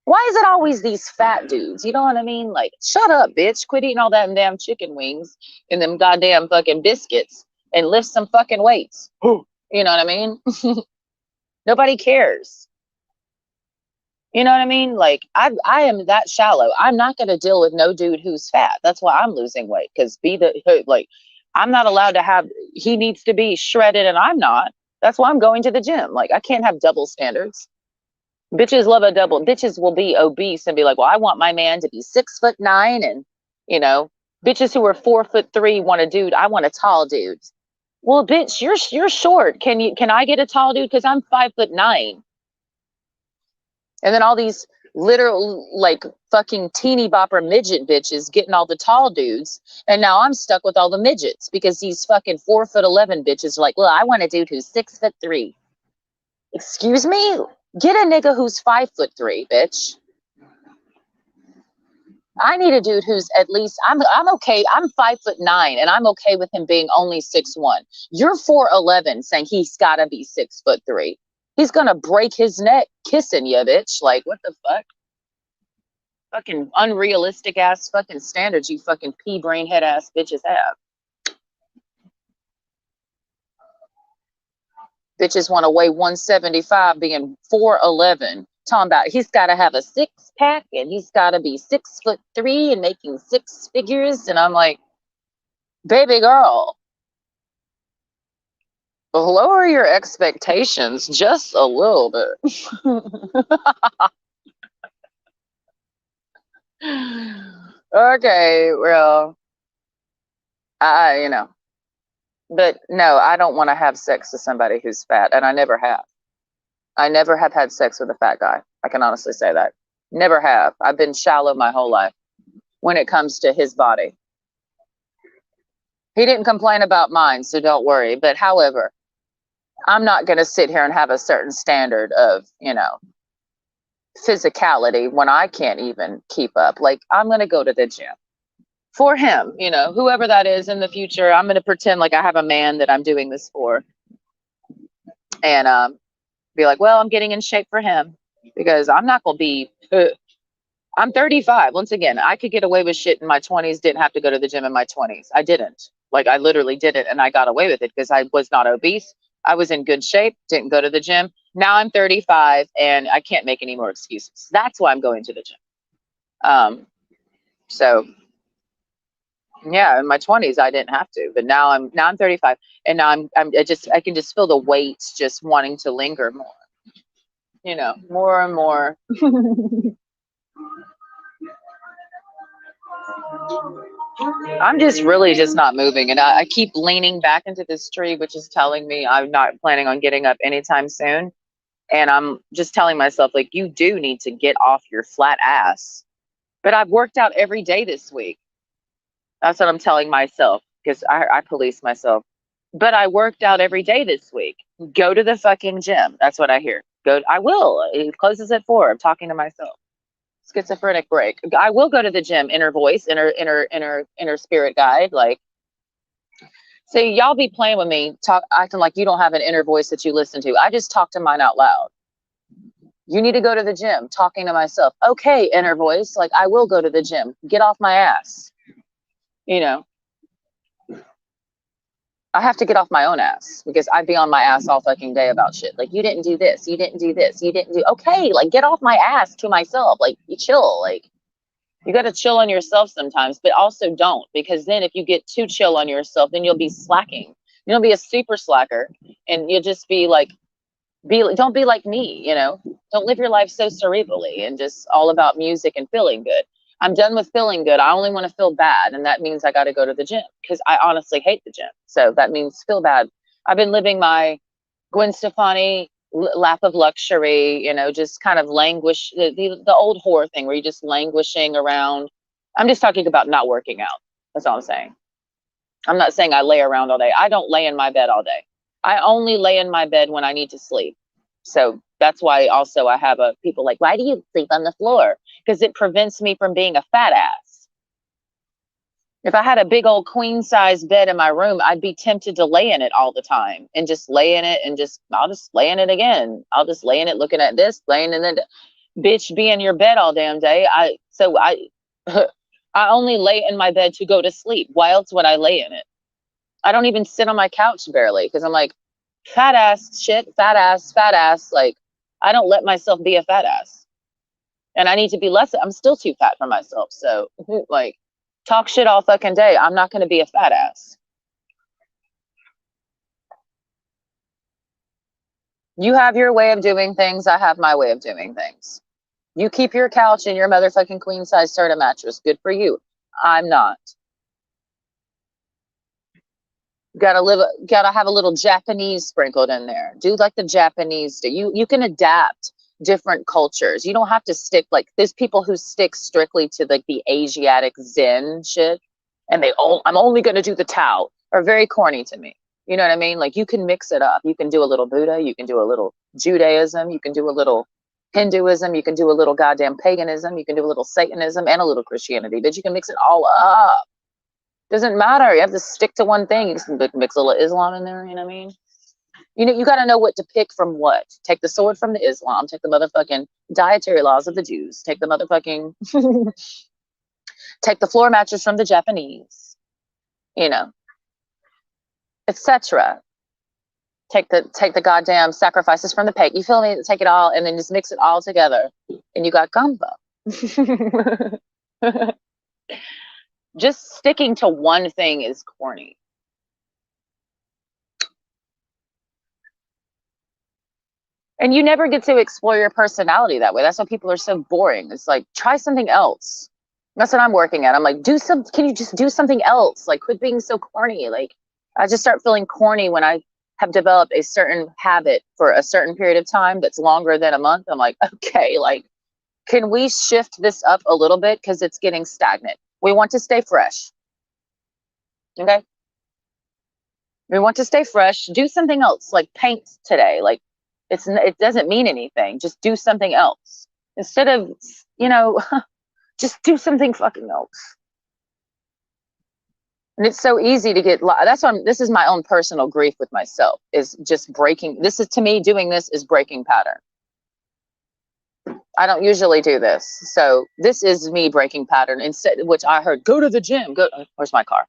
Why is it always these fat dudes? You know what I mean? Like, shut up, bitch. Quit eating all that damn chicken wings and them goddamn fucking biscuits and lift some fucking weights. You know what I mean? Nobody cares. You know what I mean? Like, I am that shallow. I'm not going to deal with no dude who's fat. That's why I'm losing weight. Because I'm not allowed to have, he needs to be shredded and I'm not. That's why I'm going to the gym. Like, I can't have double standards. Bitches love a double. Bitches will be obese and be like, well, I want my man to be 6'9" and, you know, bitches who are 4'3" want a dude. I want a tall dude. Well, bitch, you're short. Can I get a tall dude? Because I'm 5'9". And then all these literal like fucking teeny bopper midget bitches getting all the tall dudes, and now I'm stuck with all the midgets because these fucking 4'11" bitches are like, well, I want a dude who's 6'3". Excuse me? Get a nigga who's 5'3", bitch. I need a dude who's at least I'm okay. I'm 5'9" and I'm okay with him being only 6'1". You're 4'11" saying he's gotta be 6'3". He's gonna break his neck kissing you, bitch. Like, what the fuck? Fucking unrealistic ass fucking standards you fucking pea brain head ass bitches have. Bitches want to weigh 175 being 4'11". Talking about he's got to have a 6-pack and he's got to be 6'3" and making 6 figures. And I'm like, baby girl, lower your expectations just a little bit. Okay, well, you know, but no, I don't want to have sex with somebody who's fat, and I never have. I never have had sex with a fat guy. I can honestly say that. Never have. I've been shallow my whole life when it comes to his body. He didn't complain about mine, so don't worry. But however, I'm not going to sit here and have a certain standard of, you know, physicality when I can't even keep up. Like, I'm going to go to the gym for him, you know, whoever that is in the future. I'm going to pretend like I have a man that I'm doing this for, and be like, well, I'm getting in shape for him because I'm not going to be. I'm 35. Once again, I could get away with shit in my 20s. Didn't have to go to the gym in my 20s. I didn't. Like, I literally did it, and I got away with it because I was not obese. I was in good shape. Didn't go to the gym. Now I'm 35, and I can't make any more excuses. That's why I'm going to the gym. So yeah, in my 20s I didn't have to, but now I'm 35, and now I can just feel the weight just wanting to linger more. You know, more and more. I'm just really just not moving, and I keep leaning back into this tree, which is telling me I'm not planning on getting up anytime soon. And I'm just telling myself, like, you do need to get off your flat ass. But I've worked out every day this week. That's what I'm telling myself because I police myself. But I worked out every day this week. Go to the fucking gym. That's what I hear. Go. I will. It closes at 4. I'm talking to myself. Schizophrenic break. I will go to the gym. Inner voice, inner spirit guide. Like, see, y'all be playing with me, acting like you don't have an inner voice that you listen to. I just talk to mine out loud. You need to go to the gym. Talking to myself. Okay, inner voice. Like, I will go to the gym. Get off my ass. You know, I have to get off my own ass because I'd be on my ass all fucking day about shit. Like, you didn't do this. You didn't do this. You didn't do. Okay, like, get off my ass to myself. Like, you chill. Like, you got to chill on yourself sometimes, but also don't, because then if you get too chill on yourself, then you'll be slacking. You'll be a super slacker, and you'll just be like, don't be like me, you know? Don't live your life so cerebrally and just all about music and feeling good. I'm done with feeling good. I only want to feel bad, and that means I got to go to the gym because I honestly hate the gym. So that means feel bad. I've been living my Gwen Stefani lap of luxury, you know, just kind of languish, the old whore thing where you're just languishing around. I'm just talking about not working out. That's all I'm saying. I'm not saying I lay around all day. I don't lay in my bed all day. I only lay in my bed when I need to sleep. So that's why also I have a people like, why do you sleep on the floor? Because it prevents me from being a fat ass. If I had a big old queen size bed in my room, I'd be tempted to lay in it all the time and just lay in it and I'll just lay in it again. I'll just lay in it looking at this, laying in it. Bitch, be in your bed all damn day. I only lay in my bed to go to sleep. Why else would I lay in it? I don't even sit on my couch barely because I'm like, fat ass shit, fat ass, fat ass. Like, I don't let myself be a fat ass. And I need to be less. I'm still too fat for myself. So, like, talk shit all fucking day. I'm not going to be a fat ass. You have your way of doing things. I have my way of doing things. You keep your couch and your motherfucking queen size Serta mattress. Good for you. I'm not. Gotta have a little Japanese sprinkled in there. Do like the Japanese do. You can adapt different cultures. You don't have to stick like there's people who stick strictly to like the Asiatic Zen shit, and I'm only gonna do the Tao are very corny to me. You know what I mean? Like you can mix it up. You can do a little Buddha, you can do a little Judaism, you can do a little Hinduism, you can do a little goddamn paganism, you can do a little Satanism and a little Christianity, but you can mix it all up. Doesn't matter. You have to stick to one thing. You can mix a little Islam in there. You know what I mean? You got to know what to pick from what. Take the sword from the Islam. Take the motherfucking dietary laws of the Jews. Take the motherfucking take the floor mattress from the Japanese. You know, etc. Take the goddamn sacrifices from the pagan. You feel me? Take it all and then just mix it all together, and you got gumbo. Just sticking to one thing is corny. And you never get to explore your personality that way. That's why people are so boring. It's like, try something else. That's what I'm working at. I'm like, can you just do something else? Like, quit being so corny. Like, I just start feeling corny when I have developed a certain habit for a certain period of time that's longer than a month. I'm like, okay, like, can we shift this up a little bit? Because it's getting stagnant. We want to stay fresh. Okay. We want to stay fresh. Do something else, like paint today. Like, it doesn't mean anything. Just do something else instead of just do something fucking else. And it's so easy to get. That's why this is my own personal grief with myself. Is just breaking. This is to me doing this is breaking pattern. I don't usually do this, so this is me breaking pattern. Instead, which I heard, go to the gym. Go. Where's my car?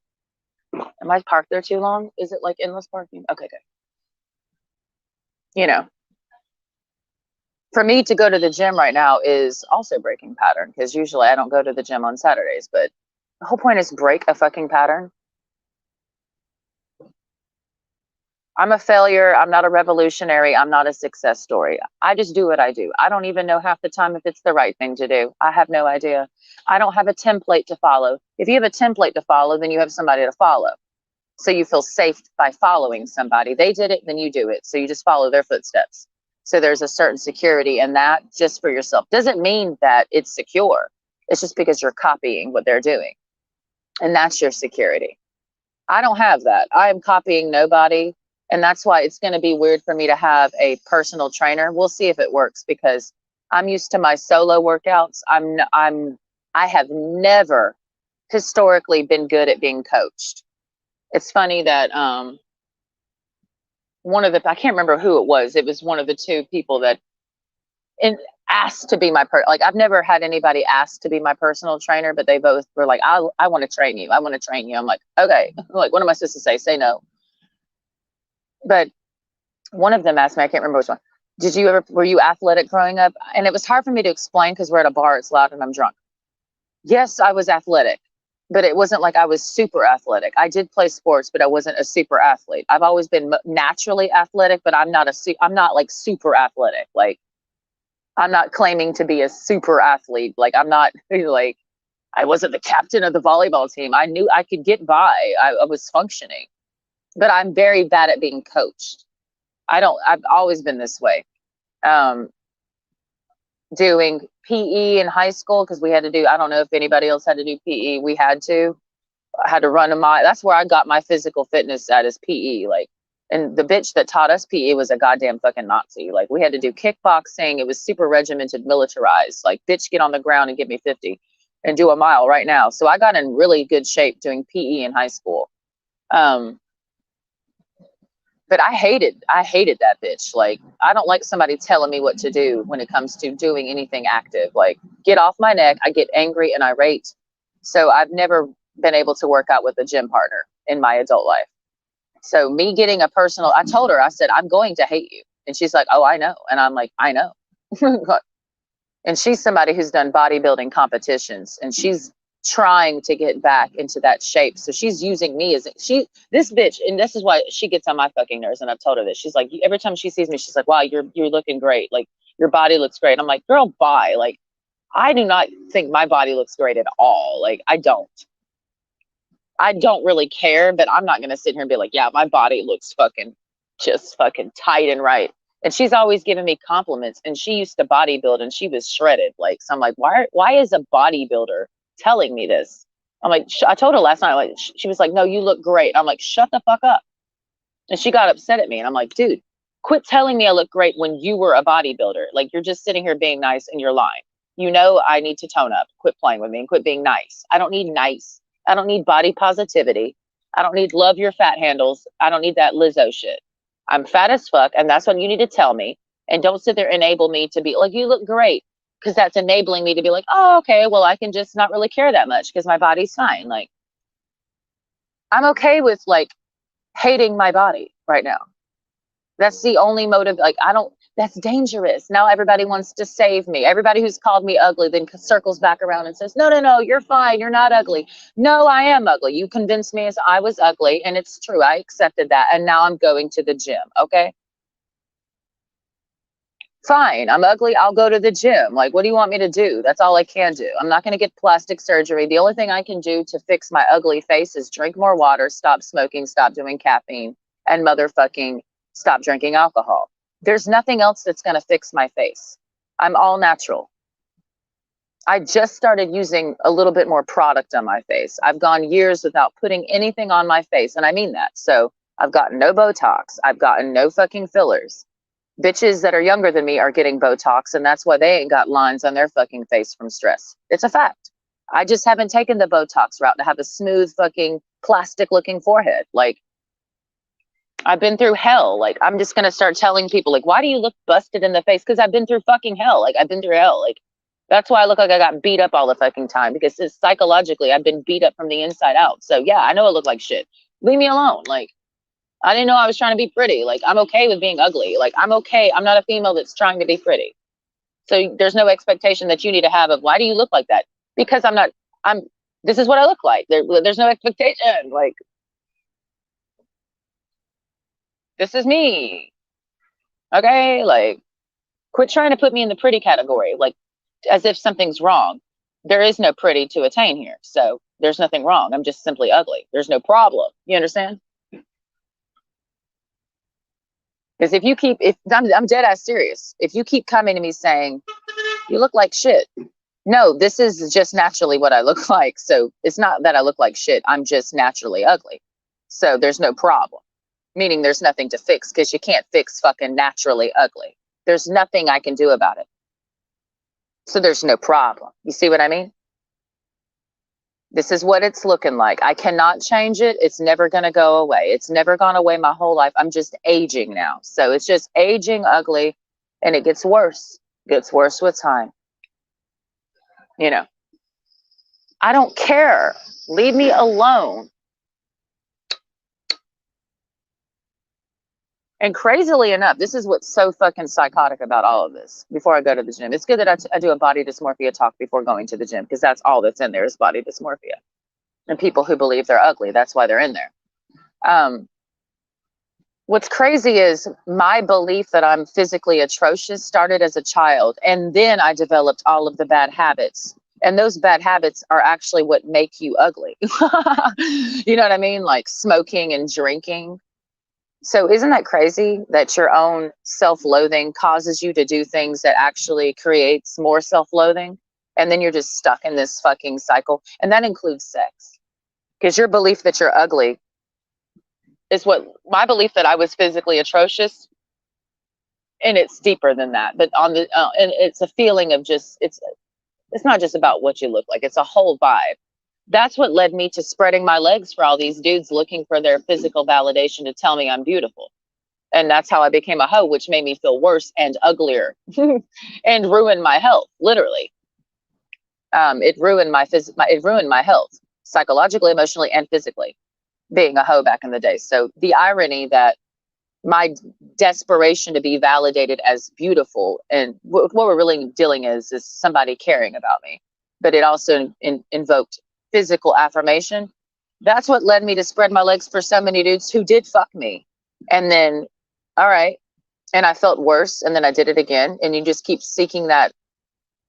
Am I parked there too long? Is it like endless parking? Okay, good. You know, for me to go to the gym right now is also breaking pattern because usually I don't go to the gym on Saturdays, but the whole point is break a fucking pattern. I'm a failure. I'm not a revolutionary. I'm not a success story. I just do what I do. I don't even know half the time if it's the right thing to do. I have no idea. I don't have a template to follow. If you have a template to follow, then you have somebody to follow. So you feel safe by following somebody. They did it, then you do it. So you just follow their footsteps. So there's a certain security in that just for yourself. Doesn't mean that it's secure. It's just because you're copying what they're doing. And that's your security. I don't have that. I am copying nobody. And that's why it's going to be weird for me to have a personal trainer. We'll see if it works because I'm used to my solo workouts. I have never historically been good at being coached. It's funny that I can't remember who it was. It was one of the two people that asked to be like I've never had anybody ask to be my personal trainer, but they both were like, I want to train you. I want to train you. I'm like, okay. Like, what am I supposed to say? Say no. But one of them asked me, I can't remember which one. Were you athletic growing up? And it was hard for me to explain because we're at a bar, it's loud and I'm drunk. Yes, I was athletic, but it wasn't like I was super athletic. I did play sports, but I wasn't a super athlete. I've always been naturally athletic, but I'm not like super athletic. Like, I'm not claiming to be a super athlete. Like, I'm not like, I wasn't the captain of the volleyball team. I knew I could get by. I was functioning, but I'm very bad at being coached. I've always been this way. Doing PE in high school because we had to do, I don't know if anybody else had to do PE. I had to run a mile. That's where I got my physical fitness at is PE. Like, And the bitch that taught us PE was a goddamn fucking Nazi. Like, we had to do kickboxing. It was super regimented, militarized. Like, bitch, get on the ground and give me 50 and do a mile right now. So I got in really good shape doing PE in high school. But I hated that bitch. Like, I don't like somebody telling me what to do when it comes to doing anything active. Like, get off my neck. I get angry and irate. So I've never been able to work out with a gym partner in my adult life. So me getting a personal, I told her, I said, I'm going to hate you. And she's like, oh, I know. And I'm like, I know. And she's somebody who's done bodybuilding competitions, and she's trying to get back into that shape. So she's using me as this bitch, and this is why she gets on my fucking nerves. And I've told her this. She's like, every time she sees me, she's like, wow, you're looking great. Like, your body looks great. I'm like, girl, bye. Like, I do not think my body looks great at all. Like, I don't really care, but I'm not going to sit here and be like, yeah, my body looks just fucking tight and right. And she's always giving me compliments, and she used to bodybuild and she was shredded. Like, so I'm like, why is a bodybuilder telling me this? I'm like, I told her last night, like, she was like, no, you look great. I'm like, shut the fuck up. And she got upset at me. And I'm like, dude, quit telling me I look great when you were a bodybuilder. Like, you're just sitting here being nice and you're lying. You know, I need to tone up, quit playing with me and quit being nice. I don't need nice. I don't need body positivity. I don't need love your fat handles. I don't need that Lizzo shit. I'm fat as fuck, and that's what you need to tell me. And don't sit there and enable me to be like, you look great, because that's enabling me to be like, oh, okay, well, I can just not really care that much because my body's fine. Like, I'm okay with like hating my body right now. That's the only motive. Like, that's dangerous. Now everybody wants to save me. Everybody who's called me ugly then circles back around and says, no, you're fine. You're not ugly. No, I am ugly. You convinced me as I was ugly, and it's true. I accepted that. And now I'm going to the gym. Okay. Fine. I'm ugly. I'll go to the gym. Like, what do you want me to do? That's all I can do. I'm not going to get plastic surgery. The only thing I can do to fix my ugly face is drink more water, stop smoking, stop doing caffeine, and motherfucking stop drinking alcohol. There's nothing else that's going to fix my face. I'm all natural. I just started using a little bit more product on my face. I've gone years without putting anything on my face, and I mean that. So I've gotten no Botox. I've gotten no fucking fillers. Bitches that are younger than me are getting Botox, and that's why they ain't got lines on their fucking face from stress. It's a fact. I just haven't taken the Botox route to have a smooth fucking plastic looking forehead. Like, I've been through hell. Like, I'm just going to start telling people, like, why do you look busted in the face? Because I've been through fucking hell. Like, I've been through hell. Like, that's why I look like I got beat up all the fucking time, because psychologically I've been beat up from the inside out. So yeah, I know I look like shit. Leave me alone. Like, I didn't know I was trying to be pretty. Like, I'm okay with being ugly. Like, I'm okay. I'm not a female that's trying to be pretty. So there's no expectation that you need to have of, why do you look like that? Because this is what I look like. There's no expectation. Like, this is me. Okay. Like, quit trying to put me in the pretty category. Like, as if something's wrong. There is no pretty to attain here. So there's nothing wrong. I'm just simply ugly. There's no problem. You understand? Because if I'm dead ass serious, if you keep coming to me saying, you look like shit. No, this is just naturally what I look like. So it's not that I look like shit. I'm just naturally ugly. So there's no problem. Meaning there's nothing to fix, because you can't fix fucking naturally ugly. There's nothing I can do about it. So there's no problem. You see what I mean? This is what it's looking like. I cannot change it. It's never going to go away. It's never gone away my whole life. I'm just aging now. So it's just aging ugly, and it gets worse. It gets worse with time. You know, I don't care. Leave me alone. And crazily enough, this is what's so fucking psychotic about all of this. Before I go to the gym, it's good that I do a body dysmorphia talk before going to the gym, because that's all that's in there is body dysmorphia. And people who believe they're ugly, that's why they're in there. What's crazy is my belief that I'm physically atrocious started as a child, and then I developed all of the bad habits. And those bad habits are actually what make you ugly. You know what I mean? Like smoking and drinking. So isn't that crazy that your own self-loathing causes you to do things that actually creates more self-loathing? And then you're just stuck in this fucking cycle. And that includes sex. Because your belief that you're ugly is what my belief that I was physically atrocious, and it's deeper than that. But on the and it's a feeling of just it's not just about what you look like. It's a whole vibe. That's what led me to spreading my legs for all these dudes looking for their physical validation to tell me I'm beautiful. And that's how I became a hoe, which made me feel worse and uglier and ruined my health, literally. It ruined it ruined my health, psychologically, emotionally, and physically, being a hoe back in the day. So the irony that my desperation to be validated as beautiful, and what we're really dealing is somebody caring about me, but it also invoked physical affirmation. That's what led me to spread my legs for so many dudes who did fuck me. And then, all right, and I felt worse, and then I did it again, and you just keep seeking that,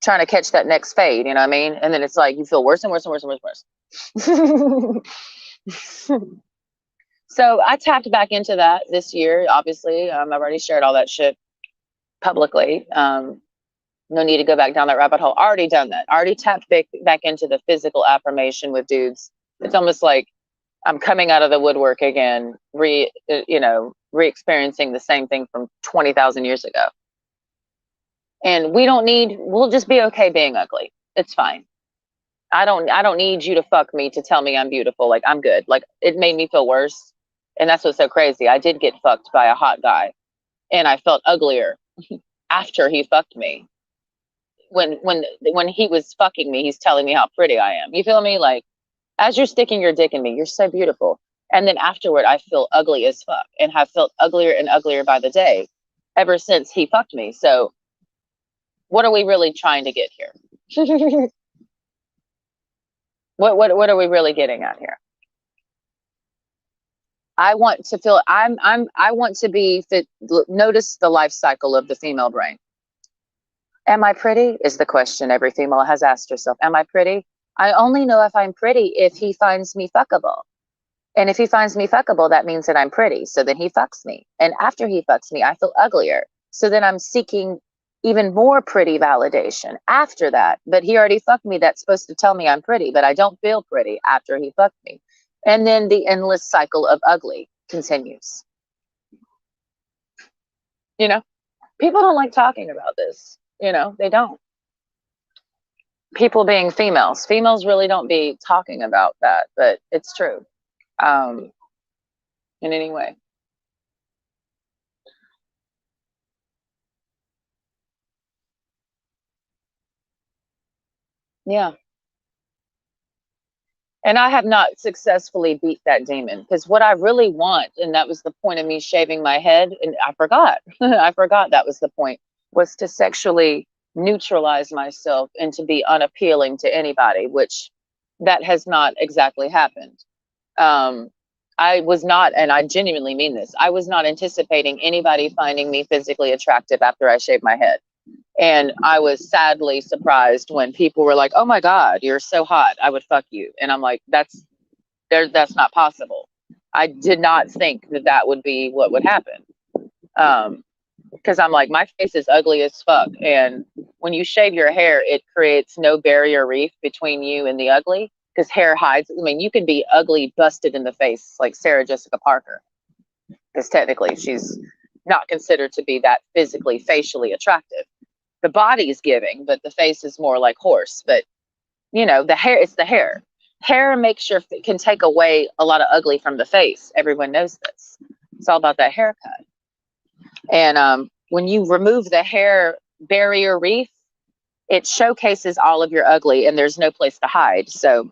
trying to catch that next fade, you know what I mean? And then it's like you feel worse and worse and worse and worse and worse. So I tapped back into that this year. Obviously, I've already shared all that shit publicly. No need to go back down that rabbit hole. Already done that. Already tapped back into the physical affirmation with dudes. It's almost like I'm coming out of the woodwork again, re-experiencing the same thing from 20,000 years ago. And we'll just be okay being ugly. It's fine. I don't need you to fuck me to tell me I'm beautiful. Like, I'm good. Like, it made me feel worse. And that's what's so crazy. I did get fucked by a hot guy, and I felt uglier after he fucked me. When he was fucking me, he's telling me how pretty I am. You feel me? Like, as you're sticking your dick in me, you're so beautiful. And then afterward, I feel ugly as fuck, and have felt uglier and uglier by the day ever since he fucked me. So what are we really trying to get here? What are we really getting at here? I want to feel I want to be fit. Notice the life cycle of the female brain. Am I pretty? Is the question every female has asked herself. Am I pretty? I only know if I'm pretty if he finds me fuckable. And if he finds me fuckable, that means that I'm pretty. So then he fucks me. And after he fucks me, I feel uglier. So then I'm seeking even more pretty validation after that. But he already fucked me. That's supposed to tell me I'm pretty, but I don't feel pretty after he fucked me. And then the endless cycle of ugly continues. You know, people don't like talking about this. You know, they don't. People being females really don't be talking about that, but it's true. In any way. Yeah. And I have not successfully beat that demon, because what I really want, and that was the point of me shaving my head, and I forgot, I forgot that was the point, was to sexually neutralize myself and to be unappealing to anybody, which that has not exactly happened. Um, I was not, and I genuinely mean this, I was not anticipating anybody finding me physically attractive after I shaved my head. And I was sadly surprised when people were like, "Oh my God, you're so hot. I would fuck you." And I'm like, that's not possible. I did not think that that would be what would happen. Because I'm like, my face is ugly as fuck. And when you shave your hair, it creates no barrier reef between you and the ugly, because hair hides. I mean, you can be ugly, busted in the face, like Sarah Jessica Parker, because technically she's not considered to be that physically, facially attractive. The body's giving, but the face is more like horse. But you know, the hair, it's the hair. Hair makes can take away a lot of ugly from the face. Everyone knows this. It's all about that haircut. And when you remove the hair barrier reef, it showcases all of your ugly, and there's no place to hide. So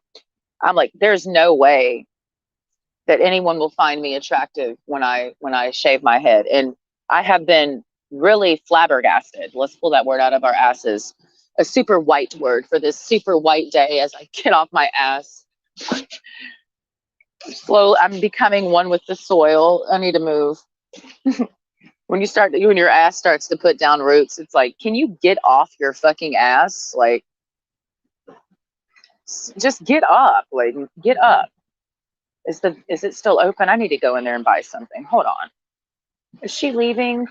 I'm like, there's no way that anyone will find me attractive when I shave my head. And I have been really flabbergasted. Let's pull that word out of our asses. A super white word for this super white day as I get off my ass. Slowly, I'm becoming one with the soil. I need to move. When your ass starts to put down roots, it's like, can you get off your fucking ass? Like, just get up. Like, get up. Is it still open? I need to go in there and buy something. Hold on. Is she leaving?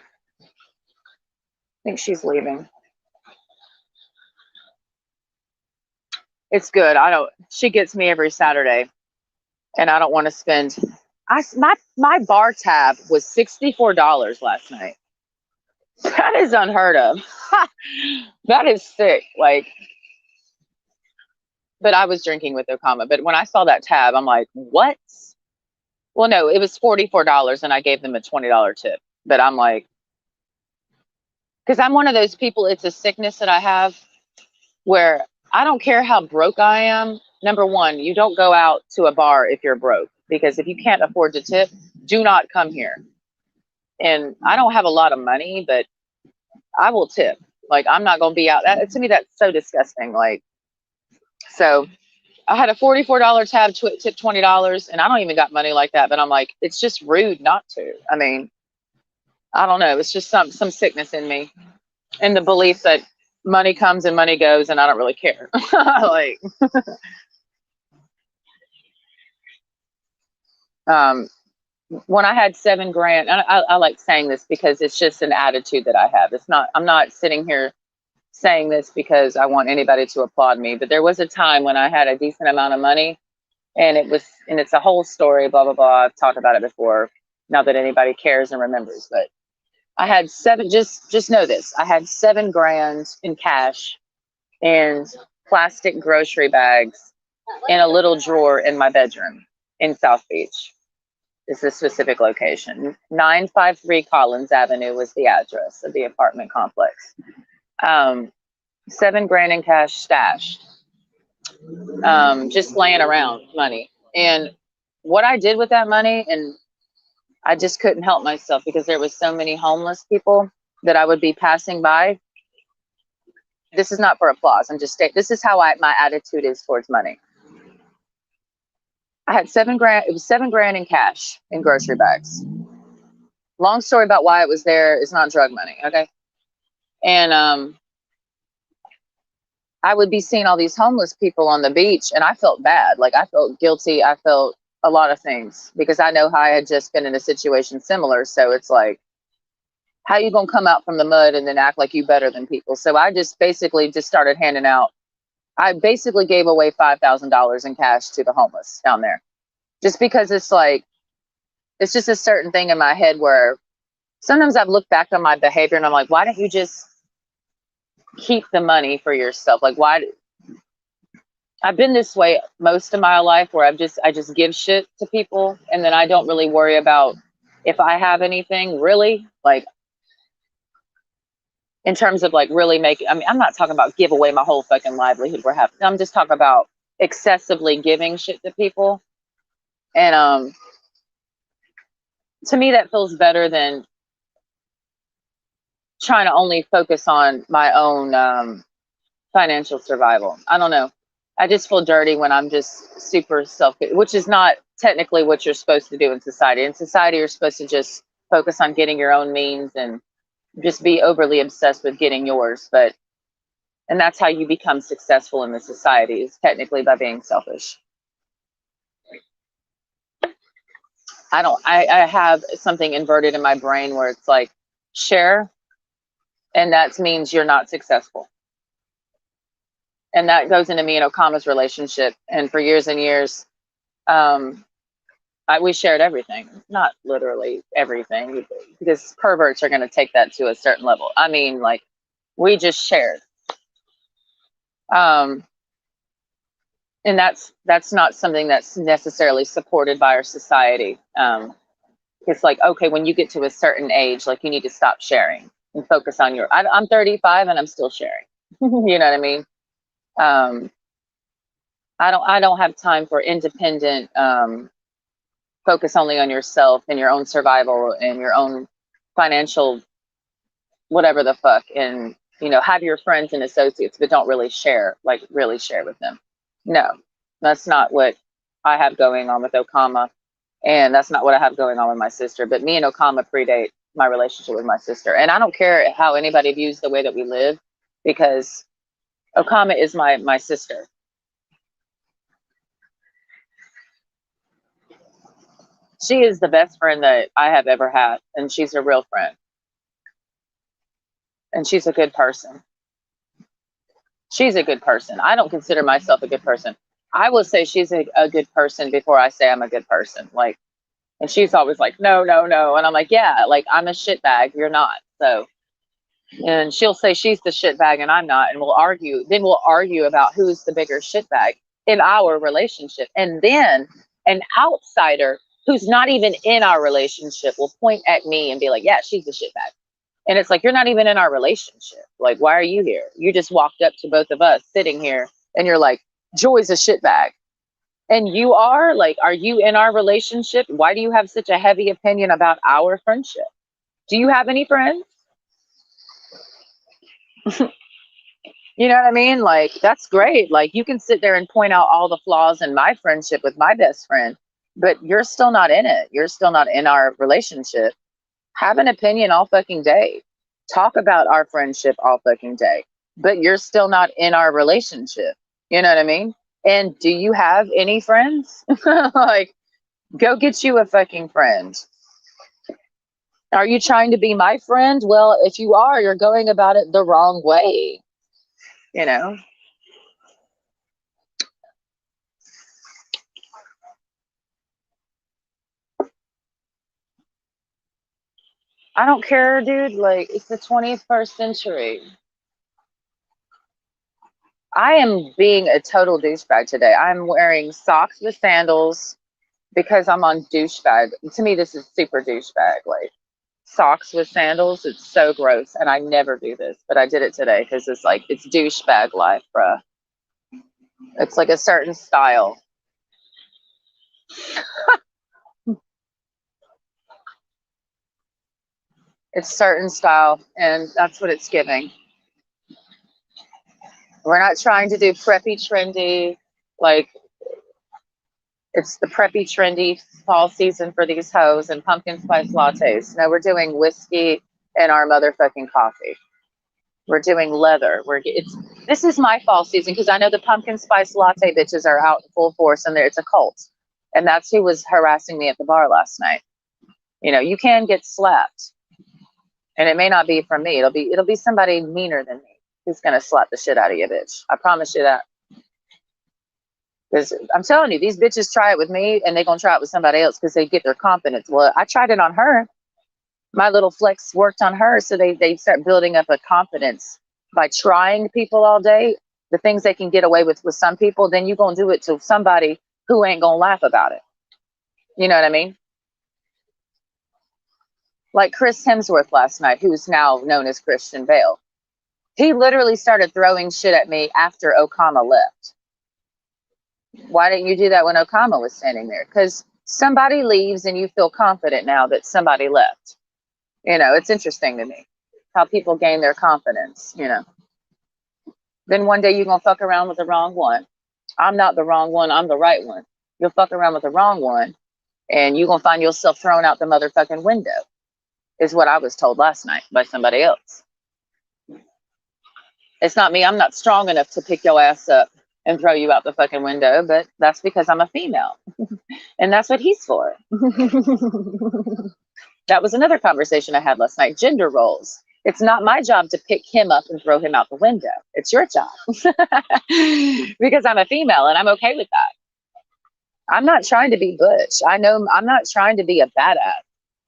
I think she's leaving. It's good. She gets me every Saturday, and I don't want to spend My bar tab was $64 last night. That is unheard of. That is sick. Like, but I was drinking with Okama. But when I saw that tab, I'm like, what? Well, no, it was $44 and I gave them a $20 tip. But I'm like, because I'm one of those people, it's a sickness that I have where I don't care how broke I am. Number one, you don't go out to a bar if you're broke, because if you can't afford to tip, do not come here. And I don't have a lot of money, but I will tip. Like, I'm not going to be out. To me, that's so disgusting. Like, so I had a $44 tab, tip $20, and I don't even got money like that. But I'm like, it's just rude not to. I mean, I don't know. It's just some sickness in me, and the belief that money comes and money goes, and I don't really care. Like, when I had 7 grand, and I like saying this because it's just an attitude that I have. It's not. I'm not sitting here saying this because I want anybody to applaud me. But there was a time when I had a decent amount of money, and it's a whole story. Blah blah blah. I've talked about it before. Not that anybody cares and remembers, but I had seven. Just know this: I had 7 grand in cash and plastic grocery bags in a little drawer in my bedroom in South Beach. Is the specific location. 953 Collins Avenue was the address of the apartment complex. 7 grand in cash stashed, just laying around money. And what I did with that money, and I just couldn't help myself because there was so many homeless people that I would be passing by. This is not for applause. This is how my attitude is towards money. I had 7 grand. It was 7 grand in cash in grocery bags. Long story about why it was there. It's not drug money. Okay. And, I would be seeing all these homeless people on the beach, and I felt bad. Like, I felt guilty. I felt a lot of things because I know how I had just been in a situation similar. So it's like, how you gonna come out from the mud and then act like you better than people? So I just basically just started handing out. I basically gave away $5,000 in cash to the homeless down there, just because it's like, it's just a certain thing in my head where sometimes I've looked back on my behavior and I'm like, why don't you just keep the money for yourself? Like, why? I've been this way most of my life where I just give shit to people, and then I don't really worry about if I have anything really, like, in terms of like really making. I mean, I'm not talking about give away my whole fucking livelihood. I'm just talking about excessively giving shit to people. And to me that feels better than trying to only focus on my own financial survival. I don't know. I just feel dirty when I'm just super which is not technically what you're supposed to do in society. In society, you're supposed to just focus on getting your own means and just be overly obsessed with getting yours. And that's how you become successful in the society, is technically by being selfish. I have something inverted in my brain where it's like, share, and that means you're not successful. And that goes into me and Okama's relationship. And for years and years, we shared everything. Not literally everything, because perverts are going to take that to a certain level. I mean, like, we just shared. And that's not something that's necessarily supported by our society. It's like, okay, when you get to a certain age, like, you need to stop sharing and focus on I'm 35 and I'm still sharing. You know what I mean? I don't have time for independent, focus only on yourself and your own survival and your own financial, whatever the fuck. And, have your friends and associates, but don't really share with them. No, that's not what I have going on with Okama. And that's not what I have going on with my sister. But me and Okama predate my relationship with my sister. And I don't care how anybody views the way that we live, because Okama is my sister. She is the best friend that I have ever had. And she's a real friend. And she's a good person. She's a good person. I don't consider myself a good person. I will say she's a good person before I say I'm a good person. Like, And she's always like, no, no, no. And I'm like, yeah, like I'm a shitbag. You're not. So, and she'll say she's the shitbag and I'm not. And we'll argue. Then we'll argue about who's the bigger shitbag in our relationship. And then an outsider who's not even in our relationship will point at me and be like, yeah, she's the shitbag. And it's like, you're not even in our relationship. Like, why are you here? You just walked up to both of us sitting here and you're like, Joy's a shitbag. And you are like, are you in our relationship? Why do you have such a heavy opinion about our friendship? Do you have any friends? You know what I mean? Like, that's great. Like, you can sit there and point out all the flaws in my friendship with my best friend, but you're still not in it. You're still not in our relationship. Have an opinion all fucking day. Talk about our friendship all fucking day, but you're still not in our relationship. You know what I mean? And do you have any friends? Like, go get you a fucking friend. Are you trying to be my friend? Well, if you are, you're going about it the wrong way. You know? I don't care, dude. Like, it's the 21st century. I am being a total douchebag today. I'm wearing socks with sandals because I'm on douchebag. To me, this is super douchebag. Like, socks with sandals. It's so gross. And I never do this, but I did it today because it's like, it's douchebag life, bruh. It's like a certain style. It's certain style, and that's what it's giving. We're not trying to do preppy, trendy, like it's the preppy, trendy fall season for these hoes and pumpkin spice lattes. No, we're doing whiskey and our motherfucking coffee. We're doing leather. This is my fall season because I know the pumpkin spice latte bitches are out in full force and it's a cult. And that's who was harassing me at the bar last night. You know, you can get slapped. And it may not be from me. It'll be somebody meaner than me who's gonna slap the shit out of you, bitch. I promise you that. Because I'm telling you, these bitches try it with me and they're gonna try it with somebody else because they get their confidence. Well, I tried it on her. My little flex worked on her, so they start building up a confidence by trying people all day. The things they can get away with some people, then you're gonna do it to somebody who ain't gonna laugh about it. You know what I mean? Like Chris Hemsworth last night, who's now known as Christian Bale. He literally started throwing shit at me after Okama left. Why didn't you do that when Okama was standing there? Because somebody leaves and you feel confident now that somebody left. You know, it's interesting to me how people gain their confidence, you know. Then one day you're going to fuck around with the wrong one. I'm not the wrong one. I'm the right one. You'll fuck around with the wrong one and you're going to find yourself thrown out the motherfucking window, is what I was told last night by somebody else. It's not me. I'm not strong enough to pick your ass up and throw you out the fucking window, but that's because I'm a female. And that's what he's for. That was another conversation I had last night. Gender roles. It's not my job to pick him up and throw him out the window. It's your job. Because I'm a female and I'm okay with that. I'm not trying to be butch. I know I'm not trying to be a badass.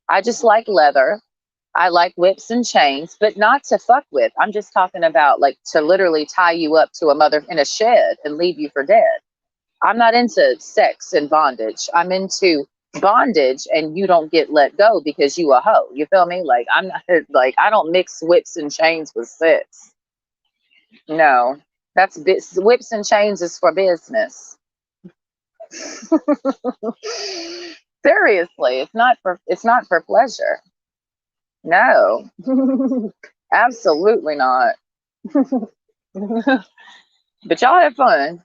I just like leather. I like whips and chains, but not to fuck with. I'm just talking about like to literally tie you up to a mother in a shed and leave you for dead. I'm not into sex and bondage. I'm into bondage and you don't get let go because you a hoe. You feel me? Like I'm not like I don't mix whips and chains with sex. No, whips and chains is for business. Seriously, it's not for pleasure. No. Absolutely not. But y'all have fun.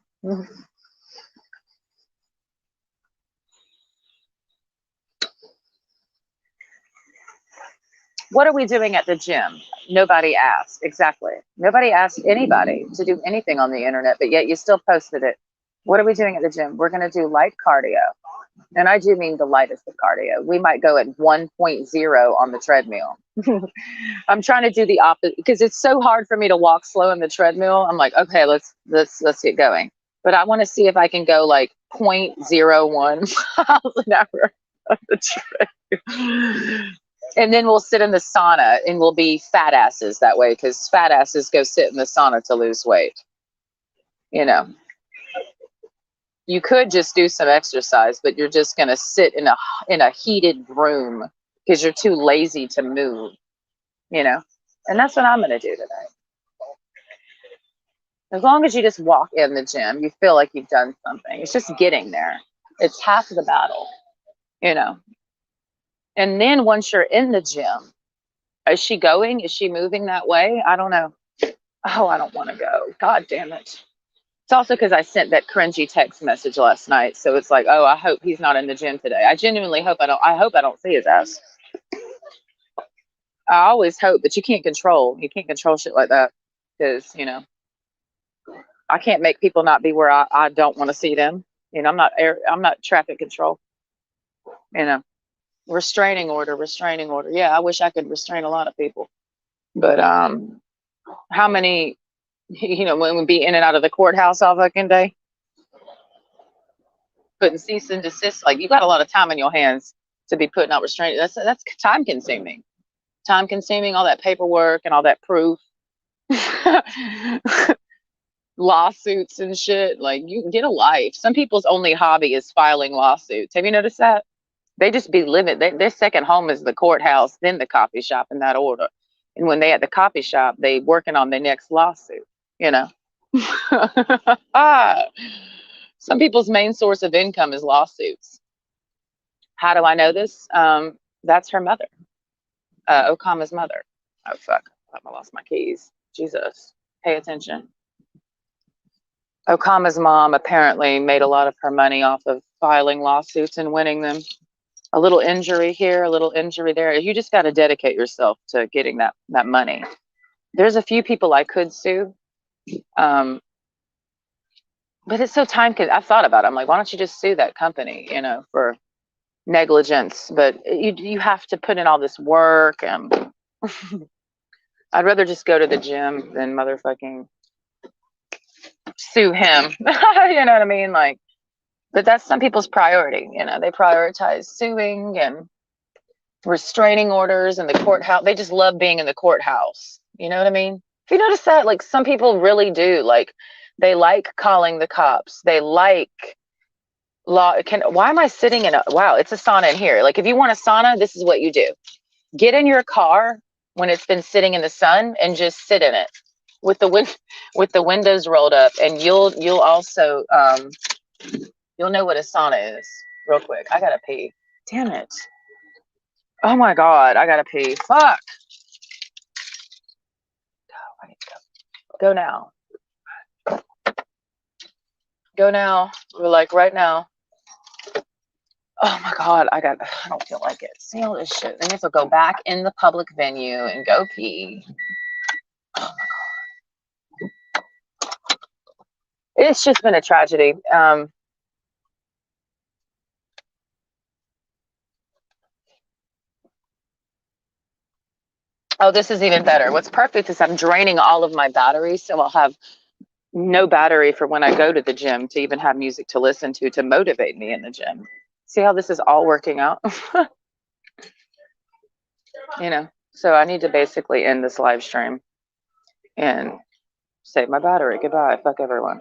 What are we doing at the gym? Nobody asked. Exactly. Nobody asked anybody to do anything on the internet, but yet you still posted it. What are we doing at the gym? We're going to do light cardio. And I do mean the lightest of cardio. We might go at 1.0 on the treadmill. I'm trying to do the opposite because it's so hard for me to walk slow on the treadmill. I'm like, okay, let's get going. But I want to see if I can go like 0.01 miles an hour. the tray. And then we'll sit in the sauna and we'll be fat asses that way because fat asses go sit in the sauna to lose weight. You know, you could just do some exercise, but you're just going to sit in a heated room because you're too lazy to move, you know, and that's what I'm going to do today. As long as you just walk in the gym, you feel like you've done something. It's just getting there. It's half of the battle, you know. And then once you're in the gym, is she going? Is she moving that way? I don't know. Oh, I don't want to go. God damn it. It's also because I sent that cringy text message last night. So it's like, oh, I hope he's not in the gym today. I genuinely hope I hope I don't see his ass. I always hope, but you can't control. You can't control shit like that. Because, you know, I can't make people not be where I don't want to see them. You know, I'm not traffic control. You know, restraining order, restraining order. Yeah, I wish I could restrain a lot of people. But how many, you know, when we be in and out of the courthouse all fucking day, putting cease and desist, like you got a lot of time in your hands to be putting out restraining. That's time consuming. Time consuming, all that paperwork and all that proof. Lawsuits and shit. Like you can get a life. Some people's only hobby is filing lawsuits. Have you noticed that? They just be living. Their second home is the courthouse, then the coffee shop in that order. And when they at the coffee shop, they working on their next lawsuit. You know. Some people's main source of income is lawsuits. How do I know this? That's her mother, Okama's mother. Oh fuck! I lost my keys. Jesus, pay attention. Okama's mom apparently made a lot of her money off of filing lawsuits and winning them. A little injury here, a little injury there. You just got to dedicate yourself to getting that money. There's a few people I could sue, but it's so time. I've thought about it. I'm like, why don't you just sue that company? You know, for negligence. But you have to put in all this work, and I'd rather just go to the gym than motherfucking sue him. You know what I mean? Like. But that's some people's priority. You know, they prioritize suing and restraining orders in the courthouse. They just love being in the courthouse. You know what I mean? If you notice that, like some people really do. Like they like calling the cops. They like law. Why am I sitting in a? Wow, it's a sauna in here. Like if you want a sauna, this is what you do: get in your car when it's been sitting in the sun and just sit in it with the windows rolled up, and you'll also you'll know what a sauna is real quick. I gotta pee. Damn it. Oh my God, I gotta pee. Fuck. I need to go. Go now. Go now. We're like right now. Oh my God, I don't feel like it. See all this shit. Then you have to go back in the public venue and go pee. Oh my God. It's just been a tragedy. Oh, this is even better. What's perfect is I'm draining all of my batteries, so I'll have no battery for when I go to the gym to even have music to listen to motivate me in the gym. See how this is all working out? You know, so I need to basically end this live stream and save my battery. Goodbye. Fuck everyone.